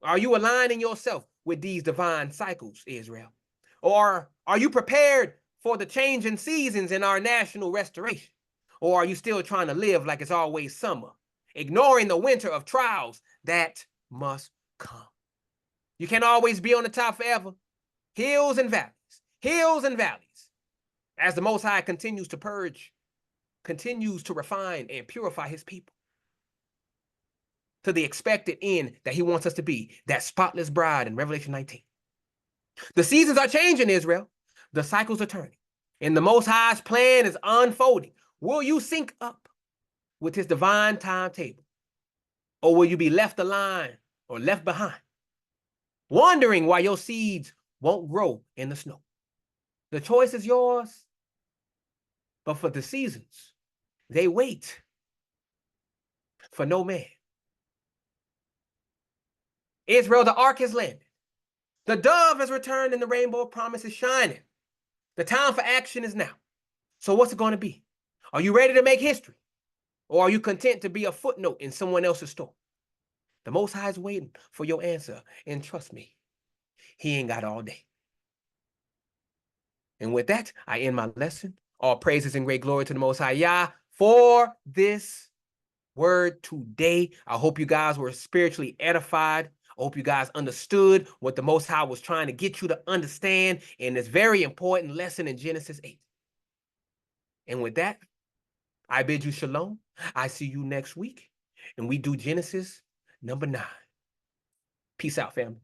Are you aligning yourself with these divine cycles, Israel? Or are you prepared for the changing seasons in our national restoration? Or are you still trying to live like it's always summer, ignoring the winter of trials that must come? You can't always be on the top forever. Hills and valleys, hills and valleys. As the Most High continues to purge, continues to refine and purify his people to the expected end that he wants us to be, that spotless bride in Revelation 19. The seasons are changing, Israel. The cycles are turning. And the Most High's plan is unfolding. Will you sync up with his divine timetable? Or will you be left aligned or left behind, wondering why your seeds won't grow in the snow? The choice is yours. But for the seasons, they wait for no man. Israel, the ark has landed. The dove has returned and the rainbow of promise is shining. The time for action is now. So what's it going to be? Are you ready to make history? Or are you content to be a footnote in someone else's story? The Most High is waiting for your answer. And trust me, he ain't got all day. And with that, I end my lesson. All praises and great glory to the Most High Yah for this word today. I hope you guys were spiritually edified. I hope you guys understood what the Most High was trying to get you to understand in this very important lesson in Genesis 8. And with that, I bid you shalom. I see you next week, and we do Genesis number 9. Peace out, family.